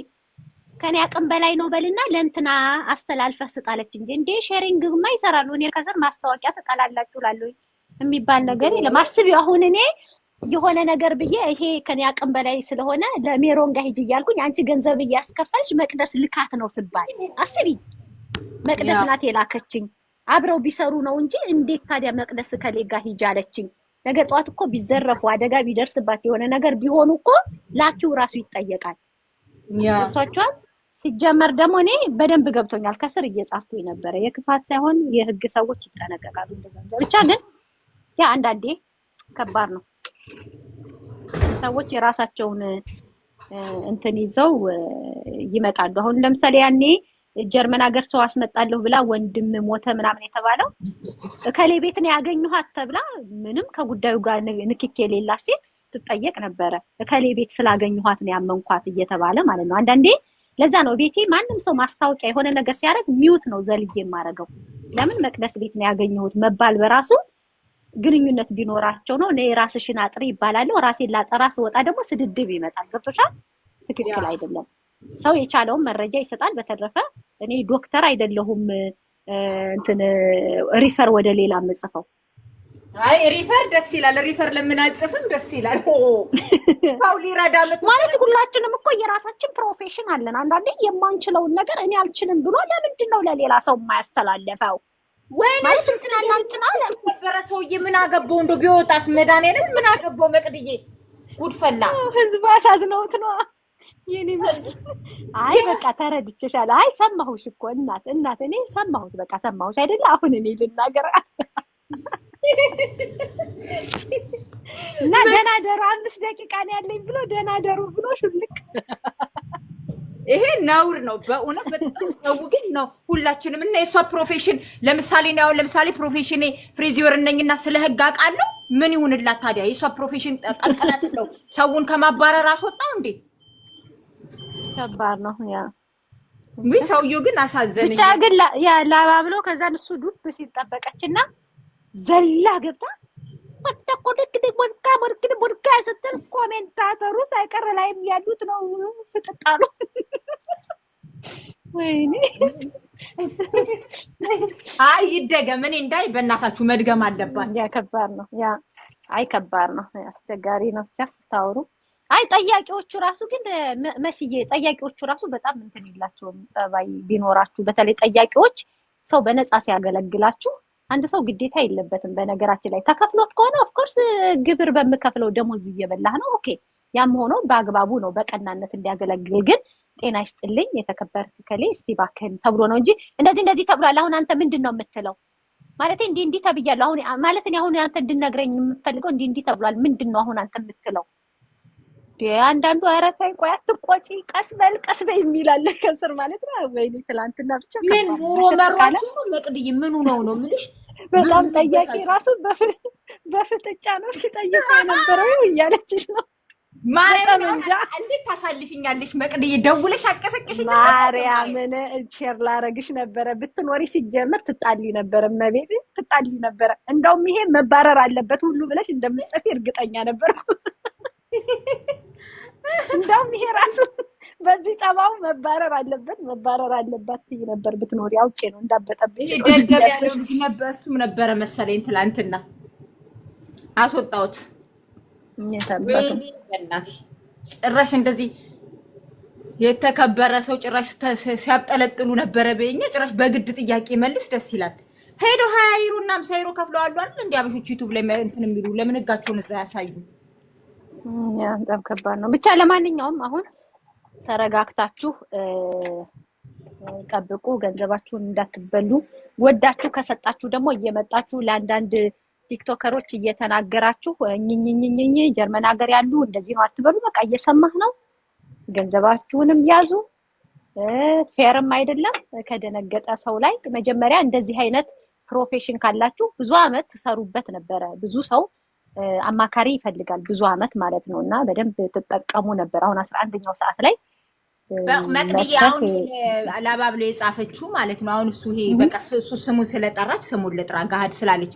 ከኔ አቅም በላይ ነው በልና ለእንትና አስተላልፈህ ስጣለች እንጂ እንዴ ሼሪንግማ ይሰራሉ። እኔ ከስር ማስታወቂያ ተጣላላችሁ ላለው የሚባል ነገር የለም። አስቢው አሁን እኔ የሆነ ነገር ብዬ ይሄ ከኔ አቅም በላይ ስለሆነ ለሜሮን ጋር ሂጅ እያልኩኝ አንቺ ገንዘብ እያስከፈልሽ መቅደስ ልካት ነው ስባል አስቢ። መቅደስ ናት የላከችኝ። አብረው ቢሰሩ ነው እንጂ እንዴት ታዲያ መቅደስ ከሌ ጋር ሂጅ አለችኝ። ነገ ጠዋት እኮ ቢዘረፉ አደጋ ቢደርስባት የሆነ ነገር ቢሆኑ እኮ ላኪው ራሱ ይጠየቃል። ገብቷቸዋል። ሲጀመር ደግሞ እኔ በደንብ ገብቶኛል። ከስር እየጻፍኩኝ ነበረ። የክፋት ሳይሆን የህግ ሰዎች ይጠነቀቃሉ። እንደዛ ብቻ ግን ያ አንዳንዴ ከባድ ነው። ሰዎች የራሳቸውን እንትን ይዘው ይመጣሉ። አሁን ለምሳሌ ያኔ ጀርመን ሀገር ሰው አስመጣለሁ ብላ ወንድም ሞተ ምናምን የተባለው ከሌ ቤት ነው ያገኘኋት ተብላ ምንም ከጉዳዩ ጋር ንክኪ የሌላት ሴት ትጠየቅ ነበረ። ከሌ ቤት ስላገኘኋት ነው ያመንኳት እየተባለ ማለት ነው። አንዳንዴ ለዛ ነው ቤቴ ማንም ሰው ማስታወቂያ የሆነ ነገር ሲያደርግ ሚውት ነው ዘልዬ የማደርገው። ለምን መቅደስ ቤት ነው ያገኘሁት መባል በራሱ ግንኙነት ቢኖራቸው ነው። እኔ ራስሽን አጥሪ ይባላል። ራሴን ላጠራ ስወጣ ደግሞ ስድድብ ይመጣል። ገብቶሻል? ትክክል አይደለም። ሰው የቻለውን መረጃ ይሰጣል። በተረፈ እኔ ዶክተር አይደለሁም እንትን ሪፈር ወደ ሌላ የምጽፈው አይ ሪፈር ደስ ይላል። ሪፈር ለምን አጽፍም ደስ ይላል። ሰው ሊረዳ ማለት ሁላችንም እኮ የራሳችን ፕሮፌሽን አለን። አንዳንዴ የማንችለውን ነገር እኔ አልችልም ብሎ ለምንድን ነው ለሌላ ሰው የማያስተላልፈው? ወይኔ ነበረ ሰውዬ ምን አገባው? እንደው ቢወጣስ መድኃኒዓለም ምን አገባው? መቅድዬ ጉድፈላ ህዝብ አሳዝነውት ነው የኔ ምስል። አይ በቃ ተረድቼሻለሁ። አይ ሰማሁሽ እኮ እናት እኔ ሰማሁት። በቃ ሰማሁሽ አይደለ? አሁን እኔ ልናገር እና ደህና ደሩ 5 ደቂቃ ነው ያለኝ ብሎ ደህና ደሩ ብሎ ሽልክ። ይሄ ነውር ነው በእውነት በጣም ሰው ግን ነው ሁላችንም። እና የሷ ፕሮፌሽን ለምሳሌ ፕሮፌሽኔ ፍሪዚዮር ነኝና ስለ ህግ አውቃለሁ። ምን ይሁንላት ታዲያ? የሷ ፕሮፌሽን ቀጥላት ነው ሰውን ከማባረር አስወጣው እንዴ? ከባድ ነው ያ። ሰውዬው ግን አሳዘነኝ። ብቻ ግን ያ ላባ ብሎ ከዛ እሱ ዱብ ሲጠበቀችና ዘላ ገብታ ወድቃ ስትል ኮሜንታተሩ ሳይቀር ላይም ያሉት ነው ፍጥጣሉ። ወይኔ አይ ይደገም። እኔ እንዳይ በእናታችሁ መድገም አለባት። ያ ከባድ ነው ያ። አይ ከባድ ነው፣ አስቸጋሪ ነው። ብቻ ታውሩ። አይ ጠያቂዎቹ ራሱ ግን መስዬ ጠያቂዎቹ ራሱ በጣም እንትን የላቸውም ጸባይ ቢኖራችሁ። በተለይ ጠያቂዎች ሰው በነፃ ሲያገለግላችሁ አንድ ሰው ግዴታ የለበትም። በነገራችን ላይ ተከፍሎት ከሆነ ኦፍኮርስ ግብር በምከፍለው ደሞዝ እየበላህ ነው። ኦኬ ያም ሆኖ በአግባቡ ነው በቀናነት እንዲያገለግል። ግን ጤና ይስጥልኝ የተከበርክ ከሌ እስቲ እባክህን ተብሎ ነው እንጂ እንደዚህ ተብሏል። አሁን አንተ ምንድን ነው የምትለው? ማለት እንዲህ ተብያለሁ አሁን ማለት እኔ አሁን አንተ እንድነግረኝ የምፈልገው እንዲህ ተብሏል። ምንድን ነው አሁን አንተ የምትለው? አንዳንዱ ኧረ ተይ ቆይ አትቆጪ ቀስ በል የሚል አለ ከስር ማለት ነው። ወይኔ ትላንትና ብቻ ምን ኑሮ መራችሁ ነው መቅድዬ? ምኑ ነው የምልሽ? በጣም ጠያቂ ራሱ በፍጥጫ ነው ሲጠይቅ የነበረው እያለችሽ ነው። ማርያም እንዴት ታሳልፊኛለሽ መቅድዬ? ደውለሽ አቀሰቅሽኝ። ማርያምን ሼር ላረግሽ ነበረ ብትኖሪ ሲጀምር ትጣሊ ነበረ። መቤት ትጣሊ ነበረ። እንደውም ይሄ መባረር አለበት ሁሉ ብለሽ እንደምትጽፊ እርግጠኛ ነበርኩ። እንደውም ይሄ ራሱ በዚህ ጸባው መባረር አለበት ነበር ብትኖሪ። አውቄ ነው እንዳበጠብኝ ደደብ ያለው ልጅ ነበር። እሱም ነበረ መሰለኝ ትላንትና አስወጣሁት። ወይኔ በእናትሽ ጭራሽ እንደዚህ የተከበረ ሰው ጭራሽ ሲያብጠለጥሉ ነበረ። በእኛ ጭራሽ በግድ ጥያቄ መልስ ደስ ይላል። ሄዶ 20 ዩሮ እና 50 ዩሮ ከፍለዋል አይደል? እንዴ አበሾች ዩቲዩብ ላይ እንትን የሚሉ ለምን ህጋቸውን ያሳዩ? ያ በጣም ከባድ ነው። ብቻ ለማንኛውም አሁን ተረጋግታችሁ ጠብቁ። ገንዘባችሁን እንዳትበሉ። ወዳችሁ ከሰጣችሁ ደግሞ እየመጣችሁ ለአንዳንድ ቲክቶከሮች እየተናገራችሁ እኝኝኝኝ ጀርመን ሀገር ያሉ እንደዚህ ነው አትበሉ። በቃ እየሰማህ ነው። ገንዘባችሁንም ያዙ። ፌርም አይደለም ከደነገጠ ሰው ላይ። መጀመሪያ እንደዚህ አይነት ፕሮፌሽን ካላችሁ ብዙ አመት ትሰሩበት ነበረ። ብዙ ሰው አማካሪ ይፈልጋል ብዙ አመት ማለት ነው። እና በደንብ ትጠቀሙ ነበር። አሁን 11ኛው ሰዓት ላይ መቅድዬ አሁን ላባ ብሎ የጻፈችው ማለት ነው። አሁን እሱ ይሄ በቃ እሱ ስሙን ስለጠራች ስሙን ልጥራ ጋሃድ ስላለች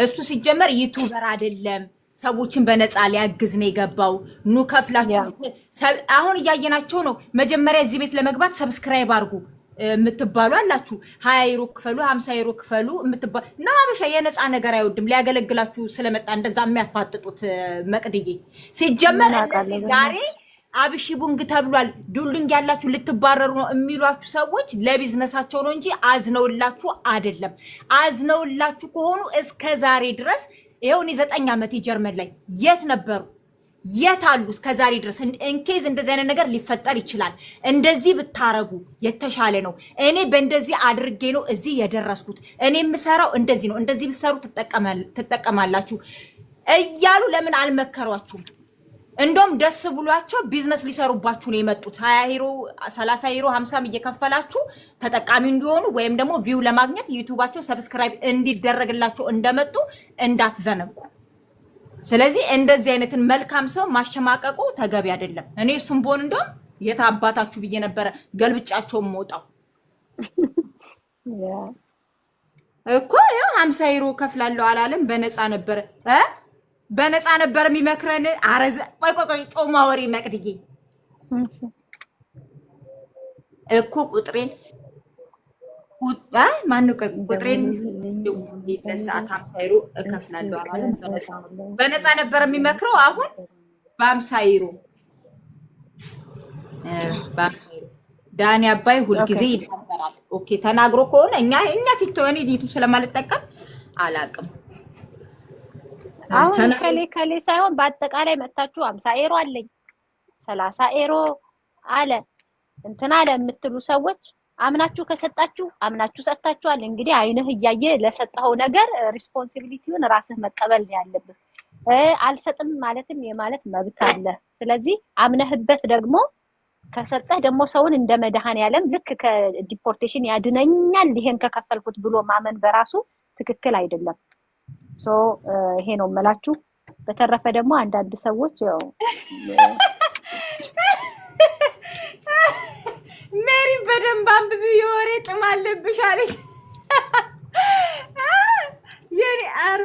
እሱ ሲጀመር ዩቲዩበር አይደለም፣ ሰዎችን በነፃ ሊያግዝ ነው የገባው። ኑ ከፍላችሁ አሁን እያየናቸው ነው። መጀመሪያ እዚህ ቤት ለመግባት ሰብስክራይብ አድርጉ የምትባሉ አላችሁ። 20 ዩሮ ክፈሉ፣ 50 ዩሮ ክፈሉ የምትባሉ ነው። አበሻ የነፃ ነገር አይወድም። ሊያገለግላችሁ ስለመጣ እንደዛ የሚያፋጥጡት መቅድዬ ሲጀመር እንደዚህ ዛሬ አብሺ ቡንግ ተብሏል ዱልንግ ያላችሁ ልትባረሩ ነው የሚሏችሁ ሰዎች ለቢዝነሳቸው ነው እንጂ አዝነውላችሁ አይደለም። አዝነውላችሁ ከሆኑ እስከ ዛሬ ድረስ ይሄው እኔ 9 ዓመት ጀርመን ላይ የት ነበሩ? የት አሉ? እስከ ዛሬ ድረስ እንኬዝ እንደዚህ አይነት ነገር ሊፈጠር ይችላል። እንደዚህ ብታረጉ የተሻለ ነው። እኔ በእንደዚህ አድርጌ ነው እዚህ የደረስኩት። እኔ የምሰራው እንደዚህ ነው። እንደዚህ ብትሰሩ ትጠቀማላችሁ እያሉ ለምን አልመከሯችሁም? እንደውም ደስ ብሏቸው ቢዝነስ ሊሰሩባችሁ ነው የመጡት። 20 ዩሮ 30 ዩሮ 50 እየከፈላችሁ ተጠቃሚ እንዲሆኑ ወይም ደግሞ ቪው ለማግኘት ዩቲዩባቸው ሰብስክራይብ እንዲደረግላቸው እንደመጡ እንዳትዘነጉ። ስለዚህ እንደዚህ አይነትን መልካም ሰው ማሸማቀቁ ተገቢ አይደለም። እኔ እሱም ቦን እንደውም የታባታችሁ ብዬ ነበረ ገልብጫቸው ሞጣው እኮ ያው 50 ዩሮ ከፍላለሁ አላለም። በነፃ ነበር የሚመክረን። አረዘ ቆይ ጮማ ወሬ መቅድዬ እኮ ቁጥሬን ለሰዓት 50 ዩሮ እከፍላለሁ አላለም። በነፃ ነበር የሚመክረው። አሁን በ50 ዩሮ በ50 ዩሮ ዳኒ አባይ ሁልጊዜ ይናገራል። ኦኬ ተናግሮ ከሆነ እኛ ቲክቶክ እኔ ዩቲዩብ ስለማልጠቀም አላውቅም። አሁን ከሌ ሳይሆን በአጠቃላይ መጣችሁ 50 ዩሮ አለኝ 30 ዩሮ አለ እንትና አለ የምትሉ ሰዎች አምናችሁ ከሰጣችሁ አምናችሁ ሰጣችኋል። እንግዲህ አይንህ እያየ ለሰጠኸው ነገር ሪስፖንሲቢሊቲውን ራስህ መቀበል ነው ያለብህ። አልሰጥም ማለትም የማለት መብት አለ። ስለዚህ አምነህበት ደግሞ ከሰጠህ ደግሞ ሰውን እንደ መድኃኔዓለም ልክ ከዲፖርቴሽን ያድነኛል ይሄን ከከፈልኩት ብሎ ማመን በራሱ ትክክል አይደለም። ይሄ ነው የምላችሁ። በተረፈ ደግሞ አንዳንድ ሰዎች ያው ሜሪ በደንብ አንብቢ የወሬ ጥም አለብሽ አለች። የኔ አረ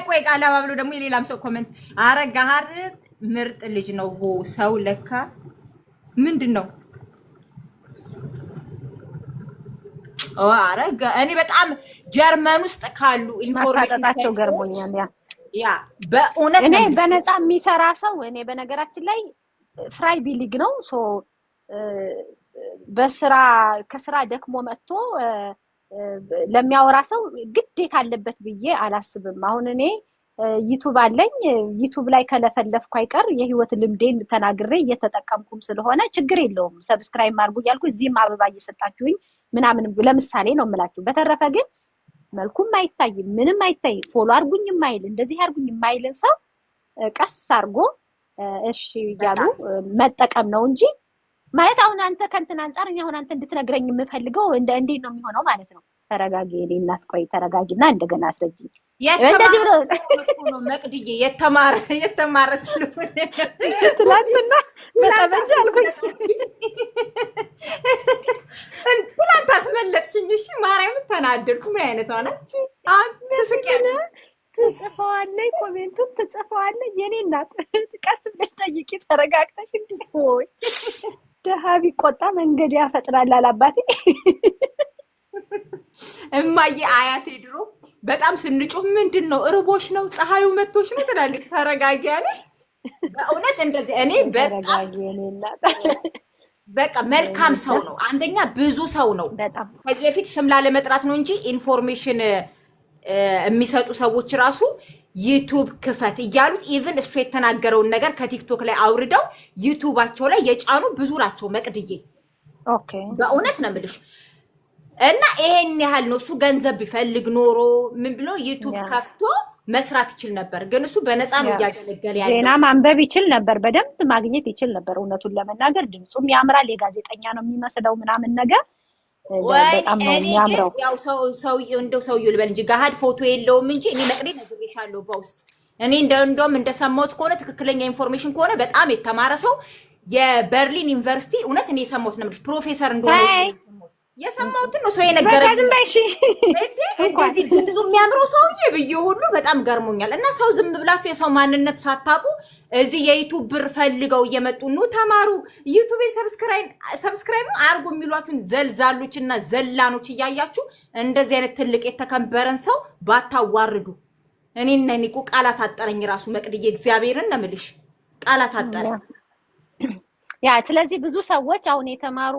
ቆይ ቃል አባብሎ ደግሞ የሌላም ሰው ኮሜንት አረጋሃር ምርጥ ልጅ ነው። ሰው ለካ ምንድን ነው አረጋ እኔ በጣም ጀርመን ውስጥ ካሉ ኢንፎርሜሽን ታጣጣቸው ገርሞኛል። ያ በእውነት እኔ በነፃ የሚሰራ ሰው እኔ በነገራችን ላይ ፍራይ ቢሊግ ነው ከስራ ደክሞ መጥቶ ለሚያወራ ሰው ግዴታ አለበት ብዬ አላስብም። አሁን እኔ ዩቲዩብ አለኝ። ዩቲዩብ ላይ ከለፈለፍኩ አይቀር የህይወት ልምዴን ተናግሬ እየተጠቀምኩም ስለሆነ ችግር የለውም። ሰብስክራይብ አድርጉ እያልኩ እዚህም አበባ እየሰጣችሁኝ ምናምን ለምሳሌ ነው የምላችሁ። በተረፈ ግን መልኩም አይታይም ምንም አይታይ ፎሎ አድርጉኝ የማይል እንደዚህ አድርጉኝ የማይልን ሰው ቀስ አድርጎ እሺ እያሉ መጠቀም ነው እንጂ ማለት አሁን አንተ ከእንትን አንፃር እኔ አሁን አንተ እንድትነግረኝ የምፈልገው እንዴት ነው የሚሆነው ማለት ነው። ተረጋጊ የኔ እናት፣ ቆይ ተረጋጊና እንደገና አስረጂኝ። እንደዚህ ብሎ ነው መቅድዬ የተማረ ስለሆነ ትላንትና በተበጀ አልኩኝ ትላንት አስመለጥሽኝ። እሺ ማርያምን ተናደድኩ። ምን አይነት ሆነ አሁን ተስቂያለሁ። ትጽፈዋለች ኮሜንቱን ትጽፈዋለች። የኔ እናት ቀስ ብለሽ ጠይቂ ተረጋግተሽ። እንዲሆይ ደሃ ቢቆጣ መንገድ ያፈጥናል አላባቴ። እማዬ አያቴ ድሮ በጣም ስንጮህ ምንድን ነው እርቦሽ ነው ፀሐዩ መቶሽ ነው ትላለች። ተረጋጊ ያለ በእውነት እንደዚህ እኔ በቃ መልካም ሰው ነው። አንደኛ ብዙ ሰው ነው። ከዚህ በፊት ስም ላለመጥራት ነው እንጂ ኢንፎርሜሽን የሚሰጡ ሰዎች ራሱ ዩቲዩብ ክፈት እያሉት ኢቭን እሱ የተናገረውን ነገር ከቲክቶክ ላይ አውርደው ዩቲዩባቸው ላይ የጫኑ ብዙ ናቸው። መቅድዬ ኦኬ በእውነት ነው የምልሽ። እና ይሄን ያህል ነው። እሱ ገንዘብ ቢፈልግ ኖሮ ምን ብሎ ዩቲዩብ ከፍቶ መስራት ይችል ነበር። ግን እሱ በነፃ ነው እያገለገለ ያለው። ዜና ማንበብ ይችል ነበር፣ በደንብ ማግኘት ይችል ነበር። እውነቱን ለመናገር ድምፁም ያምራል፣ የጋዜጠኛ ነው የሚመስለው ምናምን ነገር በጣም ነው የሚያምረው። ያው ሰውዬው ልበል እንጂ ገሀድ ፎቶ የለውም እንጂ እኔ መቅደም ነግሬሻለሁ በውስጥ እኔ እንደውም እንደሰማሁት ከሆነ ትክክለኛ ኢንፎርሜሽን ከሆነ በጣም የተማረ ሰው የበርሊን ዩኒቨርሲቲ እውነት እኔ የሰማሁት ነው ፕሮፌሰር እንደሆነ የሰማሁትን ነው ሰው የነገረኝ። እንደዚህ ድምፁ የሚያምረው ሰውዬ ብዬ ሁሉ በጣም ገርሞኛል። እና ሰው ዝም ብላችሁ የሰው ማንነት ሳታውቁ እዚህ የዩቲዩብ ብር ፈልገው እየመጡ ነው ተማሩ ዩቲዩብን ሰብስክራይብ አርጉ የሚሏችሁን ዘልዛሎች እና ዘላኖች እያያችሁ እንደዚህ አይነት ትልቅ የተከበረን ሰው ባታዋርዱ። እኔና እኔ እኮ ቃላት አጠረኝ ራሱ መቅድዬ እግዚአብሔርን ነው የምልሽ ቃላት አጠረኝ። ያ ስለዚህ ብዙ ሰዎች አሁን የተማሩ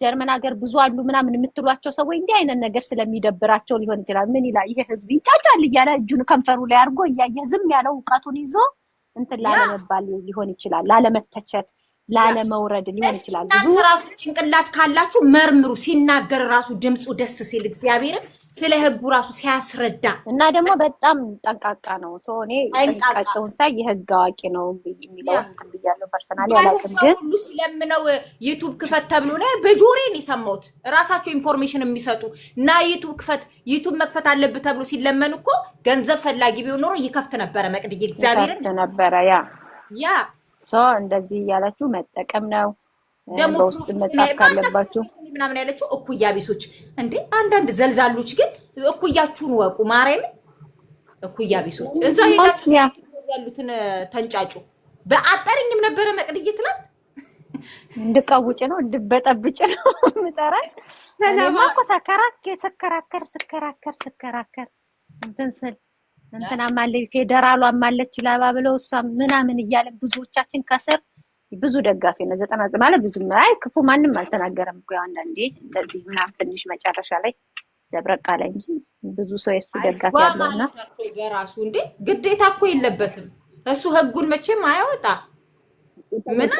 ጀርመን ሀገር ብዙ አሉ ምናምን የምትሏቸው ሰዎች እንዲህ አይነት ነገር ስለሚደብራቸው ሊሆን ይችላል። ምን ይላል ይሄ ህዝብ ይጫጫል እያለ እጁን ከንፈሩ ላይ አድርጎ እያየ ዝም ያለው እውቀቱን ይዞ እንትን ላለመባል ሊሆን ይችላል፣ ላለመተቸት፣ ላለመውረድ ሊሆን ይችላል። ብዙ ራሱ ጭንቅላት ካላችሁ መርምሩ። ሲናገር ራሱ ድምፁ ደስ ሲል እግዚአብሔርን ስለ ህጉ ራሱ ሲያስረዳ እና ደግሞ በጣም ጠንቃቃ ነው። እኔ ጠንቃቃውን ሳይ የህግ አዋቂ ነው የሚለው እንትን ብያለሁ። ፐርሰናሊ አላውቅም፣ ግን ሁሉ ስለምነው ዩቲዩብ ክፈት ተብሎ ነው በጆሮዬን የሰማሁት። ራሳቸው ኢንፎርሜሽን የሚሰጡ እና ዩቲዩብ መክፈት አለበት ተብሎ ሲለመን እኮ ገንዘብ ፈላጊ ቢሆን ኖሮ ይከፍት ነበረ። መቅድዬ እግዚአብሔርን ነበረ ያ እንደዚህ እያላችሁ መጠቀም ነው። ደግሞ በውስጥ መጻፍ ካለባችሁ ምናምን ያለችው እኩያ ቢሶች እንዴ! አንዳንድ ዘልዛሎች ግን እኩያችሁን ወቁ። ማርያም እኩያ ቢሶች እዛ ሄዳችሁ ያሉትን ተንጫጩ። በአጠርኝም ነበረ መቅድዬ ትላት እንድቀውጭ ነው እንድበጠብጭ ነው ምጠራኝ። እኔማ እኮ ስከራከር እንትን ስል እንትናም አለኝ ፌደራሏም አለች ላባ ብለው እሷ ምናምን እያለን ብዙዎቻችን ከስር ብዙ ደጋፊ ነው 99 ማለት ብዙ አይ ክፉ ማንም አልተናገረም እኮ ያው አንዳንዴ እንደዚህ ምናምን ትንሽ መጨረሻ ላይ ዘብረቃ ላይ እንጂ ብዙ ሰው የሱ ደጋፊ ያለውና በራሱ እንዴ ግዴታ እኮ የለበትም እሱ ህጉን መቼም አያወጣ ምን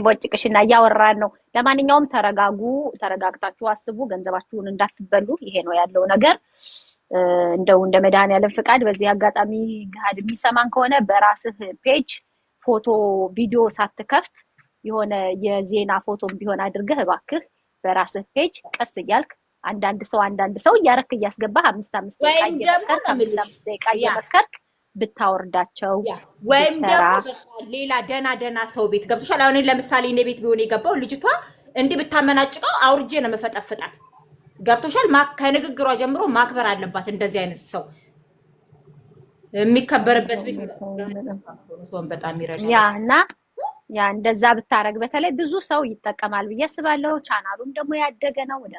ወጭቅሽና እያወራን ነው። ለማንኛውም ተረጋግታችሁ አስቡ፣ ገንዘባችሁን እንዳትበሉ። ይሄ ነው ያለው ነገር። እንደው እንደ መድኃኒዓለም ፍቃድ በዚህ አጋጣሚ ጋድ የሚሰማን ከሆነ በራስህ ፔጅ ፎቶ ቪዲዮ ሳትከፍት የሆነ የዜና ፎቶም ቢሆን አድርገህ እባክህ በራስህ ፔጅ ቀስ እያልክ አንዳንድ ሰው እያረክ እያስገባህ 5 ደቂቃ እየመከርክ ብታወርዳቸው ወይም ደግሞ ሌላ ደና ሰው ቤት ገብቶሻል። አሁን ለምሳሌ እኔ ቤት ቢሆን የገባው ልጅቷ እንዲህ ብታመናጭቀው አውርጄ ነው መፈጠፍጣት። ገብቶሻል። ከንግግሯ ጀምሮ ማክበር አለባት። እንደዚህ አይነት ሰው የሚከበርበት ቤት በጣም ይረዳል። ያ እንደዛ ብታረግ በተለይ ብዙ ሰው ይጠቀማል ብዬ አስባለሁ። ቻናሉም ደግሞ ያደገ ነው። ወደ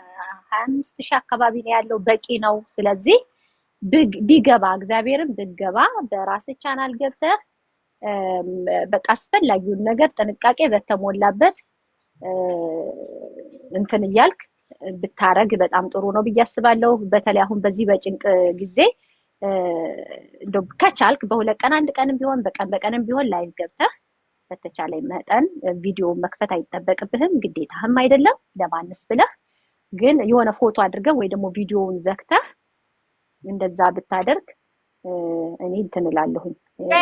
25000 አካባቢ ነው ያለው። በቂ ነው። ስለዚህ ቢገባ እግዚአብሔርን ብገባ በራስ ቻናል ገብተህ በቃ አስፈላጊውን ነገር ጥንቃቄ በተሞላበት እንትን እያልክ ብታረግ በጣም ጥሩ ነው ብዬ አስባለሁ። በተለይ አሁን በዚህ በጭንቅ ጊዜ እንደው ከቻልክ በሁለት ቀን አንድ ቀንም ቢሆን በቀንም ቢሆን ላይቭ ገብተህ በተቻለ መጠን ቪዲዮ መክፈት አይጠበቅብህም፣ ግዴታህም አይደለም። ለማንስ ብለህ ግን የሆነ ፎቶ አድርገህ ወይ ደግሞ ቪዲዮውን ዘግተህ እንደዛ ብታደርግ እኔ እንትን እላለሁኝ።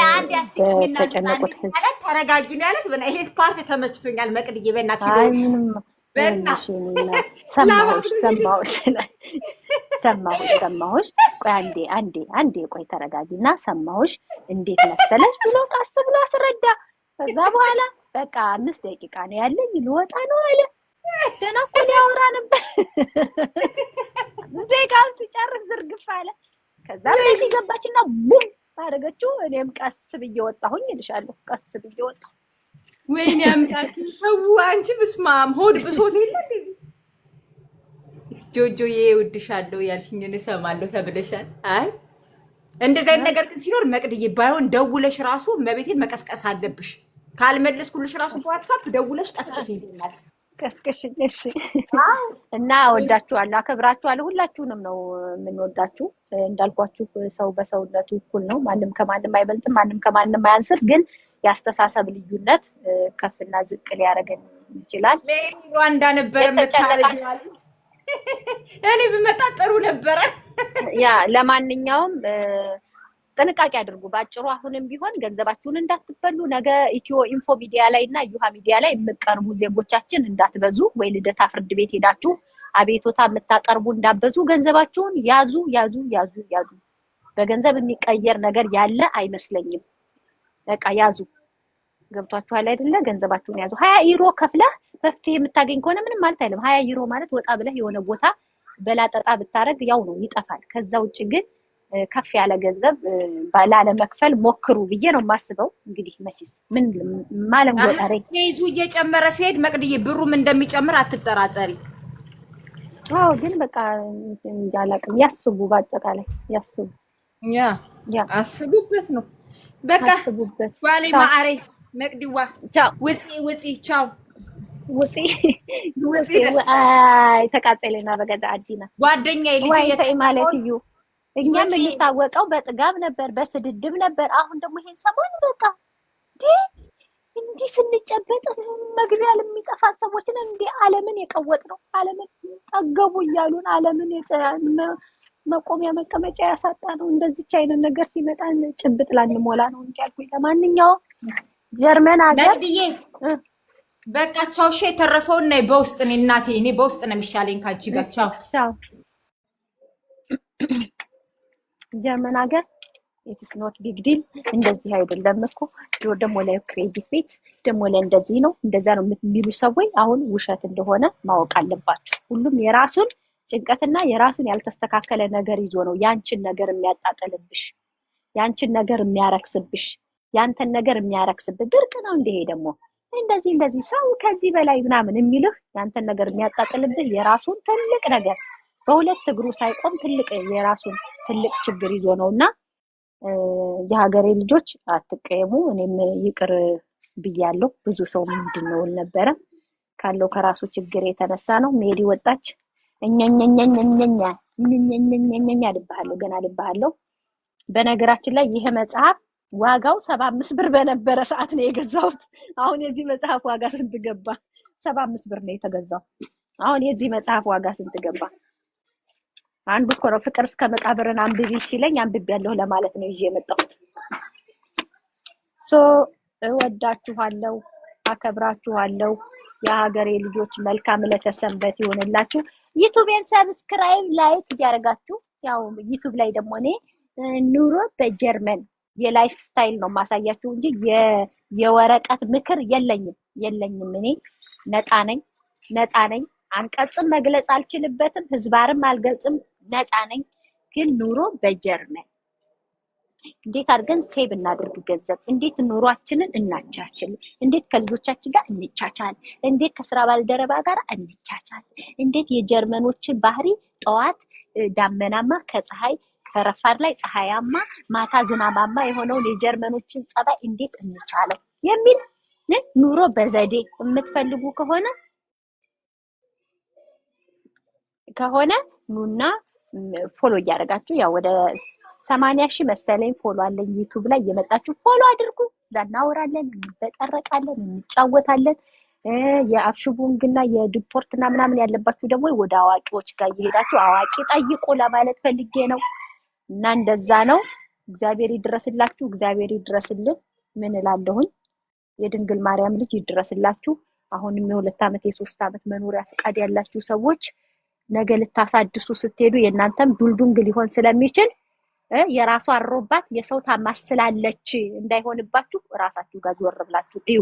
አንድ ያስቂኝና ማለት ተረጋጊ ነው ያለት። ይሄ ፓርት ተመችቶኛል። መቅድዬ በእናትሽ አይ ምንም ሰማሁሽ። ቆይ አንዴ ቆይ ተረጋጊና ሰማሁሽ። እንዴት መሰለሽ ብሎ ቀስ ብሎ አስረዳ። ከዛ በኋላ በቃ 5 ደቂቃ ነው ያለኝ ልወጣ ነው አለ። ደህና እኮ ሊያወራ ነበር። ደቂቃውን ሲጨርስ ዝርግፍ አለ። ከዛ በዚህ ገባችና ቡም አደረገችው። እኔም ቀስ ብዬ ወጣሁኝ እልሻለሁ። ቀስ ብዬ ወጣሁ። ወይኔ አምላክ ሰው አንቺ ብስማም ሆድ ብሶት የለ ጆጆዬ እወድሻለሁ ያልሽኝን እሰማለሁ ተብለሻል። አይ እንደዚህ አይነት ነገር ግን ሲኖር መቅድዬ ባይሆን ደውለሽ ራሱ መቤቴን መቀስቀስ አለብሽ። ካልመለስኩልሽ ራሱ በዋትስአፕ ደውለሽ ቀስቀሽ ይልናል። ቀስቀሽኝ። እሺ እና ወዳችኋለሁ፣ አከብራችኋለሁ። ሁላችሁንም ነው የምንወዳችሁ። እንዳልኳችሁ ሰው በሰውነቱ እኩል ነው። ማንም ከማንም አይበልጥም፣ ማንም ከማንም አያንስም። ግን የአስተሳሰብ ልዩነት ከፍና ዝቅ ሊያደርገን ይችላል። ሩዋንዳ ነበረ መታረጋል። እኔ ብመጣ ጥሩ ነበረ። ያ ለማንኛውም ጥንቃቄ አድርጉ። ባጭሩ አሁንም ቢሆን ገንዘባችሁን እንዳትበሉ። ነገ ኢትዮ ኢንፎ ሚዲያ ላይ እና ዩሃ ሚዲያ ላይ የምትቀርቡ ዜጎቻችን እንዳትበዙ፣ ወይ ልደታ ፍርድ ቤት ሄዳችሁ አቤቶታ የምታቀርቡ እንዳበዙ። ገንዘባችሁን ያዙ። በገንዘብ የሚቀየር ነገር ያለ አይመስለኝም። በቃ ያዙ። ገብቷችኋል አይደለ? ገንዘባችሁን ያዙ። 20 ዩሮ ከፍለህ መፍትሄ የምታገኝ ከሆነ ምንም ማለት አይደለም። 20 ዩሮ ማለት ወጣ ብለህ የሆነ ቦታ በላጠጣ ብታረግ ያው ነው ይጠፋል። ከዛ ውጭ ግን ከፍ ያለ ገንዘብ ላለመክፈል ሞክሩ ብዬ ነው የማስበው። እንግዲህ መቼስ ምን ማለም ወጣሬ ይዙ እየጨመረ ሲሄድ መቅድዬ ብሩም እንደሚጨምር አትጠራጠሪ። አዎ ግን በቃ እንጃላቅም ያስቡ፣ በአጠቃላይ ያስቡ። ያ አስቡበት ነው በቃ አስቡበት። ዋሌ ማአሬ መቅድዋ ቻው። ውጪ ቻው። ውጪ አይ ተቃጠለና በገዛ አዲና ጓደኛዬ ልጅ የተይ ማለት እዩ። እኛም የምንታወቀው በጥጋብ ነበር፣ በስድድብ ነበር። አሁን ደግሞ ይሄን ሰሞን በቃ እንዲህ ስንጨበጥ መግቢያ ለሚጠፋ ሰዎች ነን። እንዲህ ዓለምን የቀወጥ ነው። ዓለምን ጠገቡ እያሉን ዓለምን መቆሚያ መቀመጫ ያሳጣ ነው። እንደዚች አይነት ነገር ሲመጣ ጭብጥ ላንሞላ ነው እንጂ አልኩኝ። ለማንኛውም ጀርመን ሀገር መቅድዬ በቃ ቻው። እሺ የተረፈውን ነይ በውስጥ እኔ እናቴ እኔ በውስጥ ነው የሚሻለኝ ካንቺ ጋር ቻው። ጀርመን ሀገር ኢትስ ኖት ቢግ ዲል። እንደዚህ አይደለም እኮ ደግሞ ላይ ክሬዲት ቤት ደግሞ ላይ እንደዚህ ነው እንደዛ ነው የሚሉ ሰዎች አሁን ውሸት እንደሆነ ማወቅ አለባችሁ። ሁሉም የራሱን ጭንቀትና የራሱን ያልተስተካከለ ነገር ይዞ ነው ያንቺን ነገር የሚያጣጥልብሽ፣ ያንቺን ነገር የሚያረክስብሽ፣ ያንተን ነገር የሚያረክስብሽ። ድርቅ ነው እንደ ይሄ ደግሞ እንደዚህ ሰው ከዚህ በላይ ምናምን የሚልህ ያንተን ነገር የሚያጣጥልብህ የራሱን ትልቅ ነገር በሁለት እግሩ ሳይቆም ትልቅ የራሱን ትልቅ ችግር ይዞ ነውና የሀገሬ ልጆች አትቀየሙ። እኔም ይቅር ብያለሁ። ብዙ ሰው ምንድነው ነበረ ካለው ከራሱ ችግር የተነሳ ነው። ሜሪ ወጣች እኛኛኛኛኛ ልባለሁ ገና ልባለሁ። በነገራችን ላይ ይሄ መጽሐፍ ዋጋው 75 ብር በነበረ ሰዓት ነው የገዛሁት። አሁን የዚህ መጽሐፍ ዋጋ ስንት ገባ? 75 ብር ነው የተገዛው። አሁን የዚህ መጽሐፍ ዋጋ ስንት ገባ? አንዱ እኮ ነው ፍቅር እስከ መቃብርን አንብቢ ሲለኝ አንብቤያለሁ ለማለት ነው ይዤ የመጣሁት። እወዳችኋለሁ፣ አከብራችኋለሁ። የሀገሬ ልጆች መልካም ለተሰንበት ይሆንላችሁ። ዩቲዩብን ሰብስክራይብ ላይክ እያደረጋችሁ ያው ዩቲዩብ ላይ ደግሞ እኔ ኑሮ በጀርመን የላይፍ ስታይል ነው ማሳያችሁ እንጂ የወረቀት ምክር የለኝም። እኔ ነጣ ነኝ። አንቀጽም መግለጽ አልችልበትም፣ ህዝባርም አልገልጽም። ነጣ ነኝ። ግን ኑሮ በጀርመን እንዴት አድርገን ሴቭ እናድርግ ገንዘብ፣ እንዴት ኑሯችንን እናቻችል፣ እንዴት ከልጆቻችን ጋር እንቻቻል፣ እንዴት ከስራ ባልደረባ ጋር እንቻቻል፣ እንዴት የጀርመኖችን ባህሪ ጠዋት ዳመናማ ከፀሐይ ከረፋድ ላይ ፀሐያማ ማታ ዝናባማ የሆነውን የጀርመኖችን ጸባይ እንዴት እንቻለው የሚል ኑሮ በዘዴ የምትፈልጉ ከሆነ ኑና ፎሎ እያደረጋችሁ ያው ወደ 80 ሺህ መሰለኝ ፎሎ አለኝ ዩቲዩብ ላይ እየመጣችሁ ፎሎ አድርጉ። እዛ እናወራለን፣ እንበጠረቃለን፣ እንጫወታለን። የአፍሽቡንግና የዲፖርትና ምናምን ያለባችሁ ደግሞ ወደ አዋቂዎች ጋር እየሄዳችሁ አዋቂ ጠይቁ ለማለት ፈልጌ ነው። እና እንደዛ ነው። እግዚአብሔር ይድረስላችሁ፣ እግዚአብሔር ይድረስልን። ምን እላለሁኝ? የድንግል ማርያም ልጅ ይድረስላችሁ። አሁንም የ2 ዓመት የ3 ዓመት መኖሪያ ፈቃድ ያላችሁ ሰዎች ነገ ልታሳድሱ ስትሄዱ የእናንተም ዱልዱንግ ሊሆን ስለሚችል የራሷ አሮባት የሰው ታማስላለች እንዳይሆንባችሁ ራሳችሁ ጋር ዞር ብላችሁ እዩ።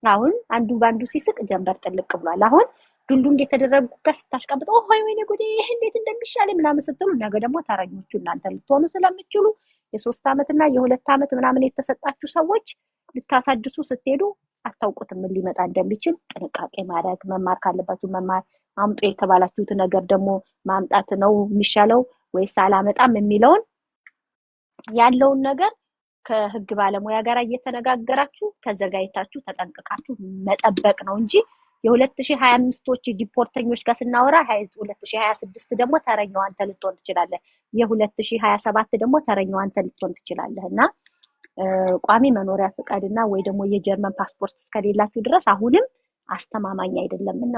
አሁን አንዱ ባንዱ ሲስቅ ጀንበር ጥልቅ ብሏል። አሁን ዱልዱንግ የተደረጉበት ስታሽቀብጥ ሆይ ወይኔ ጉዴ እንዴት እንደሚሻል ምናምን ስትሉ ነገ ደግሞ ተረኞቹ እናንተ ልትሆኑ ስለምትችሉ የ3 ዓመትና የ2 ዓመት ምናምን የተሰጣችሁ ሰዎች ልታሳድሱ ስትሄዱ አታውቁትም ምን ሊመጣ እንደሚችል። ጥንቃቄ ማድረግ፣ መማር ካለባችሁ መማር፣ አምጡ የተባላችሁት ነገር ደግሞ ማምጣት ነው የሚሻለው ወይስ አላመጣም የሚለውን ያለውን ነገር ከህግ ባለሙያ ጋር እየተነጋገራችሁ ተዘጋጅታችሁ ተጠንቅቃችሁ መጠበቅ ነው እንጂ የ2025ቶች ዲፖርተኞች ጋር ስናወራ 2026 ደግሞ ተረኛው አንተ ልትሆን ትችላለህ። የ2027 ደግሞ ተረኛው አንተ ልትሆን ትችላለህ። እና ቋሚ መኖሪያ ፈቃድና ወይ ደግሞ የጀርመን ፓስፖርት እስከሌላችሁ ድረስ አሁንም አስተማማኝ አይደለምና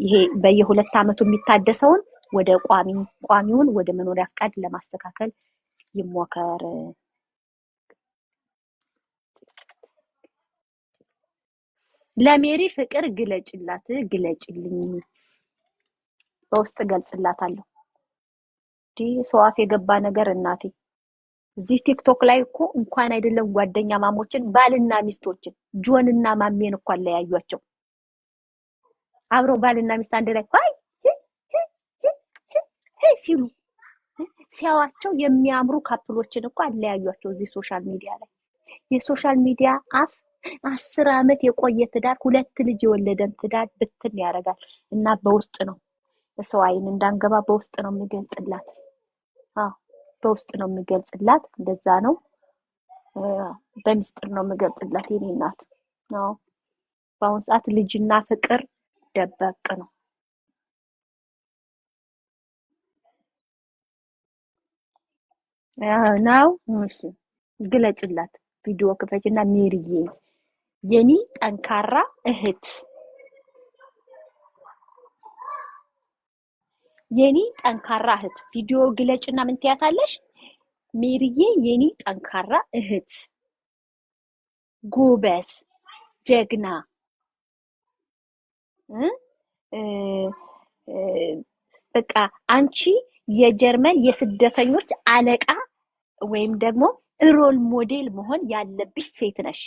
ይሄ በየ2 ዓመቱ የሚታደሰውን ወደ ቋሚውን ወደ መኖሪያ ፈቃድ ለማስተካከል ይሞከር። ለሜሪ ፍቅር ግለጭልኝ፣ በውስጥ ገልጽላታለሁ። ሰዋፍ የገባ ነገር እናቴ እዚህ ቲክቶክ ላይ እኮ እንኳን አይደለም ጓደኛ ማሞችን ባልና ሚስቶችን ጆንና ማሜን እኮ አለያዩአቸው። አብረው ባልና ሚስት አንድ ላይ ሲሉ ሲያዋቸው የሚያምሩ ካፕሎችን እኮ አለያዩአቸው እዚህ ሶሻል ሚዲያ ላይ። የሶሻል ሚዲያ አፍ 10 ዓመት የቆየ ትዳር 2 ልጅ የወለደን ትዳር ብትን ያደርጋል። እና በውስጥ ነው ሰው አይን እንዳንገባ በውስጥ ነው የሚገልጽላት። በውስጥ ነው የሚገልጽላት። እንደዛ ነው፣ በሚስጥር ነው የሚገልጽላት የኔ እናት ነው። በአሁን ሰዓት ልጅና ፍቅር ደበቅ ነው። ነው እሺ፣ ግለጭላት። ቪዲዮ ክፈችና ሜሪዬ የኔ ጠንካራ እህት፣ የኔ ጠንካራ እህት ቪዲዮ ግለጭና ምን ትያታለሽ? ሜሪዬ የኔ ጠንካራ እህት፣ ጎበዝ፣ ጀግና በቃ አንቺ የጀርመን የስደተኞች አለቃ ወይም ደግሞ ሮል ሞዴል መሆን ያለብሽ ሴት ነሽ።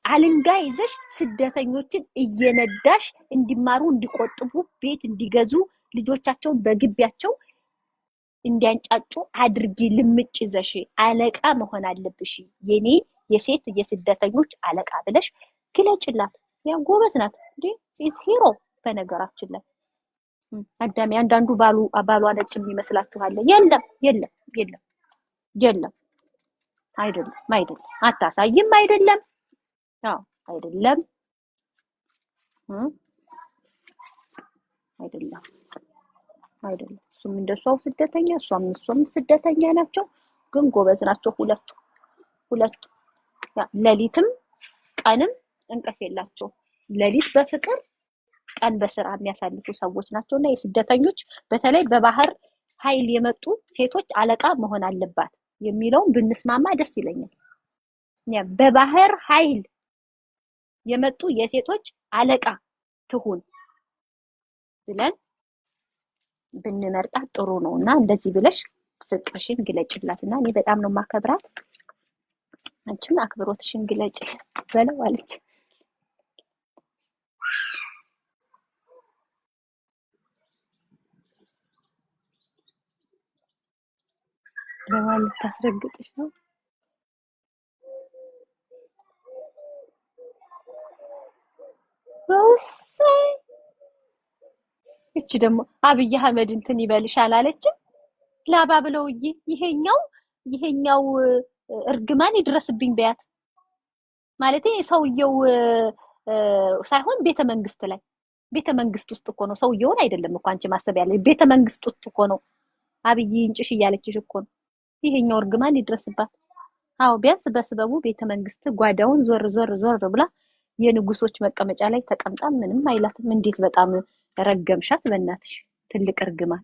አልንጋ ይዘሽ ስደተኞችን እየነዳሽ እንዲማሩ፣ እንዲቆጥቡ፣ ቤት እንዲገዙ፣ ልጆቻቸውን በግቢያቸው እንዲያንጫጩ አድርጊ ልምጭ ይዘሽ አለቃ መሆን አለብሽ የኔ የሴት የስደተኞች አለቃ ብለሽ ግለጭላት። ያ ጎበዝ ናት እንዴ ኢዝ ሂሮ። በነገራችን ላይ አዳሚ አንዳንዱ ባሏ ነጭ የሚመስላችኋል። የለም የለም የለም የለም። አይደለም አታሳይም። አይደለም አዎ አይደለም አይደለም አይደለም። እሱም እንደሷው ስደተኛ እሷም ስደተኛ ናቸው፣ ግን ጎበዝ ናቸው ሁለቱ። ሌሊትም ቀንም እንቅልፍ የላቸው። ሌሊት በፍቅር ቀን በስራ የሚያሳልፉ ሰዎች ናቸውና የስደተኞች በተለይ በባህር ኃይል የመጡ ሴቶች አለቃ መሆን አለባት የሚለውን ብንስማማ ደስ ይለኛል። በባህር ኃይል የመጡ የሴቶች አለቃ ትሁን ብለን ብንመርጣት ጥሩ ነውና እንደዚህ ብለሽ ፍቅርሽን ግለጭላትና እኔ በጣም ነው ማከብራት፣ አንቺም አክብሮትሽን ግለጭ በለው አለች። ለማለት ታስረግጥሽ ነው። እቺ ደግሞ አብይ አህመድ እንትን ይበልሻል አለችም። ላባ ብለው ይሄኛው እርግማን ይድረስብኝ በያት ማለት ሰውየው ሳይሆን ቤተመንግስት ውስጥ እኮ ነው። ሰውየውን አይደለም እኮ አንቺ ማሰብ ያለሽ ቤተመንግስት ውስጥ እኮ ነው። አብይ እንጭሽ እያለችሽ እኮ ነው። ይሄኛው እርግማን ይድረስባት። አዎ ቢያንስ በስበቡ ቤተመንግስት ጓዳውን ዞር ብላ የንጉሶች መቀመጫ ላይ ተቀምጣ ምንም አይላትም። እንዴት በጣም ረገምሻት በእናትሽ ትልቅ እርግማን።